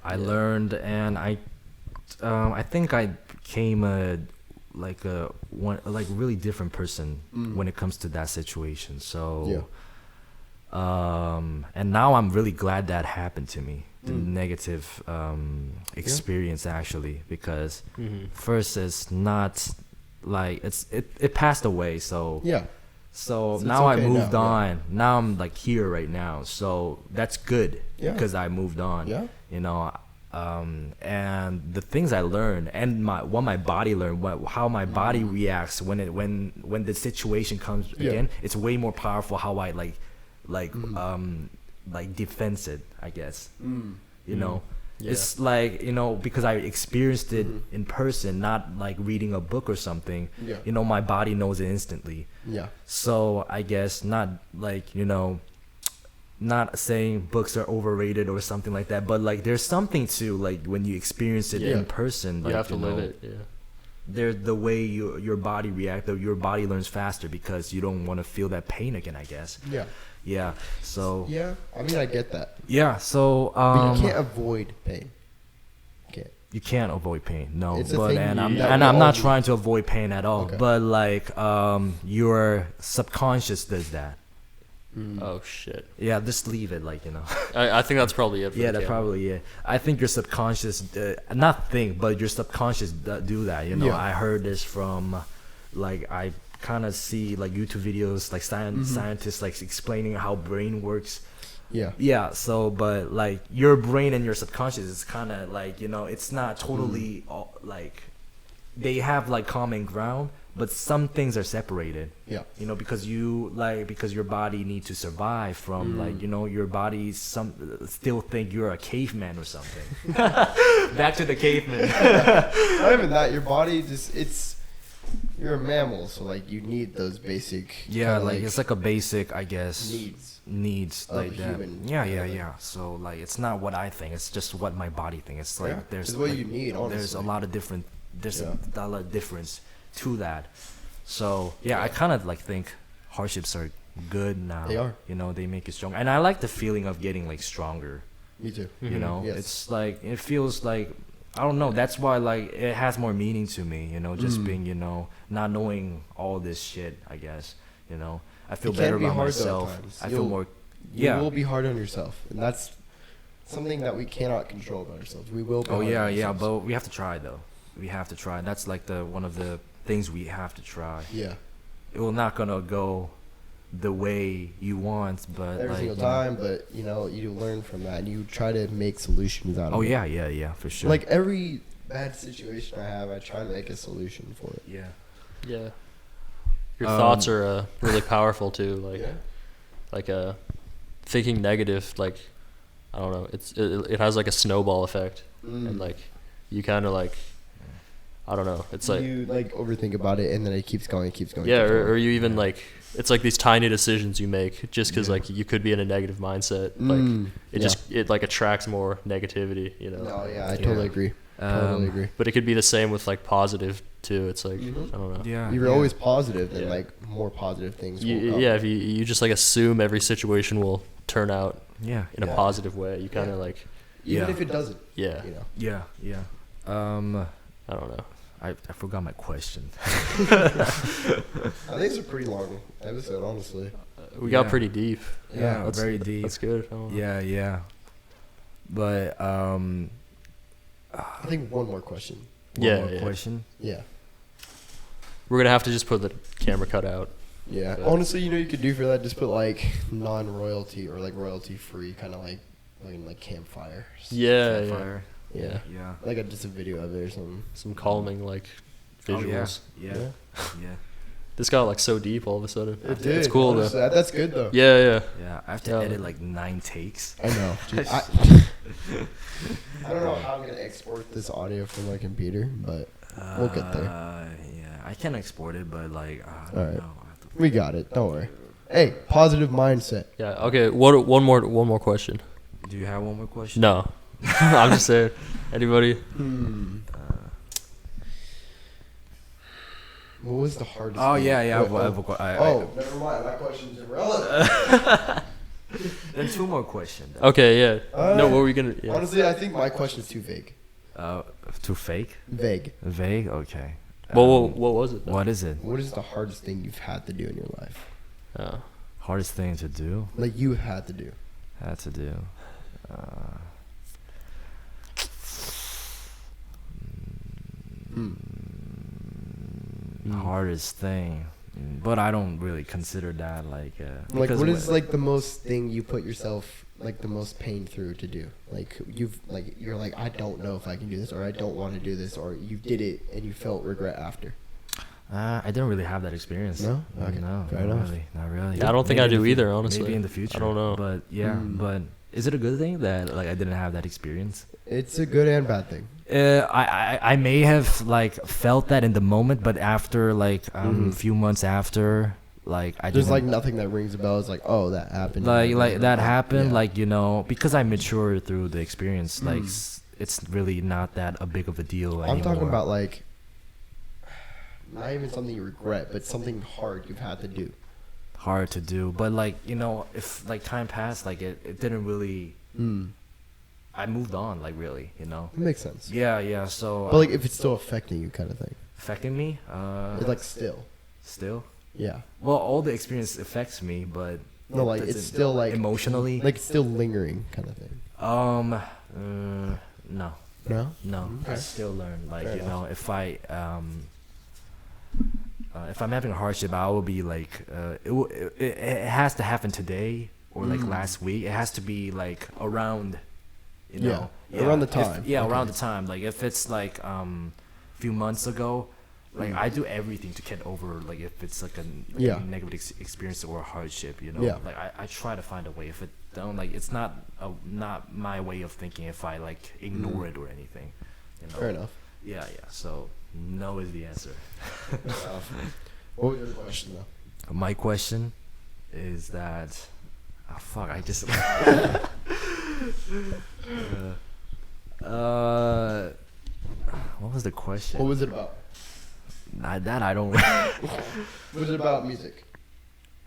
I learned, and I think I became a really different person when it comes to that situation. So, and now I'm really glad that happened to me. The negative experience actually, because first it's not like it passed away. So So now I moved on. Now I'm like here right now. So that's good because I moved on. Yeah. You know, and the things I learned and what my body learned, how my body reacts when the situation comes again, it's way more powerful how I like defense it, I guess. You know. Yeah. It's like, you know, because I experienced it in person, not like reading a book or something. Yeah. You know, my body knows it instantly. Yeah. So I guess not like, you know, not saying books are overrated or something like that, but like there's something to like when you experience it in person. Like, you have to live it. Yeah. There's the way your body reacts, your body learns faster because you don't want to feel that pain again, I guess. Yeah. Yeah. So. Yeah. I mean, I get that. Yeah. So. But you can't avoid pain. You can't avoid pain. No. It's but I'm not trying to avoid pain at all. Okay. But like your subconscious does that. Oh shit. Yeah, just leave it, like, you know. I think that's probably it. Yeah, that's probably it. I think your subconscious, but your subconscious do that. You know, yeah. I heard this from, like, I kind of see like YouTube videos, like scientists like explaining how brain works. Yeah. Yeah. So, but like your brain and your subconscious is kind of like, you know, it's not totally like they have like common ground. But some things are separated. Yeah. You know, because your body needs to survive from like, you know, your body still think you're a caveman or something. Back to the caveman. Not even that, your body you're a mammal, so like you need those basic it's like a basic, I guess, needs like that. Yeah. So like it's not what I think, it's just what my body thinks. It's like there's what you need, honestly. There's a lot of difference to that. So I kind of like think hardships are good now. They are. You know, they make you strong, and I like the feeling of getting like stronger. Me too. You know, it's like it feels like, I don't know, that's why like it has more meaning to me, you know, just being, you know, not knowing all this shit, I guess, you know. I feel better about myself. I feel more you will be hard on yourself, and that's something that we cannot control about ourselves. We will be hard on ourselves. But we have to try though. We have to try. That's like one of the things we have to try. Yeah. It will not gonna go the way you want, but every single time, but you know, you learn from that and you try to make solutions out of it. Oh yeah, for sure. Like every bad situation I have, I try to make a solution for it. Yeah. Yeah. Your thoughts are really powerful too. Like, thinking negative, like, I don't know, it has like a snowball effect, and like you kind of like, I don't know, it's like you like overthink about it and then it keeps going. Yeah, or you even like, it's like these tiny decisions you make just because like you could be in a negative mindset, like it like attracts more negativity, you know. No, I totally agree. But it could be the same with like positive too. It's like I don't know. Yeah, you're always positive, then like more positive things. If you just like assume every situation will turn out in a positive way, you kind of like even if it doesn't. Yeah. You know? Yeah. I don't know. I forgot my question. I think it's a pretty long episode, honestly. We got pretty deep. Yeah, very deep. That's good. Yeah. But I think one more question. One more question? Yeah. We're going to have to just put the camera cut out. Yeah. But honestly, you know, you could do for that, just put like non-royalty or like royalty-free, kind of like campfire. Campfire. Yeah. Like just a video of it or something. Some calming like visuals. Yeah. This got like so deep all of a sudden. It did. It's cool honestly, though. That's good though. Yeah. I have to edit like 9 takes. I know. Dude, I don't know how I'm gonna export this audio from my computer, but we'll get there. Yeah, I can export it, but like, I don't know. We got it. Don't worry. Hey, positive mindset. Yeah. Okay. One more question. Do you have one more question? No. I'm just saying. Anybody? What was the hardest? Oh thing? yeah. Never mind. My question's irrelevant. Then 2 more questions. Okay, yeah. No, what were we gonna? Yeah. Honestly, I think my question's too vague. Too fake? Vague. Vague. Okay. Well, what was it? Though? What is it? What is the hardest thing you've had to do in your life? Hardest thing to do? Like you had to do. Had to do. Hardest thing, but I don't really consider that like. Like, what is like the most thing you put yourself like the most pain through to do? Like you're like, I don't know if I can do this, or I don't want to do this, or you did it and you felt regret after. I didn't really have that experience. No? Okay. No, Fair not enough. really. Not really. Yeah, I don't think Maybe I in do the either, honestly. Maybe in the future. I don't know. But yeah, but is it a good thing that like I didn't have that experience? It's a good and bad thing. I may have like felt that in the moment, but after like a few months after, like I There's didn't, like nothing that rings a bell. It's like, oh, that happened. like that happened, Yeah. like, you know, because I matured through the experience. Like it's really not that a big of a deal anymore. I'm talking about like not even something you regret, but something hard you've had to do. Hard to do, but like, you know, if like time passed, like it didn't really. I moved on, like, really, you know. It makes sense. Yeah. So. But like, if it's still affecting you, kind of thing. Affecting me. It's like still. Still. Yeah. Well, all the experience affects me, but No, like it's still like emotionally. Like it's still lingering, kind of thing. No. No. No. Okay. I still learn, like, Fair you know, enough. if I'm having a hardship, I will be like, it has to happen today or like last week. It has to be like around, you know, around the time. Around the time. Like if it's like few months ago, like I do everything to get over, like if it's like a negative experience or a hardship, you know. Yeah. Like I try to find a way. If it don't, like, it's not my way of thinking if I like ignore it or anything, you know. Fair enough. Yeah. So no is the answer. What was your question though? My question is that, I just what was the question? What was it about? That I don't. Was it about music?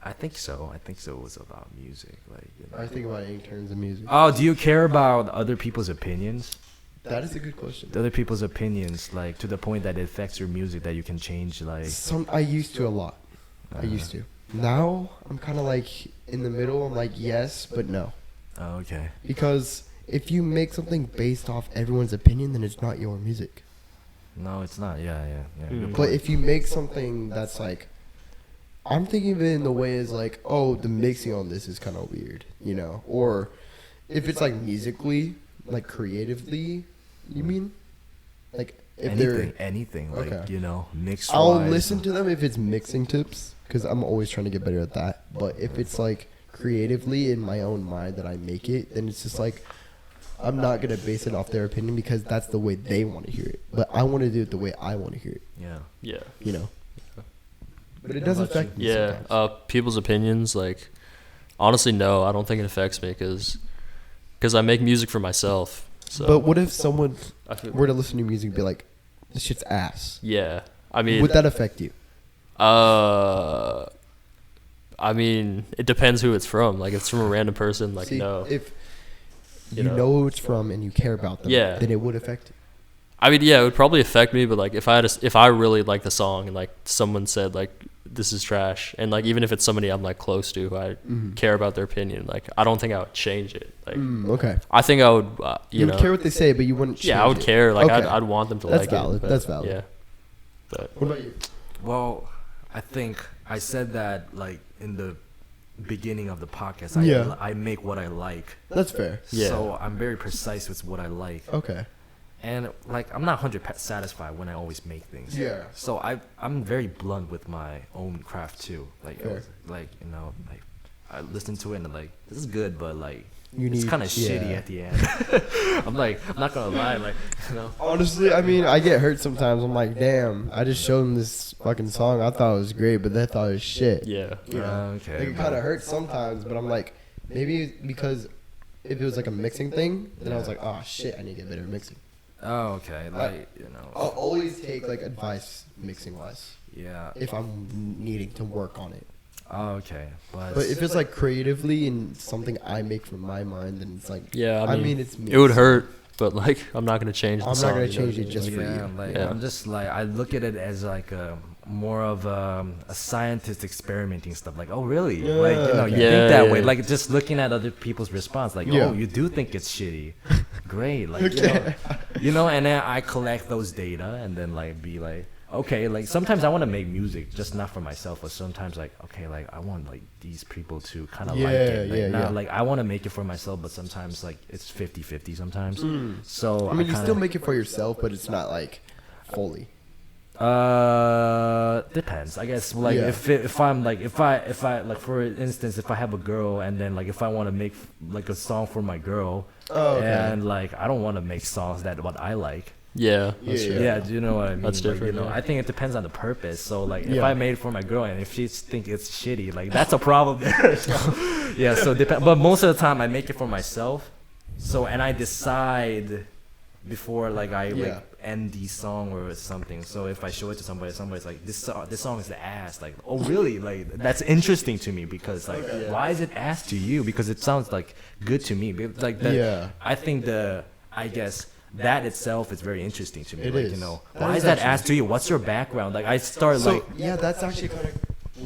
I think so. It was about music, like, you know. I think about it in terms of music. Oh, do you care about other people's opinions? That is a good question. Other people's opinions, like, to the point that it affects your music, that you can change, like. I used to a lot. I used to. Now I'm kind of like in the middle. I'm like yes, but no. Oh, okay. Because if you make something based off everyone's opinion, then it's not your music. No, it's not. Yeah. Good But point. if you make something that's like, I'm thinking of it in the way as like, oh, the mixing on this is kind of weird, you know? Or if it's like musically, like creatively, you mean? Like if anything, like, Okay. you know, mix. I'll listen to them if it's mixing tips, because I'm always trying to get better at that. But if it's like creatively in my own mind that I make it, then it's just like, I'm not going to base it off their opinion because that's the way they want to hear it. But I want to do it the way I want to hear it, Yeah. you know? But it does affect me Yeah. sometimes. People's opinions, like, honestly, no, I don't think it affects me because I make music for myself. So But what if someone I feel, were to listen to music and be like, this shit's ass? yeah. I mean, Would that affect you? I mean, it depends who it's from. Like, if it's from a random person, like, See, no. if You you know. know who it's from and you care about them, Yeah. then it would affect you. I mean, yeah, it would probably affect me, but like if I really like the song and like someone said like this is trash, and like even if it's somebody I'm like close to who I care about their opinion, like I don't think I would change it. Like Okay. I think I would, You know, would care what they say, but you wouldn't change yeah, I would it. care. Like Okay. I'd want them to That's like valid. it. But, That's valid. Yeah. But What about you? Well, I think I said that, like, in the beginning of the podcast. Yeah. I make what I like. That's fair. Yeah. So I'm very precise with what I like. Okay. And, like, I'm not 100% satisfied when I always make things. Yeah. So I'm very blunt with my own craft too. Like, Fair. like, you know, like, I listen to it and I'm like, this is good, but like, You it's need- kind of shitty yeah. at the end. I'm not gonna lie, like, you know. Honestly, I mean, I get hurt sometimes. I'm like, damn, I just showed them this fucking song. I thought it was great, but they thought it was shit. yeah. You know? Okay. Like, it kind of hurts sometimes, but I'm like, maybe because if it was like a mixing thing, then I was like, oh shit, I need to get better at mixing. Oh, okay. Like, I'll always take like advice mixing wise. Yeah. If I'm needing to work on it. Oh, okay. But if it's like creatively and something I make from my mind, then it's like, I mean it's me. It would hurt, but like I'm not gonna change the song. I'm not gonna change it just for you. Like I'm just like, I look at it as like a more of a scientist experimenting stuff. Like, oh really? Like, you think that way. Like just looking at other people's response. Like, oh, you do think it's shitty. Great. Like, and then I collect those data and then like be like, okay, like sometimes I want to make music just not for myself, but sometimes like, okay, like I want like these people to kind of like it. Like, like I want to make it for myself, but sometimes like it's 50-50 sometimes. So I mean, you still make it for yourself, but it's not like fully. Depends, I guess. Like if I'm like if I like for instance, if I have a girl and then like if I want to make like a song for my girl, and like I don't want to make songs that what I like. Yeah, do you know what I mean? That's different. I think it depends on the purpose. So like if I made it for my girl and if she think it's shitty, like that's a problem there. So depend. But most of the time I make it for myself. So and I decide before like I like end the song or something. So if I show it to somebody's like, this song is the ass. Like, oh really? Like that's interesting to me because like why is it ass to you? Because it sounds like good to me. Like that, I think I guess that itself is very interesting to me. It like, is. Why is that asked to you? What's your background? Like, I start that's actually kind of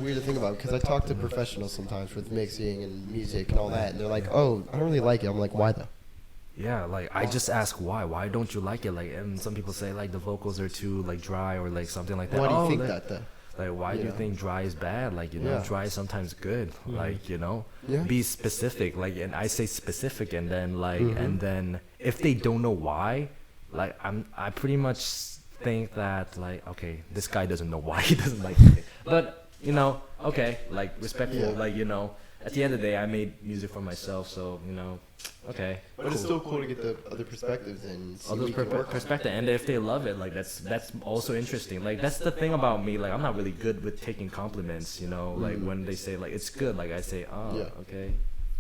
weird to think about because I talk to professionals sometimes with mixing and music and all that, and they're like, "Oh, I don't really like it." I'm like, "Why though?" Yeah, like I just ask why. Why don't you like it? Like, and some people say like the vocals are too like dry or like something like that. Why do you think that though? Like, why do you think dry is bad? Like, dry is sometimes good. Like, be specific. Like, and I say specific, and then like, and then if they don't know why. Like I pretty much think that like, okay, this guy doesn't know why he doesn't like it, but okay, like respectful, like at the end of the day I made music for myself, so okay. But it's still cool to get the other perspectives and other perspective, and if they love it, like that's also interesting. Like that's the thing about me. Like I'm not really good with taking compliments, like when they say like it's good, like I say, oh, okay.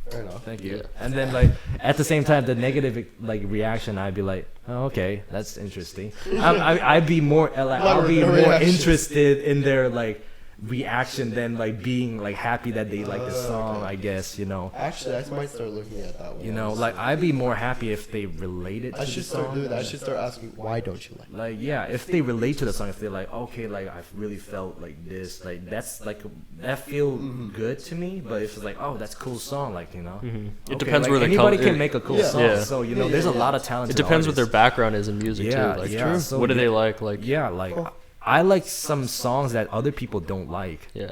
Fair enough. Thank you. And then like at the same time, the negative like reaction, I'd be like, oh, okay, that's interesting. I'd be more interested in their like reaction than like being like happy that they like the song. I guess Actually, I might start looking at that one. Like I'd be more happy if they relate it. I should start doing that. I should start asking why don't you like. Like if they relate to the song, if they're like, okay, like I really felt like this, like that's like that feel good to me. But if it's like, oh, that's a cool song, like it okay, depends like, where anybody can make a cool song. Yeah. So there's a lot of talent. It depends what their background is in music too. Like, true. So, what do they like? Like I like some songs that other people don't like. Yeah.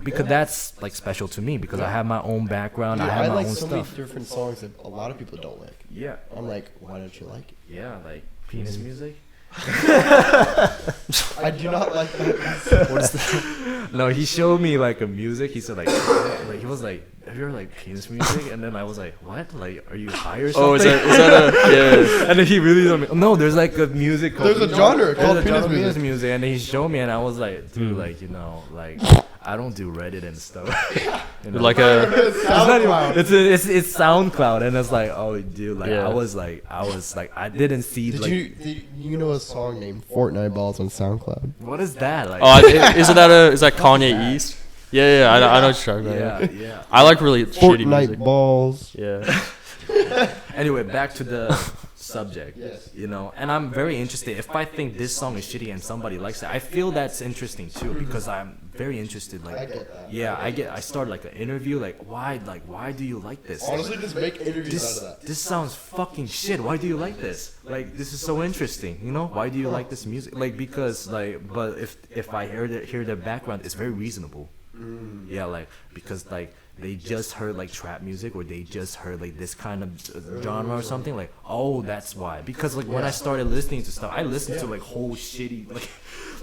Because that's like special to me because I have my own background. I have my own stuff. I like so many different songs that a lot of people don't like. Yeah. I'm like, why don't you like it? Yeah, like penis music. I do not like that. What is that? No, he showed me like a music. He said like he was like, have you heard like penis music? And then I was like, what? Like, are you high or something? Oh, is that a And then he really told me, no, there's like a music called, there's a genre called penis music. And then he showed me, and I was like, dude, like like I don't do Reddit and stuff. Like a SoundCloud. It's SoundCloud, and it's like, oh, dude, like I was like, I didn't see. Did you know a song named Fortnite Balls on SoundCloud? What is that? Like, is that Kanye East? Yeah, I know what you're talking about. Yeah. I like really shitty music. Fortnite Balls. Yeah. Anyway, back to the subject. Yes. And I'm very interested. If I think this song is shitty and somebody likes it, I feel that's interesting too because I'm very interested. Like, I get that. Yeah, I started like an interview. Like, why do you like this? Honestly, just make interviews out of that. This sounds fucking shit. Why do you like this? Like, this is so interesting. Why do you like this music? Like, because like, but if I hear the background, it's very reasonable. Yeah, like because like they just heard like trap music or they just heard like this kind of genre or something, like, oh, that's why. Because like when I started listening to stuff, I listened to like whole shitty like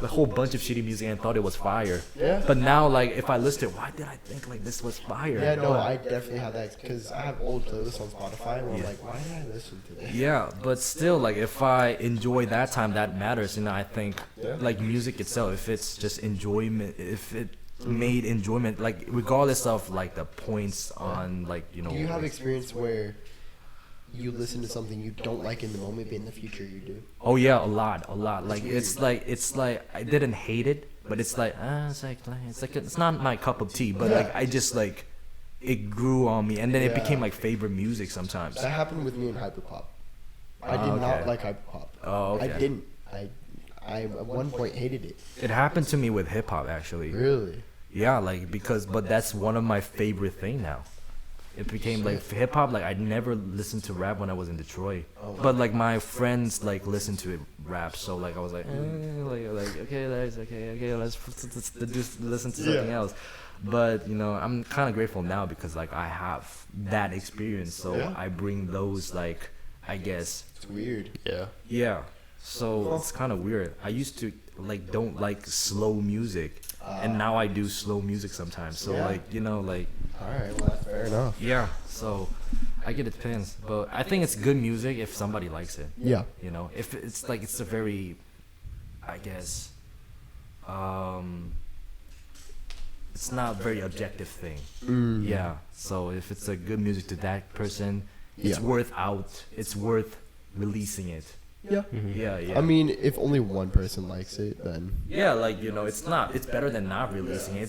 a whole bunch of shitty music and thought it was fire. Yeah. But now like if I listen to it, why did I think like this was fire? Yeah, no, I definitely have that because I have old playlists on Spotify where I'm like, why did I listen to this? Yeah, but still, like if I enjoy that time, that matters. I think like music itself, if it's just enjoyment, if it made enjoyment, like regardless of like the points on like Do you have experience where you listen to something you don't like in the moment, but in the future you do? Oh yeah, a lot. Like it's like I didn't hate it, but it's like it's not my cup of tea. But like I just like it grew on me, and then it became like favorite music sometimes. That happened with me in hyperpop. I did not like hyperpop. Oh, okay. I didn't. I at one point hated it. It happened to me with hip hop actually. Really? Yeah, like but that's one of my favorite thing now. It became like hip hop. Like I never listened to rap when I was in Detroit, but like my friends like listened to it rap. So like I was like, okay, let's listen to something else. But you know, I'm kind of grateful now because like I have that experience. So I bring those like I guess. It's weird. Yeah. Yeah. So it's kind of weird. I used to like don't like slow music, and now I do slow music sometimes. So like you know like. All right, well that's fair enough. Yeah. So I get it depends, but I think it's good music if somebody likes it. Yeah. You know, if it's like it's a very, I guess, it's not a very objective thing. Yeah. So if it's a good music to that person, it's it's worth releasing it. Yeah. Yeah. I mean, if only one person likes it, then Yeah, like you know, it's better than not releasing it.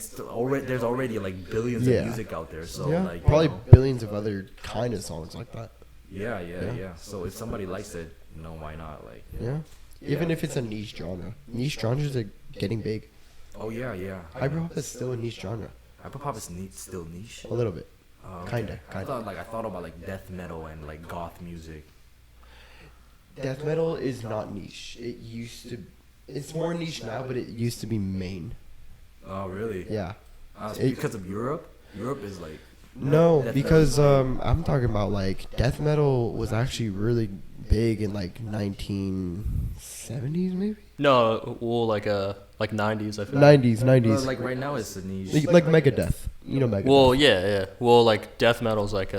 There's already like billions of music out there, so like probably you know. billions of other kind of songs like that. Yeah. So if somebody likes it, you know, why not? Like Even if it's a niche genre. Niche genres are getting big. Oh yeah. Hyperpop is still a niche genre. Hyperpop is still niche. A little bit. Okay. Kinda. I thought about like death metal and like goth music. Death metal is not niche. It's more niche now, but it used to be main. Oh really? Yeah. Because of Europe? Europe is like No, because I'm talking about like death metal was actually really big in like 1970s maybe. No, well, like 90s. I feel. 90s. like right now it's a niche. Like Megadeth. You know Megadeth. Well, yeah. Well, like death metal's like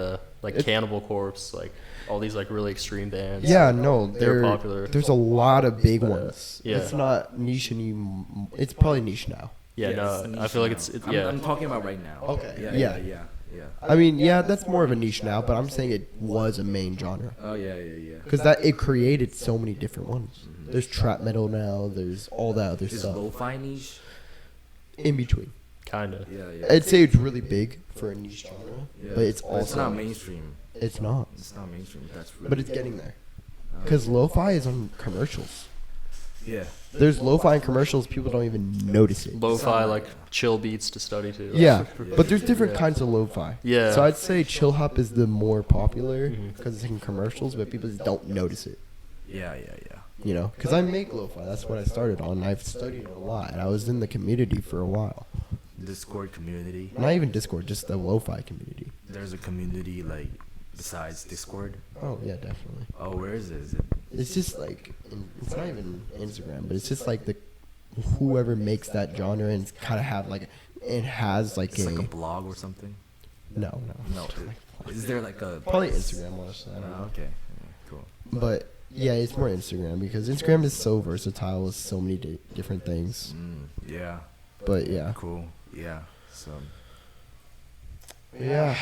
Cannibal Corpse, like all these like really extreme bands. Yeah, no, they're popular. There's a lot of big ones. Yeah. It's not niche anymore. It's probably niche now. Yeah, Yeah, no, I feel like it's yeah. I'm talking about right now. Okay. Yeah. I mean, yeah, that's more of a niche now, but I'm saying it was a main genre. Oh yeah. Because it created so many different ones. There's trap metal now. There's all that other Is stuff. lo-fi niche? In between. Kinda. Yeah. I'd say it's really big for a niche genre, but it's also it's not mainstream. It's not. It's not mainstream. That's really But it's getting there. Because lo-fi is on commercials. Yeah. There's lo-fi in commercials. People don't even notice it. Lo-fi, like chill beats to study to. Yeah, but there's different kinds of lo-fi. Yeah. So I'd say chill hop is the more popular because it's in commercials, but people just don't notice it. Yeah. You know, because I make lo-fi. That's what I started on. I've studied it a lot. I was in the community for a while. Discord community. Not even Discord, just the lo-fi community. There's a community like besides Discord. Oh yeah, definitely. Oh, where is it? Is it? It's just like it's not even Instagram, but it's just like whoever makes that genre and it's kind of have like it has like It's like a blog or something. No. Is there like a Probably Instagram, honestly. I don't know. Okay. Cool. But yeah, it's more Instagram because Instagram is so versatile with so many different things. Yeah. But yeah. Cool. Yeah. So. Yeah.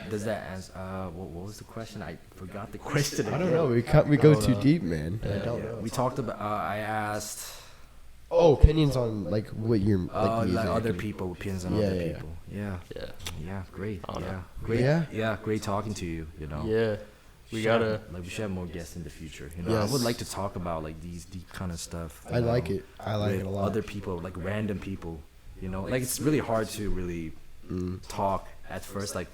Does that answer? What was the question? I forgot the question. I don't know. We go too deep, man. I don't know. We talked about. I asked. Oh, opinions on like what your like music. Like other people, opinions on other people. Yeah. Great. Great. Yeah. Great talking to you. You know. Yeah. We should have more guests in the future. You know, Yes. I would like to talk about like these deep kind of stuff. I like it. I like with it a lot. Other people, like random people. You know, like it's really hard to really talk at first, like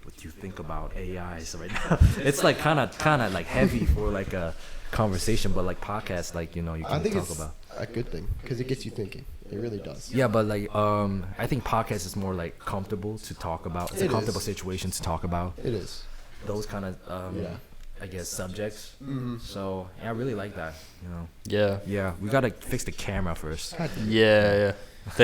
what you think about AIs right now. It's like kind of like heavy for like a conversation, but like podcasts, like you know, you can I think talk it's about. a good thing because it gets you thinking. It really does. Yeah, but like I think podcast is more like comfortable to talk about. It's a comfortable situation to talk about. It is. Those kind of I guess subjects. So yeah, I really like that. You know. Yeah. Yeah, we gotta fix the camera first. God, Yeah.